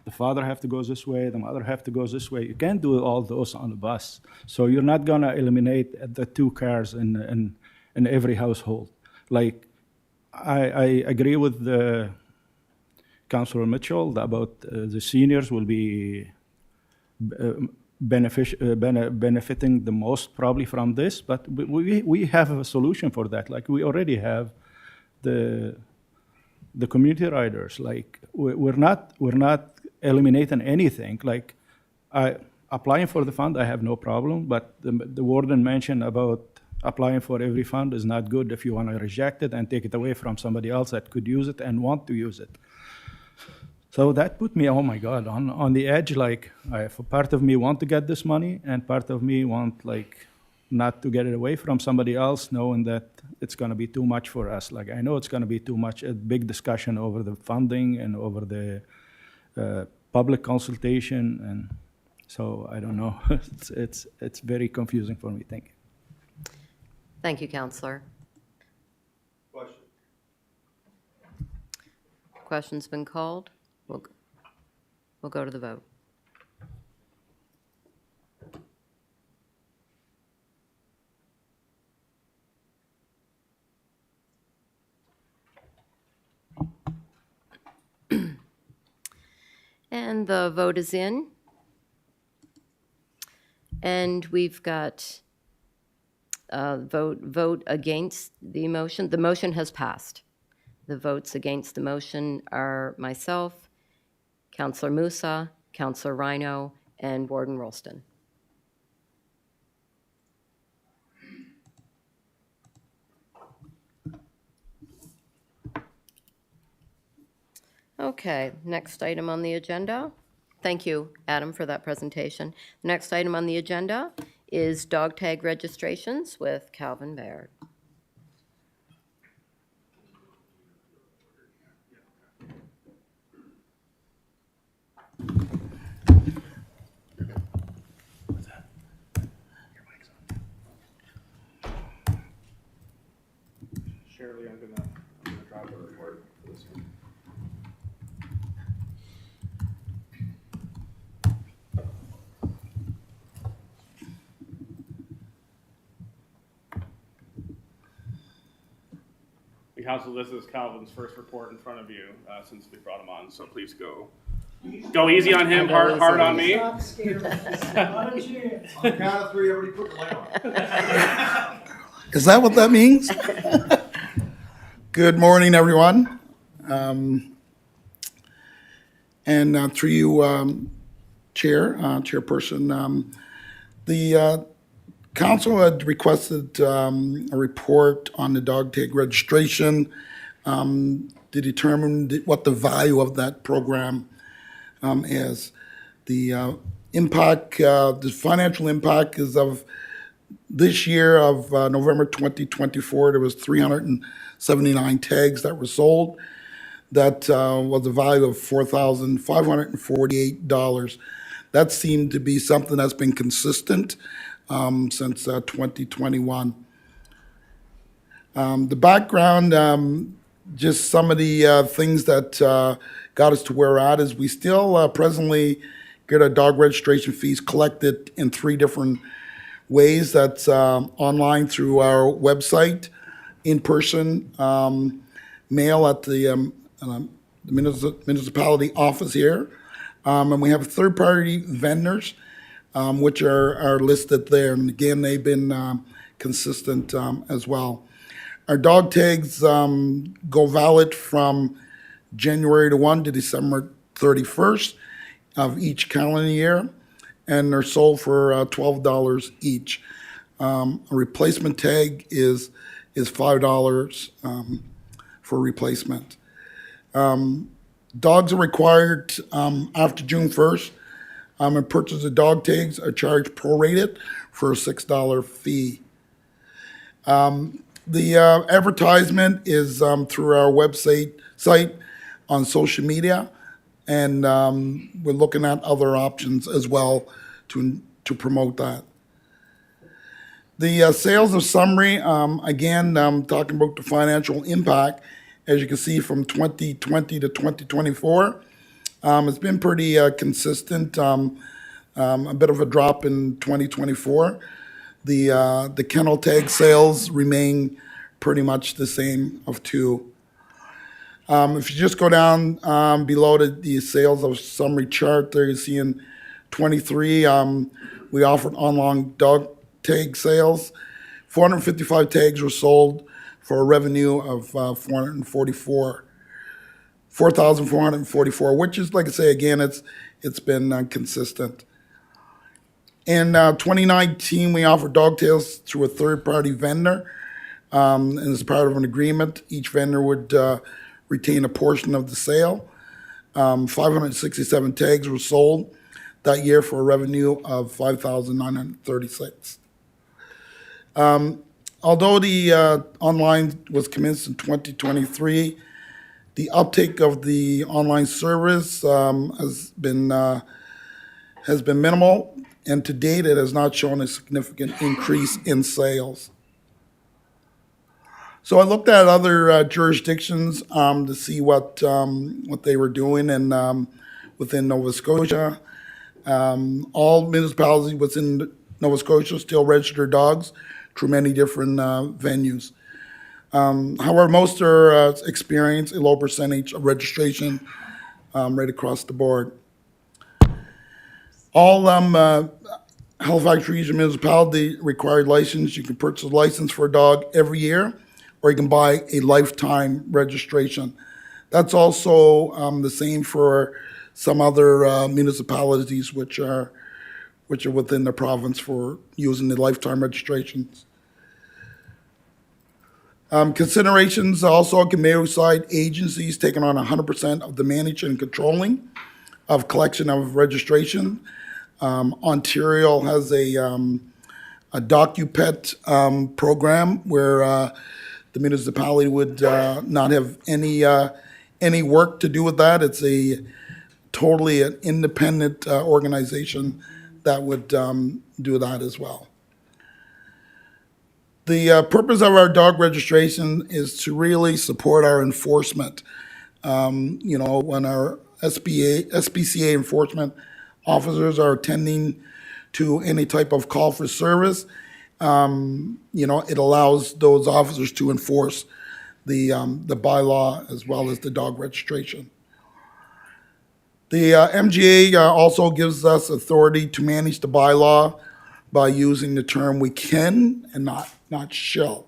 The father have to go this way, the mother have to go this way. You can't do all those on the bus. So you're not gonna eliminate the 2 cars in every household. Like, I agree with Councilor Mitchell about the seniors will be benefiting the most probably from this, but we have a solution for that. Like, we already have the community riders. Like, we're not eliminating anything. Like, applying for the fund, I have no problem, but the warden mentioned about applying for every fund is not good if you want to reject it and take it away from somebody else that could use it and want to use it. So that put me, oh my God, on the edge. Like, part of me want to get this money, and part of me want like not to get it away from somebody else, knowing that it's going to be too much for us. Like, I know it's going to be too much. A big discussion over the funding and over the public consultation, and so I don't know. It's very confusing for me. Thank you. Thank you, Counselor. Question's been called. We'll go to the vote. And the vote is in. And we've got vote against the motion. The motion has passed. The votes against the motion are myself, Counselor Musa, Counselor Rhino, and Warden Rolston. Okay, next item on the agenda. Thank you, Adam, for that presentation. The next item on the agenda is dog tag registrations with Calvin Baird. Shirley, I'm gonna drop the report for this one. Council, this is Calvin's first report in front of you since we brought him on, so please go easy on him, hard on me. On the count of three, everybody put the light on. Is that what that means? Good morning, everyone. And through you, Chairperson, the council had requested a report on the dog tag registration to determine what the value of that program is. The impact, the financial impact is of this year of November 2024, there was 379 tags that were sold. That was a value of $4,548. That seemed to be something that's been consistent since 2021. The background, just some of the things that got us to where we're at is we still presently get our dog registration fees collected in 3 different ways. That's online through our website, in person, mail at the municipality office here, and we have third-party vendors, which are listed there. And again, they've been consistent as well. Our dog tags go valid from January 1 to December 31st of each calendar year, and they're sold for $12 each. A replacement tag is $5 for replacement. Dogs are required after June 1st, and purchase of dog tags are charged prorated for a $6 fee. The advertisement is through our site on social media, and we're looking at other options as well to promote that. The sales of summary, again, talking about the financial impact, as you can see from 2020 to 2024, it's been pretty consistent, a bit of a drop in 2024. The kennel tag sales remain pretty much the same of 2. If you just go down below the sales of summary chart there, you see in 23, we offered online dog tag sales. 455 tags were sold for a revenue of $4,444, which is, like I say, again, it's been consistent. In 2019, we offered dog tails through a third-party vendor, and as part of an agreement, each vendor would retain a portion of the sale. 567 tags were sold that year for a revenue of $5,936. Although the online was commenced in 2023, the uptake of the online service has been minimal, and to date, it has not shown a significant increase in sales. So I looked at other jurisdictions to see what they were doing, and within Nova Scotia, all municipalities within Nova Scotia still register dogs through many different venues. However, most are experience a low percentage of registration right across the board. All Halifax Region municipality required license. You can purchase a license for a dog every year, or you can buy a lifetime registration. That's also the same for some other municipalities which are within the province for using the lifetime registrations. Considerations also, Camaro side agencies taking on 100% of the management and controlling of collection of registration. Ontario has a DocuPet program where the municipality would not have any work to do with that. It's a totally an independent organization that would do that as well. The purpose of our dog registration is to really support our enforcement. When our SPCA enforcement officers are attending to any type of call for service, it allows those officers to enforce the bylaw as well as the dog registration. The MGA also gives us authority to manage the bylaw by using the term "we can" and not "shall."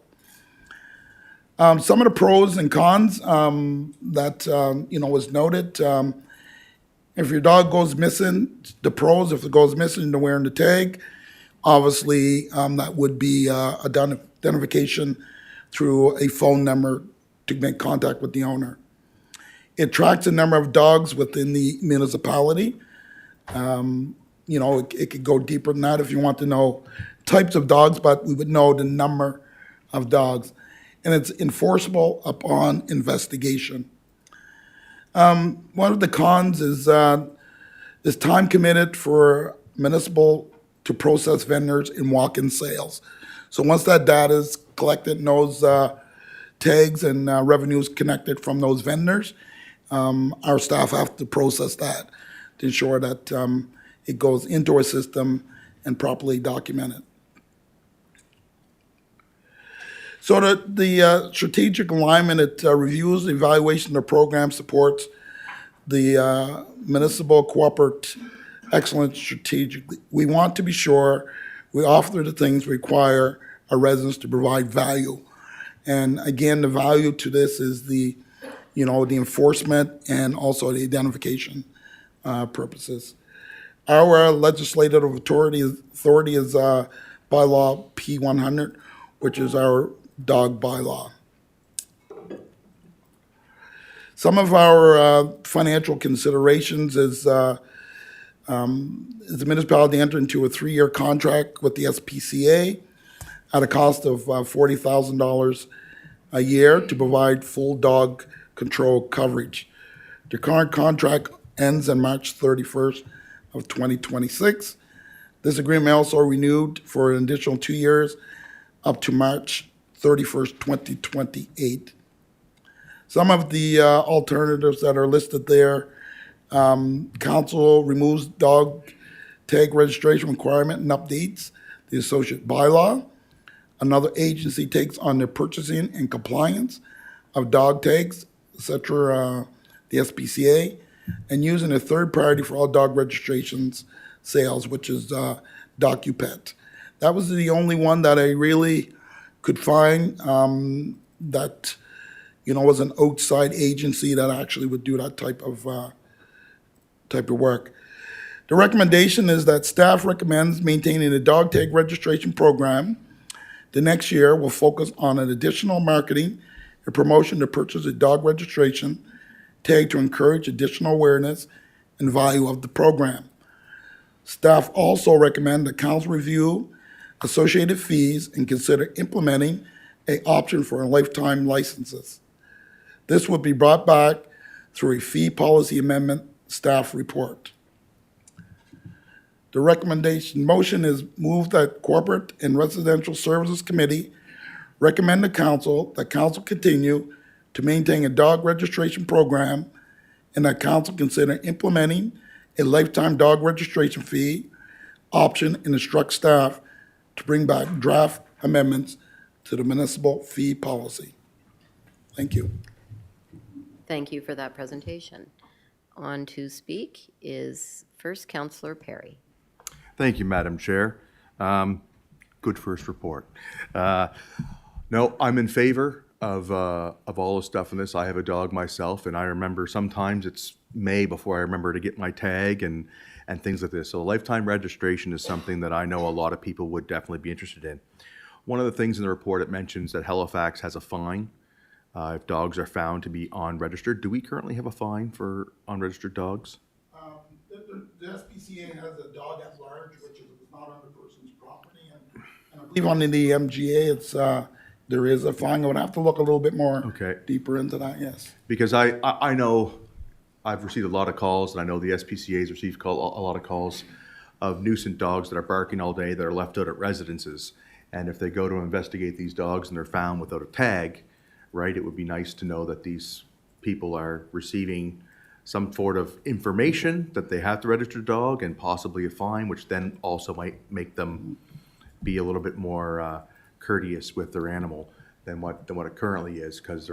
Some of the pros and cons that was noted. If your dog goes missing, the pros, if it goes missing, they're wearing the tag. Obviously, that would be identification through a phone number to make contact with the owner. It tracks the number of dogs within the municipality. It could go deeper than that if you want to know types of dogs, but we would know the number of dogs. And it's enforceable upon investigation. One of the cons is time committed for municipal to process vendors in walk-in sales. So once that data is collected and those tags and revenues connected from those vendors, our staff have to process that to ensure that it goes into our system and properly documented. So the strategic alignment, it reviews the evaluation of the program, supports the municipal corporate excellence strategically. We want to be sure we offer the things require our residents to provide value. And again, the value to this is the enforcement and also the identification purposes. Our legislative authority is bylaw P100, which is our dog bylaw. Some of our financial considerations is the municipality entered into a 3-year contract with the SPCA at a cost of $40,000 a year to provide full dog control coverage. The current contract ends on March 31st of 2026. This agreement also renewed for an additional 2 years up to March 31st, 2028. Some of the alternatives that are listed there, council removes dog tag registration requirement and updates the associate bylaw. Another agency takes on the purchasing and compliance of dog tags, etc., the SPCA, and using a third party for all dog registrations sales, which is DocuPet. That was the only one that I really could find that was an outside agency that actually would do that type of work. The recommendation is that staff recommends maintaining a dog tag registration program. The next year will focus on an additional marketing and promotion to purchase a dog registration tag to encourage additional awareness and value of the program. Staff also recommend that council review associated fees and consider implementing an option for lifetime licenses. This would be brought back through a fee policy amendment staff report. The recommendation motion is moved that Corporate and Residential Services Committee recommend to council that council continue to maintain a dog registration program and that council consider implementing a lifetime dog registration fee option and instruct staff to bring back draft amendments to the municipal fee policy. Thank you. Thank you for that presentation. On to speak is first Councillor Perry. Thank you, Madam Chair. Good first report. No, I'm in favor of all the stuff in this. I have a dog myself, and I remember sometimes it's May before I remember to get my tag and things like this. So lifetime registration is something that I know a lot of people would definitely be interested in. One of the things in the report, it mentions that Halifax has a fine if dogs are found to be unregistered. Do we currently have a fine for unregistered dogs? The SPCA has a dog at large, which is not on the person's property, and I believe on the MGA, it's there is a fine. I would have to look a little bit more deeper into that. Yes, because I know I've received a lot of calls, and I know the SPCA has received a lot of calls of nuisance dogs that are barking all day that are left out at residences, and if they go to investigate these dogs and they're found without a tag, right, it would be nice to know that these people are receiving some sort of information that they have to register a dog and possibly a fine, which then also might make them be a little bit more courteous with their animal than what it currently is. Because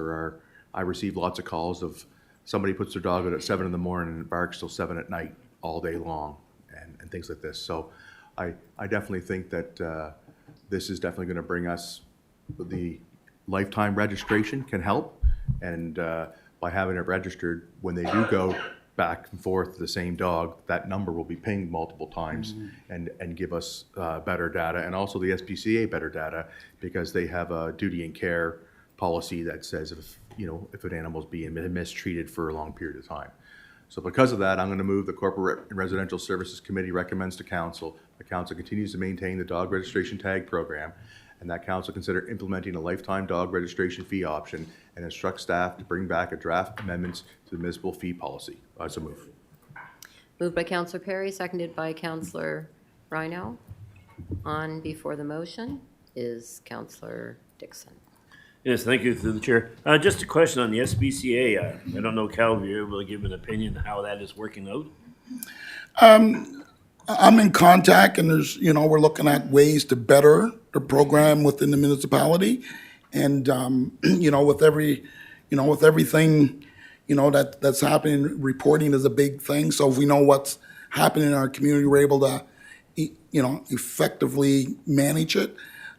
I receive lots of calls of somebody puts their dog out at 7 in the morning and it barks till 7 at night all day long and things like this. So I definitely think that this is definitely going to bring us the lifetime registration can help, and by having it registered, when they do go back and forth to the same dog, that number will be pinged multiple times and give us better data, and also the SPCA better data, because they have a duty and care policy that says if an animal is being mistreated for a long period of time. So because of that, I'm going to move the Corporate and Residential Services Committee recommends to council the council continues to maintain the dog registration tag program, and that council consider implementing a lifetime dog registration fee option and instruct staff to bring back a draft amendments to the municipal fee policy. So move. Moved by Councillor Perry, seconded by Councillor Rhino. On before the motion is Councillor Dixon. Yes, thank you through the chair. Just a question on the SPCA. I don't know, Cal, if you're able to give an opinion how that is working out? I'm in contact, and there's, we're looking at ways to better the program within the municipality, and with everything, that's happening, reporting is a big thing. So if we know what's happening in our community, we're able to, effectively manage it.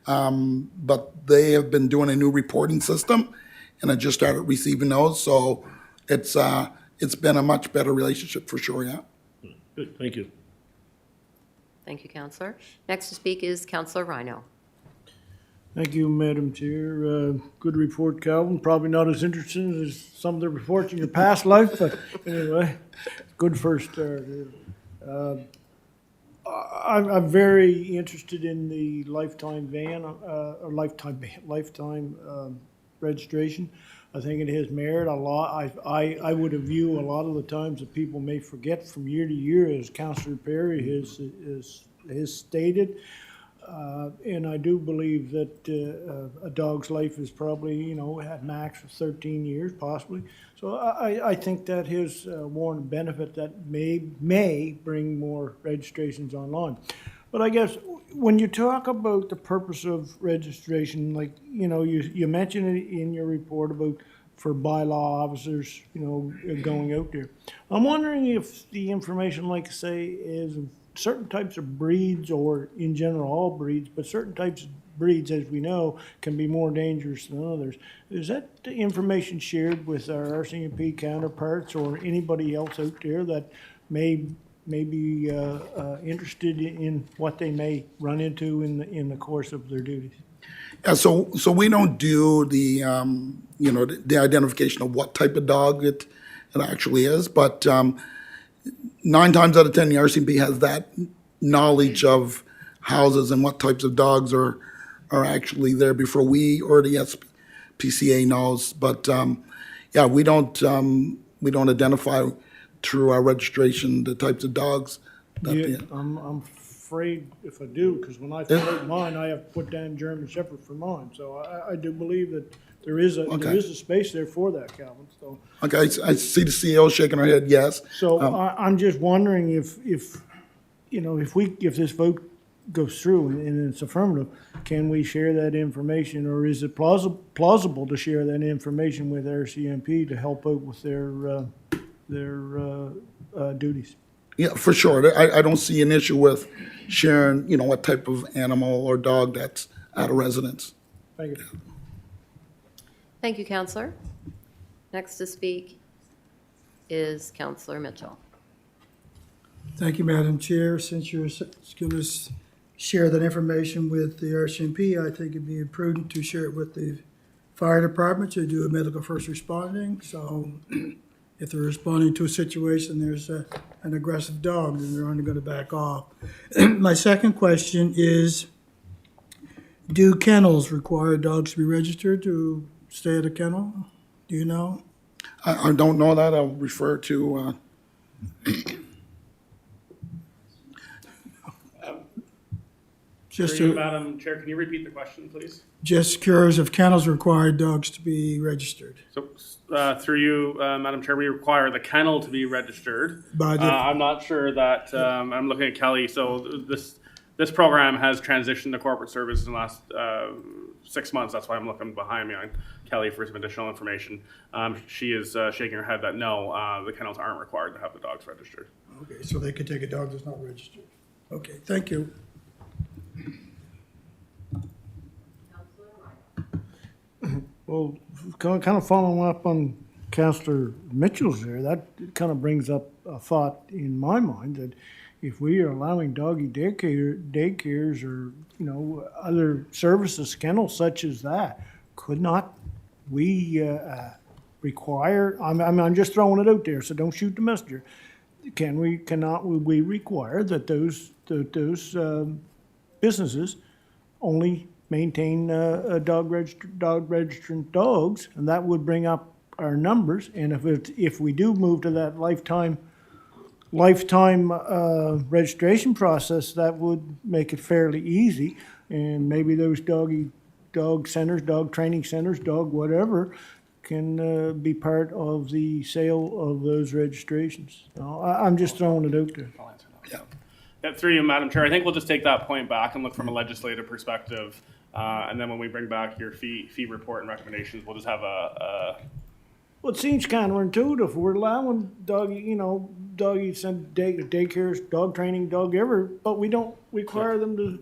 But they have been doing a new reporting system, and I just started receiving those. So it's been a much better relationship for sure. Yeah. Good. Thank you. Thank you, Councillor. Next to speak is Councillor Rhino. Thank you, Madam Chair. Good report, Calvin. Probably not as interesting as some of the reports in your past life, but anyway, good first start. I'm very interested in the lifetime ban, or lifetime registration. I think it has merit a lot. I would view a lot of the times that people may forget from year to year, as Councillor Perry has stated. And I do believe that a dog's life is probably, at max of 13 years, possibly. So I think that has warranted benefit that may bring more registrations online. But I guess when you talk about the purpose of registration, like, you mentioned it in your report about for bylaw officers, going out there. I'm wondering if the information, like say, is certain types of breeds, or in general all breeds, but certain types of breeds, as we know, can be more dangerous than others. Is that information shared with our RCMP counterparts or anybody else out there that may be interested in what they may run into in the course of their duties? Yeah, so we don't do the the identification of what type of dog it it actually is. But 9 times out of 10, the RCMP has that knowledge of houses and what types of dogs are actually there before we or the SPCA knows. But yeah, we don't identify through our registration the types of dogs that Yeah, I'm afraid if I do, because when I fill out mine, I have to put down German Shepherd for mine. So I do believe that there is a space there for that, Calvin, so. Okay, I see the CEO shaking her head, yes. So I'm just wondering if this vote goes through and it's affirmative, can we share that information, or is it plausible to share that information with RCMP to help out with their duties? Yeah, for sure. I don't see an issue with sharing, what type of animal or dog that's at a residence. Thank you. Thank you, Counselor. Next to speak is Counselor Mitchell. Thank you, Madam Chair. Since you're going to share that information with the RCMP, I think it'd be prudent to share it with the fire department to do a medical first responding. So if they're responding to a situation, there's an aggressive dog, then they're only going to back off. My second question is, do kennels require dogs to be registered to stay at a kennel? Do you know? I don't know that. I'll refer to, Just Through you, to, Madam Chair, can you repeat the question, please? just curious if kennels require dogs to be registered. So, through you, Madam Chair, we require the kennel to be registered. By the- I'm not sure that, I'm looking at Kelly, so this program has transitioned to corporate services in the last 6 months. That's why I'm looking behind me on Kelly for some additional information. She is shaking her head that no, the kennels aren't required to have the dogs registered. Okay, so they could take a dog that's not registered. Okay, thank you. Well, kind of following up on Councillor Mitchell's there, that kind of brings up a thought in my mind that if we are allowing doggy daycares or, other services, kennels such as that, could not we require, I'm just throwing it out there, so don't shoot the messenger. Cannot we require that those businesses only maintain dog registered dogs, and that would bring up our numbers. And if we do move to that lifetime registration process, that would make it fairly easy. And maybe those dog centers, dog training centers, dog whatever, can be part of the sale of those registrations. So I'm just throwing it out there. Yeah, through you, Madam Chair, I think we'll just take that point back and look from a legislative perspective. And then when we bring back your fee report and recommendations, we'll just have Well, it seems counterintuitive. We're allowing doggies and daycares, dog training, dog ever, but we don't require them to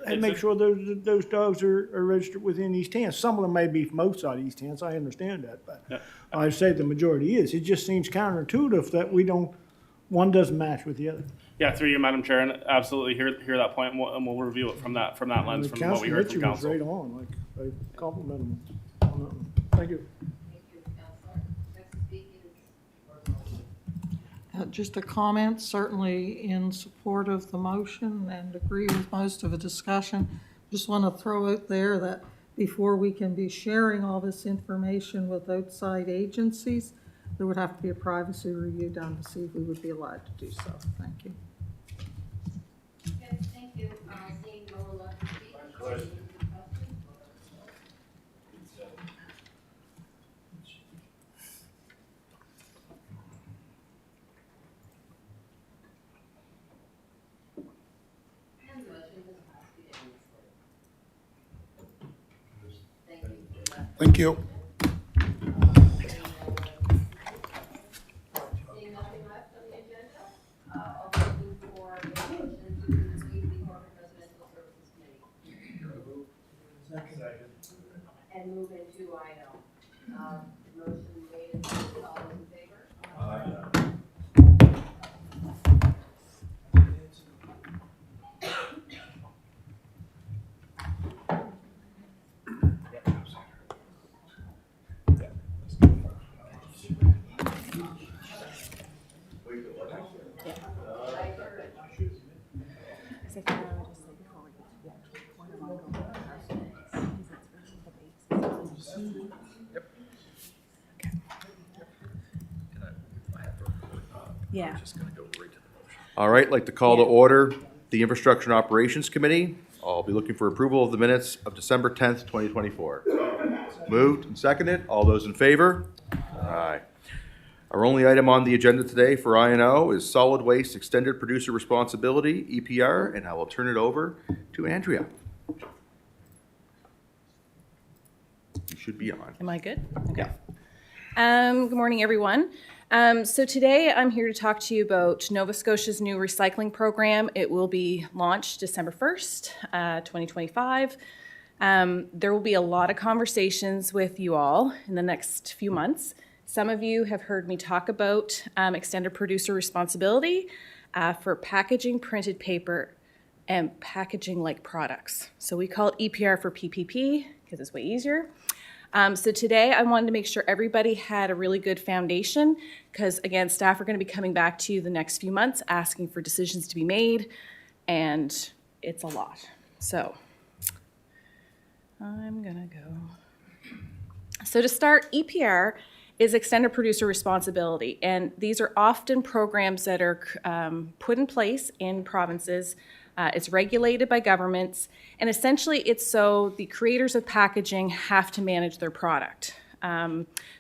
and make sure those dogs are registered within East Hants. Some of them may be from outside East Hants, I understand that, but I say the majority is. It just seems counterintuitive that one doesn't match with the other. Yeah, through you, Madam Chair, and absolutely hear that point, and we'll review it from that lens, from what we heard from council. Right on, I compliment him on that one. Thank you. Just a comment, certainly in support of the motion and agree with most of the discussion. Just want to throw out there that before we can be sharing all this information with outside agencies, there would have to be a privacy review done to see if we would be allowed to do so. Thank you. Okay, thank you. Seeing no one left to speak. Thank you. Seeing nothing left on the agenda, I'll be looking for a motion to leave the Corporate Residential Services Committee. And move into INO. Motion made and seconded. All those in favor? Yeah. All right, I'd like to call to order the Infrastructure and Operations Committee. I'll be looking for approval of the minutes of December 10th, 2024. Moved and seconded. All those in favor? Aye. Our only item on the agenda today for I&O is Solid Waste Extended Producer Responsibility, EPR, and I will turn it over to Andrea. You should be on. Am I good? Yeah. Good morning, everyone. So today I'm here to talk to you about Nova Scotia's new recycling program. It will be launched December 1st, 2025. There will be a lot of conversations with you all in the next few months. Some of you have heard me talk about extended producer responsibility for packaging, printed paper, and packaging-like products. So we call it EPR for PPP because it's way easier. So today I wanted to make sure everybody had a really good foundation because, again, staff are going to be coming back to you the next few months asking for decisions to be made, and it's a lot. So I'm going to go. So to start, EPR is extended producer responsibility, and these are often programs that are put in place in provinces. It's regulated by governments, and essentially it's so the creators of packaging have to manage their product.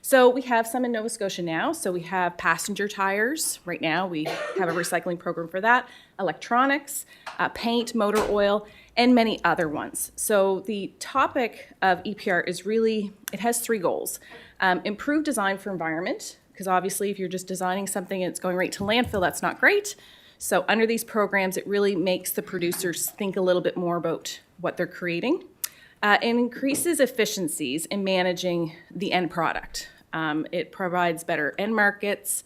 So we have some in Nova Scotia now. So we have passenger tires. Right now we have a recycling program for that, electronics, paint, motor oil, and many other ones. So the topic of EPR is really, it has three goals. Improve design for environment, because obviously if you're just designing something and it's going right to landfill, that's not great. So under these programs, it really makes the producers think a little bit more about what they're creating. It increases efficiencies in managing the end product. It provides better end markets.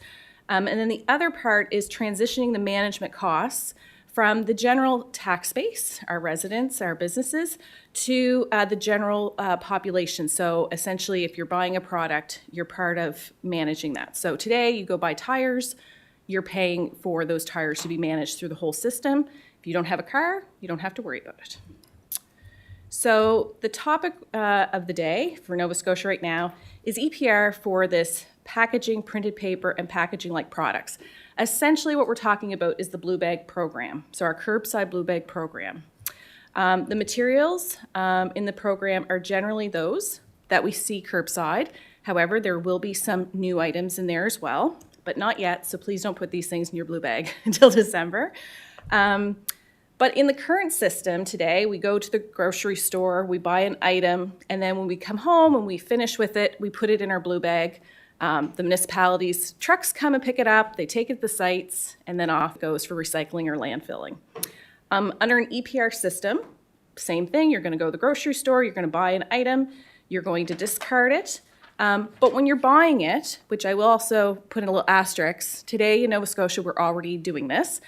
And then the other part is transitioning the management costs from the general tax base, our residents, our businesses, to the general population. So essentially, if you're buying a product, you're part of managing that. So today, you go buy tires, you're paying for those tires to be managed through the whole system. If you don't have a car, you don't have to worry about it. So the topic of the day for Nova Scotia right now is EPR for this packaging, printed paper, and packaging-like products. Essentially what we're talking about is the Blue Bag program, so our curbside Blue Bag program. The materials in the program are generally those that we see curbside. However, there will be some new items in there as well, but not yet, so please don't put these things in your blue bag until December. But in the current system today, we go to the grocery store, we buy an item, and then when we come home and we finish with it, we put it in our blue bag. The municipalities' trucks come and pick it up, they take it to the sites, and then off it goes for recycling or landfilling. Under an EPR system, same thing, you're gonna go to the grocery store, you're gonna buy an item, you're going to discard it. But when you're buying it, which I will also put in a little asterisk, today in Nova Scotia, we're already doing this.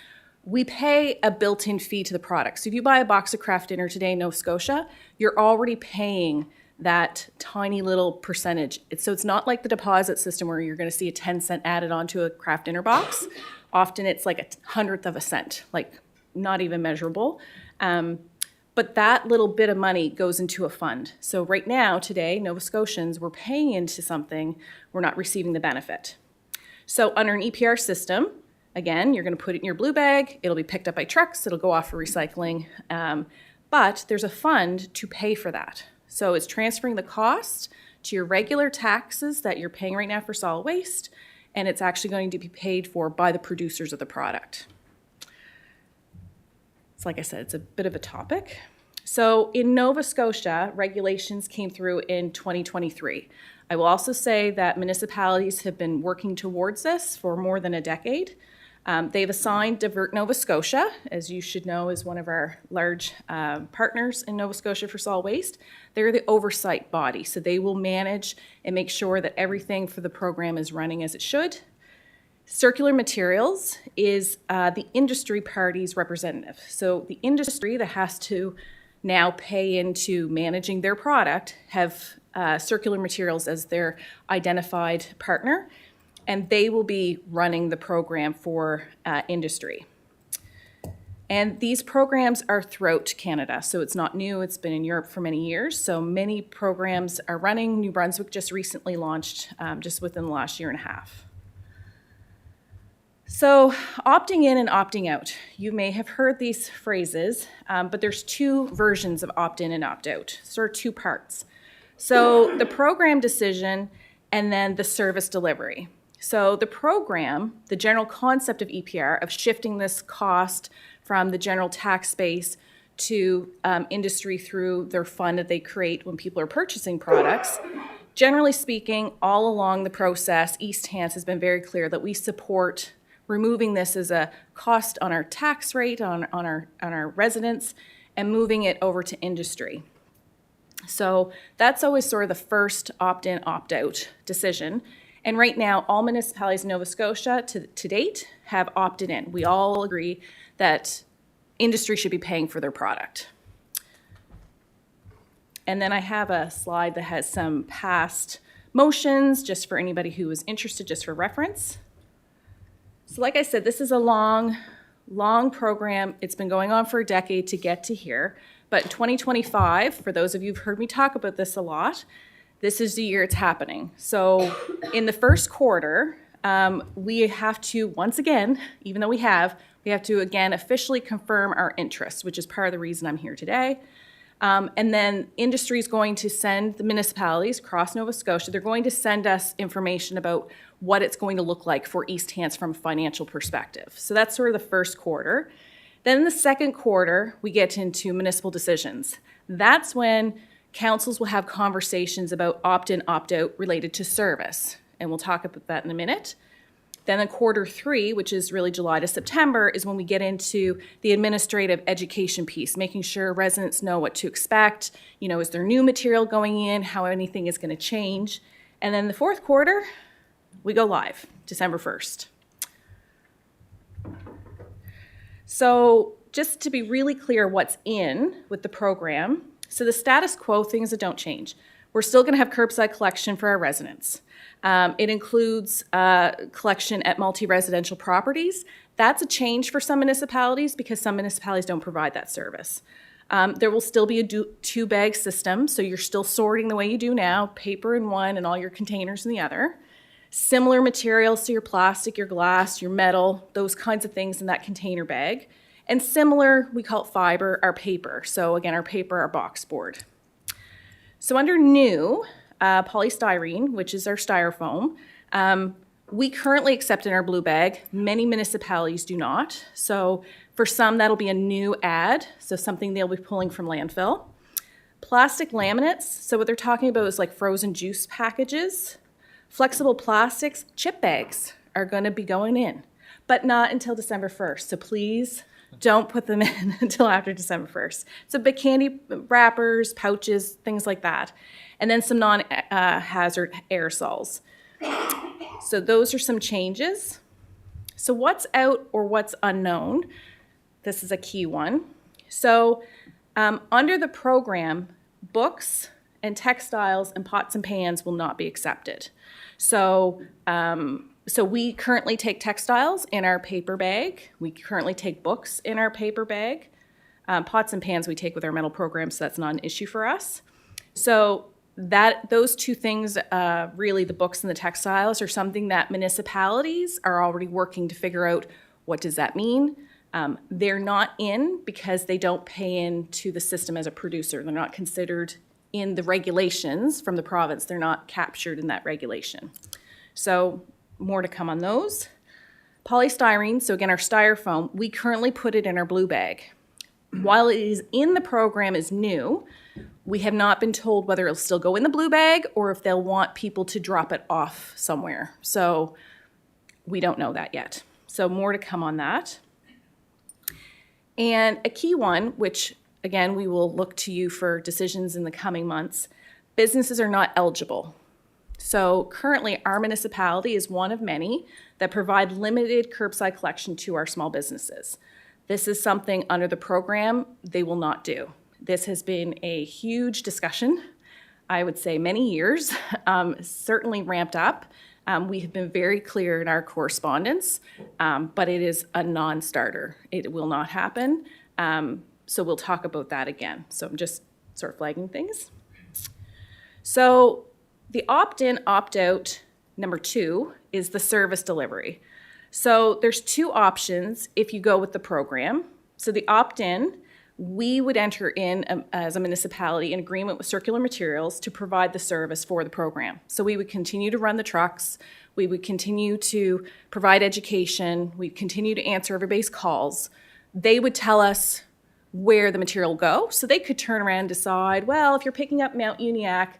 We pay a built-in fee to the product. So if you buy a box of Kraft Dinner today in Nova Scotia, you're already paying that tiny little percentage. So it's not like the deposit system where you're gonna see a 10-cent added onto a Kraft Dinner box. Often it's like 1/100th of a cent, like not even measurable. But that little bit of money goes into a fund. So right now, today, Nova Scotians, we're paying into something, we're not receiving the benefit. So under an EPR system, again, you're gonna put it in your blue bag, it'll be picked up by trucks, it'll go off for recycling, but there's a fund to pay for that. So it's transferring the cost to your regular taxes that you're paying right now for solid waste, and it's actually going to be paid for by the producers of the product. Like I said, it's a bit of a topic. So in Nova Scotia, regulations came through in 2023. I will also say that municipalities have been working towards this for more than a decade. They've assigned Divert Nova Scotia, as you should know, is one of our large partners in Nova Scotia for solid waste. They're the oversight body, so they will manage and make sure that everything for the program is running as it should. Circular Materials is the industry party's representative. So the industry that has to now pay into managing their product have Circular Materials as their identified partner, and they will be running the program for industry. And these programs are throughout Canada, so it's not new. It's been in Europe for many years. So many programs are running. New Brunswick just recently launched just within the last year and a half. So opting in and opting out. You may have heard these phrases, but there's two versions of opt-in and opt-out, sort of two parts. So the program decision and then the service delivery. So the program, the general concept of EPR, of shifting this cost from the general tax base to industry through their fund that they create when people are purchasing products. Generally speaking, all along the process, East Hants has been very clear that we support removing this as a cost on our tax rate, on our residents, and moving it over to industry. So that's always sort of the first opt-in, opt-out decision. And right now, all municipalities in Nova Scotia to date have opted in. We all agree that industry should be paying for their product. And then I have a slide that has some past motions, just for anybody who is interested, just for reference. So like I said, this is a long program. It's been going on for a decade to get to here. But in 2025, for those of you who've heard me talk about this a lot, this is the year it's happening. So in the first quarter, we have to, once again, even though we have to again officially confirm our interests, which is part of the reason I'm here today. And then industry is going to send the municipalities across Nova Scotia, they're going to send us information about what it's going to look like for East Hants from a financial perspective. So that's sort of the first quarter. Then in the second quarter, we get into municipal decisions. That's when councils will have conversations about opt-in, opt-out related to service. And we'll talk about that in a minute. Then in quarter three, which is really July to September, is when we get into the administrative education piece, making sure residents know what to expect. You know, is there new material going in, how anything is going to change. And then the fourth quarter, we go live, December 1st. So just to be really clear what's in with the program, so the status quo, things that don't change. We're still going to have curbside collection for our residents. It includes collection at multi-residential properties. That's a change for some municipalities because some municipalities don't provide that service. There will still be a two-bag system, so you're still sorting the way you do now, paper in one and all your containers in the other. Similar materials, so your plastic, your glass, your metal, those kinds of things in that container bag. And similar, we call it fiber, our paper. So again, our paper, our box board. So under new, polystyrene, which is our styrofoam, we currently accept in our blue bag. Many municipalities do not. So for some, that'll be a new add, so something they'll be pulling from landfill. Plastic laminates, so what they're talking about is like frozen juice packages. Flexible plastics, chip bags are going to be going in, but not until December 1st. So please don't put them in until after December 1st. So big candy wrappers, pouches, things like that. And then some non-hazard aerosols. So those are some changes. So what's out or what's unknown? This is a key one. So under the program, books and textiles and pots and pans will not be accepted. So we currently take textiles in our paper bag. We currently take books in our paper bag. Pots and pans we take with our metal program, so that's not an issue for us. So those two things, really the books and the textiles, are something that municipalities are already working to figure out what does that mean. They're not in because they don't pay into the system as a producer. They're not considered in the regulations from the province. They're not captured in that regulation. So more to come on those. Polystyrene, so again, our styrofoam, we currently put it in our blue bag. While it is in the program is new, we have not been told whether it'll still go in the blue bag or if they'll want people to drop it off somewhere. So we don't know that yet. So more to come on that. And a key one, which again, we will look to you for decisions in the coming months, businesses are not eligible. So currently, our municipality is one of many that provide limited curbside collection to our small businesses. This is something under the program they will not do. This has been a huge discussion, I would say many years, certainly ramped up We have been very clear in our correspondence, but it is a non-starter. It will not happen. So we'll talk about that again. So I'm just sort of flagging things. So the opt-in, opt-out number 2 is the service delivery. So there's 2 options if you go with the program. So the opt-in, we would enter in as a municipality an agreement with Circular Materials to provide the service for the program. So we would continue to run the trucks, we would continue to provide education, we'd continue to answer everybody's calls. They would tell us where the material will go, so they could turn around and decide, well, if you're picking up Mount Uniacke,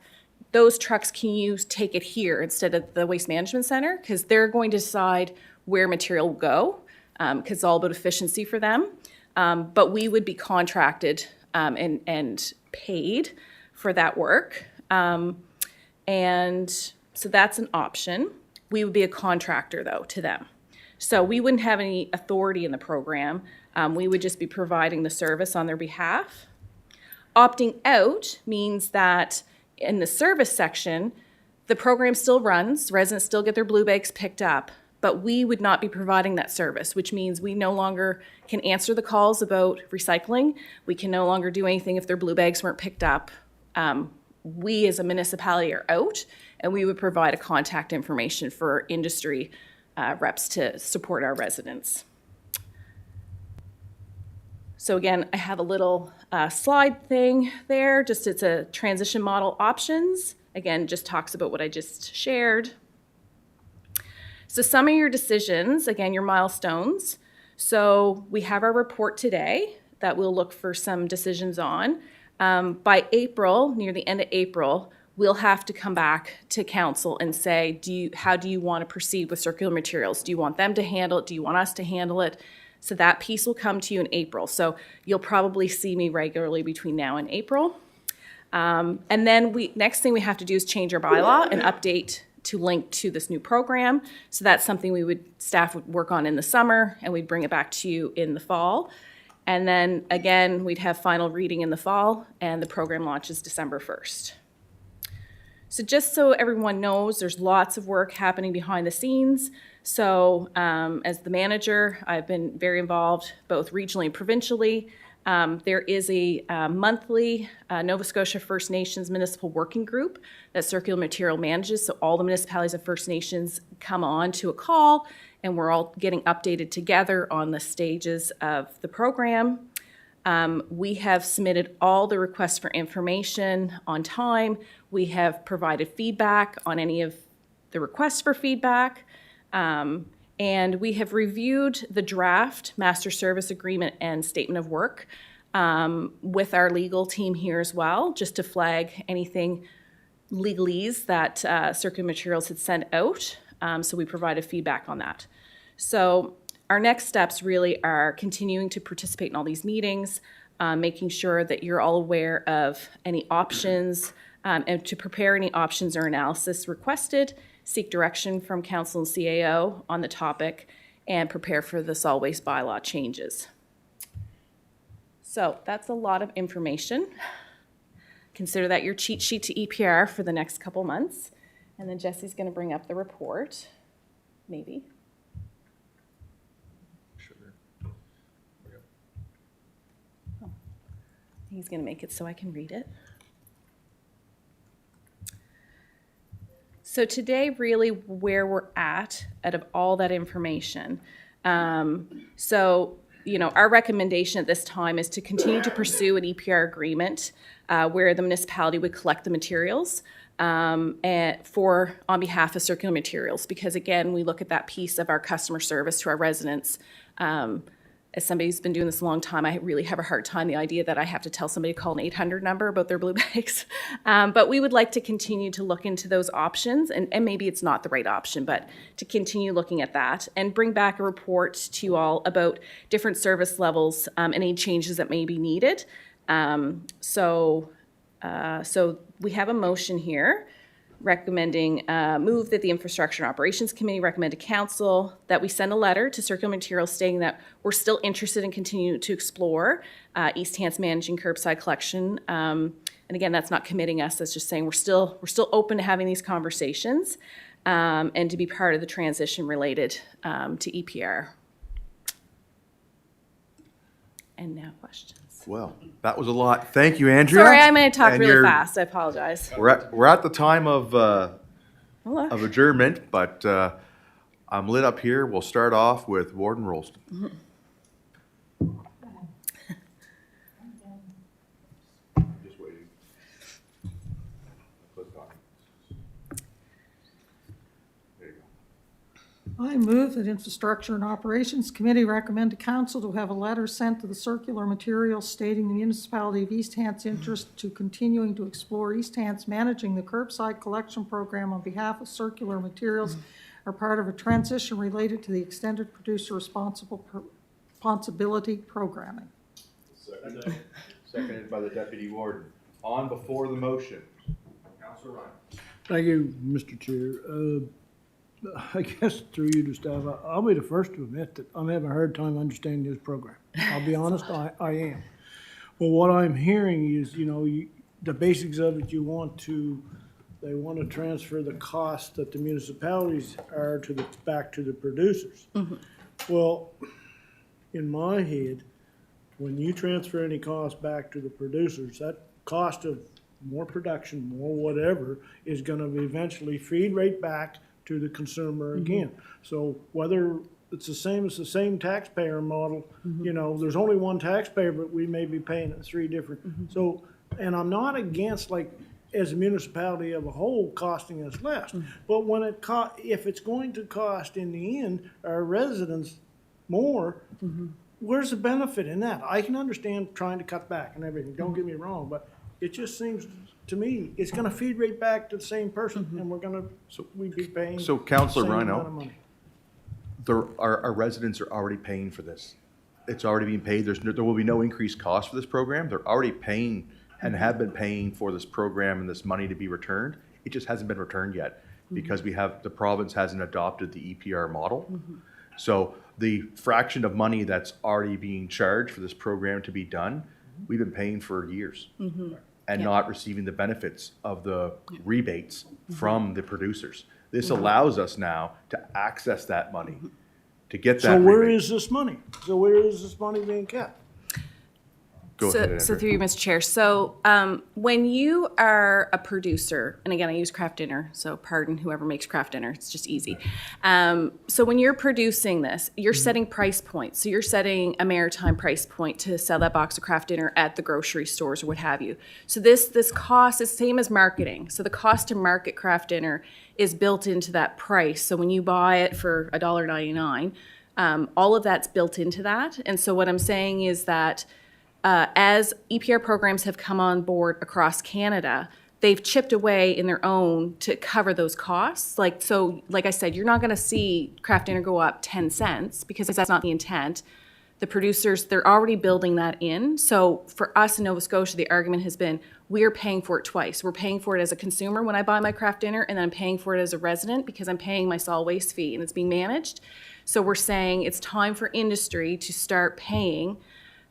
those trucks, can you take it here instead of the Waste Management Center? Because they're going to decide where material will go, because it's all about efficiency for them. But we would be contracted and paid for that work. And so that's an option. We would be a contractor, though, to them. So we wouldn't have any authority in the program. We would just be providing the service on their behalf. Opting out means that in the service section, the program still runs, residents still get their blue bags picked up, but we would not be providing that service, which means we no longer can answer the calls about recycling. We can no longer do anything if their blue bags weren't picked up. We as a municipality are out, and we would provide a contact information for industry reps to support our residents. So again, I have a little slide thing there, just it's a transition model options. Again, just talks about what I just shared. So some of your decisions, again, your milestones. So we have our report today that we'll look for some decisions on. By April, near the end of April, we'll have to come back to council and say, how do you want to proceed with Circular Materials? Do you want them to handle it? Do you want us to handle it? So that piece will come to you in April. So you'll probably see me regularly between now and April. And then next thing we have to do is change our bylaw and update to link to this new program. So that's something staff would work on in the summer, and we'd bring it back to you in the fall. And then again, we'd have final reading in the fall, and the program launches December 1st. So just so everyone knows, there's lots of work happening behind the scenes. So as the manager, I've been very involved both regionally and provincially. There is a monthly Nova Scotia First Nations Municipal Working Group that Circular Material manages. So all the municipalities of First Nations come on to a call, and we're all getting updated together on the stages of the program. We have submitted all the requests for information on time. We have provided feedback on any of the requests for feedback. And we have reviewed the draft master service agreement and statement of work with our legal team here as well, just to flag anything legalese that Circular Materials had sent out. So we provided feedback on that. So our next steps really are continuing to participate in all these meetings, making sure that you're all aware of any options, and to prepare any options or analysis requested, seek direction from council and CAO on the topic, and prepare for the solid waste bylaw changes. So that's a lot of information. Consider that your cheat sheet to EPR for the next couple months. And then Jesse's going to bring up the report, maybe. Oh. He's going to make it so I can read it. So today, really where we're at out of all that information. Our recommendation at this time is to continue to pursue an EPR agreement where the municipality would collect the materials on behalf of Circular Materials, because again, we look at that piece of our customer service to our residents. As somebody who's been doing this a long time, I really have a hard time the idea that I have to tell somebody to call an 800 number about their blue bags. But we would like to continue to look into those options, and maybe it's not the right option, but to continue looking at that and bring back a report to you all about different service levels, any changes that may be needed. So we have a motion here recommending, move that the Infrastructure and Operations Committee recommend to Council that we send a letter to Circular Materials stating that we're still interested in continuing to explore East Hants managing curbside collection. And again, that's not committing us, that's just saying we're still open to having these conversations. and to be part of the transition related to EPR. And now questions. Well, that was a lot. Thank you, Andrea. Sorry, I'm going to talk And really you're- fast. I apologize. We're at the time of Hello. adjournment, but I'm lit up here. We'll start off with Warden Rolston. Just waiting. There you go. I move that Infrastructure and Operations Committee recommend to council to have a letter sent to the Circular Materials stating the municipality of East Hants' interest to continuing to explore East Hants managing the curbside collection program on behalf of Circular Materials are part of a transition related to the extended producer responsibility programming. Seconded by the Deputy Warden. On before the motion. Councilor Ryan. Thank you, Mr. Chair. I guess through you to staff, I'll be the first to admit that I'm having a hard time understanding this program. I'll be honest, I am. Well, what I'm hearing is, the basics of it, they want to transfer the cost that the municipalities are back to the producers. Well, in my head, when you transfer any cost back to the producers, that cost of more production, more whatever, is gonna eventually feed right back to the consumer again. So whether it's the same taxpayer model, there's only one taxpayer, but we may be paying it three different. So, and I'm not against, as a municipality of a whole, costing us less. But when if it's going to cost in the end our residents more, where's the benefit in that? I can understand trying to cut back and everything, don't get me wrong, but it just seems to me, it's gonna feed right back to the same person, and we'd be paying So, the Councilor same amount Rhino, of money. our residents are already paying for this. It's already being paid. There will be no increased cost for this program. They're already paying and have been paying for this program and this money to be returned. It just hasn't been returned yet because the province hasn't adopted the EPR model. So the fraction of money that's already being charged for this program to be done, we've been paying for years and not receiving the benefits of the rebates from the producers. This allows us now to access that money, to get that So where rebate. is this money? So where is this money being kept? Go ahead, So Andrea. through you, Mr. Chair. So when you are a producer, and again, I use Kraft Dinner, so pardon whoever makes Kraft Dinner, it's just easy. So when you're producing this, you're setting price points. So you're setting a maritime price point to sell that box of Kraft Dinner at the grocery stores or what have you. So this cost is same as marketing. So the cost to market Kraft Dinner is built into that price. So when you buy it for $1.99, all of that's built into that. And so what I'm saying is that as EPR programs have come on board across Canada, they've chipped away in their own to cover those costs. Like I said, you're not going to see Kraft Dinner go up 10 cents because that's not the intent. The producers, they're already building that in. So for us in Nova Scotia, the argument has been we're paying for it twice. We're paying for it as a consumer when I buy my Kraft Dinner, and then I'm paying for it as a resident because I'm paying my solid waste fee and it's being managed. So we're saying it's time for industry to start paying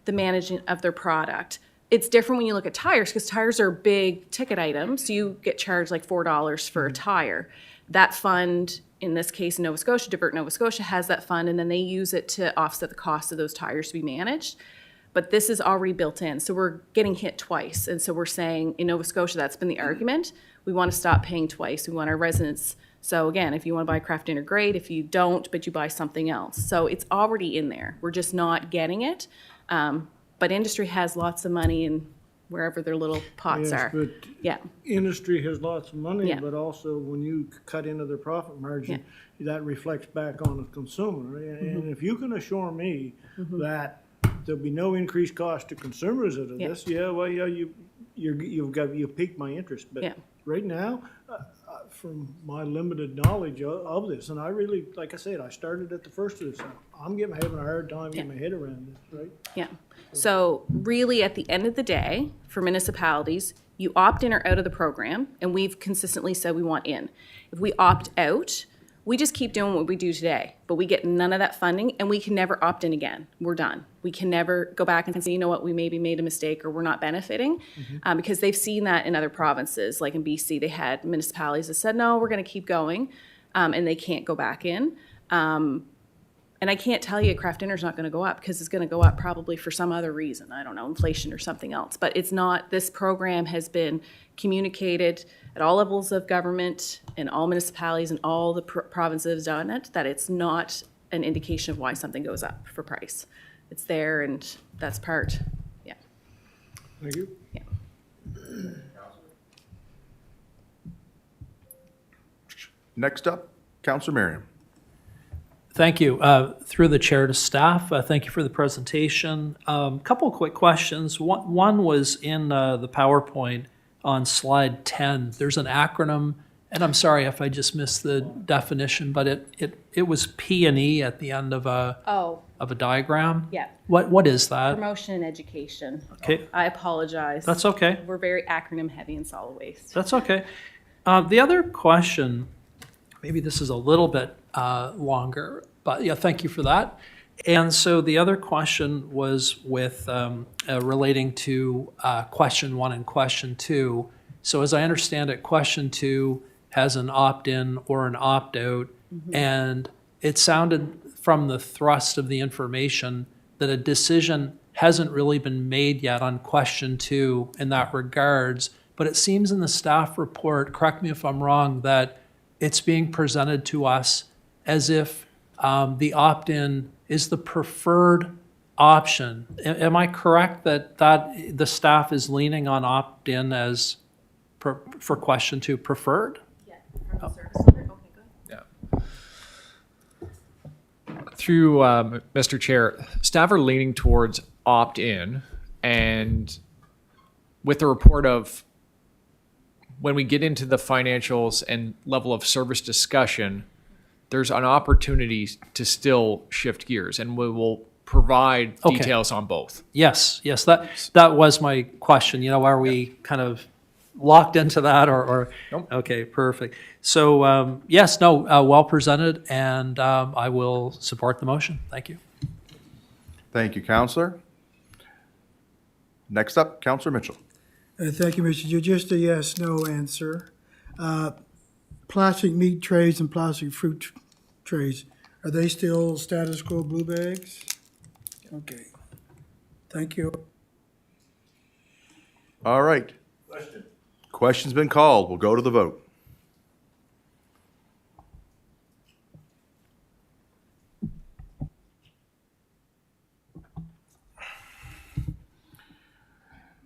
the management of their product. It's different when you look at tires because tires are big ticket items. So you get charged like $4 for a tire. That fund, in this case in Nova Scotia, Divert Nova Scotia has that fund, and then they use it to offset the cost of those tires to be managed. But this is already built in, so we're getting hit twice. And so we're saying in Nova Scotia, that's been the argument. We want to stop paying twice. We want our residents. So again, if you want to buy Kraft Dinner, great. If you don't, but you buy something else. So it's already in there. We're just not getting it. But industry has lots of money in wherever their little pots Yes, are. but Yeah. industry has lots of money, Yeah. but also when you cut into their profit margin, that reflects back on the consumer. And if you can assure me that there'll be no increased cost to consumers out of this, you've piqued my interest. But right now, from my limited knowledge of this, and I really, like I said, I started at the first of this. I'm having a hard time getting my head around this, right? Yeah. So really, at the end of the day, for municipalities, you opt in or out of the program, and we've consistently said we want in. If we opt out, we just keep doing what we do today, but we get none of that funding, and we can never opt in again. We're done. We can never go back and say, you know what, we maybe made a mistake or we're not benefiting, because they've seen that in other provinces. Like in BC, they had municipalities that said, no, we're going to keep going. and they can't go back in. And I can't tell you craft dinner's not going to go up because it's going to go up probably for some other reason. I don't know, inflation or something else. But it's not, this program has been communicated at all levels of government in all municipalities and all the provinces done it, that it's not an indication of why something goes up for price. It's there and that's part, yeah. Thank you. Yeah. Next up, Councillor Merriam. Thank you. Through the chair to staff, thank you for the presentation. Couple of quick questions. One was in the PowerPoint on slide 10. There's an acronym, and I'm sorry if I just missed the definition, but it was P&E at the end of a diagram. Yeah. What is that? Promotion and education. Okay. I apologize. That's okay. We're very acronym heavy in solid waste. That's okay. The other question, maybe this is a little bit longer, but yeah, thank you for that. And so the other question was with relating to question 1 and question 2. So as I understand it, question 2 has an opt-in or an opt-out, and it sounded from the thrust of the information that a decision hasn't really been made yet on question 2 in that regards, but it seems in the staff report, correct me if I'm wrong, that it's being presented to us as if the opt-in is the preferred option. Am I correct that the staff is leaning on opt-in as for question 2 preferred? Yeah, from the service center. Okay, good. Through Mr. Chair, staff are leaning towards opt-in, and with the report of when we get into the financials and level of service discussion, there's an opportunity to still shift gears, and we will provide Okay. details on both. Yes, that was my question. Are we kind of locked into that or? Nope. Okay, perfect. So, yes, no, well presented, and I will support the motion. Thank you. Thank you, Councillor. Next up, Councillor Mitchell. Thank you, Mr. Chair. Just a yes, no answer. Plastic meat trays and plastic fruit trays, are they still status quo blue bags? Okay. Thank you. All right. Question's been called. We'll go to the vote.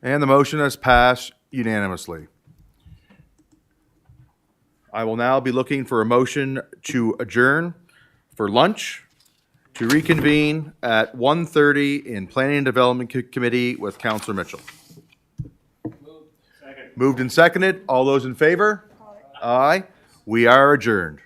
And the motion has passed unanimously. I will now be looking for a motion to adjourn for lunch, to reconvene at 1:30 in Planning and Development Committee with Councillor Mitchell. Moved and seconded. All those in favor? Aye. We are adjourned.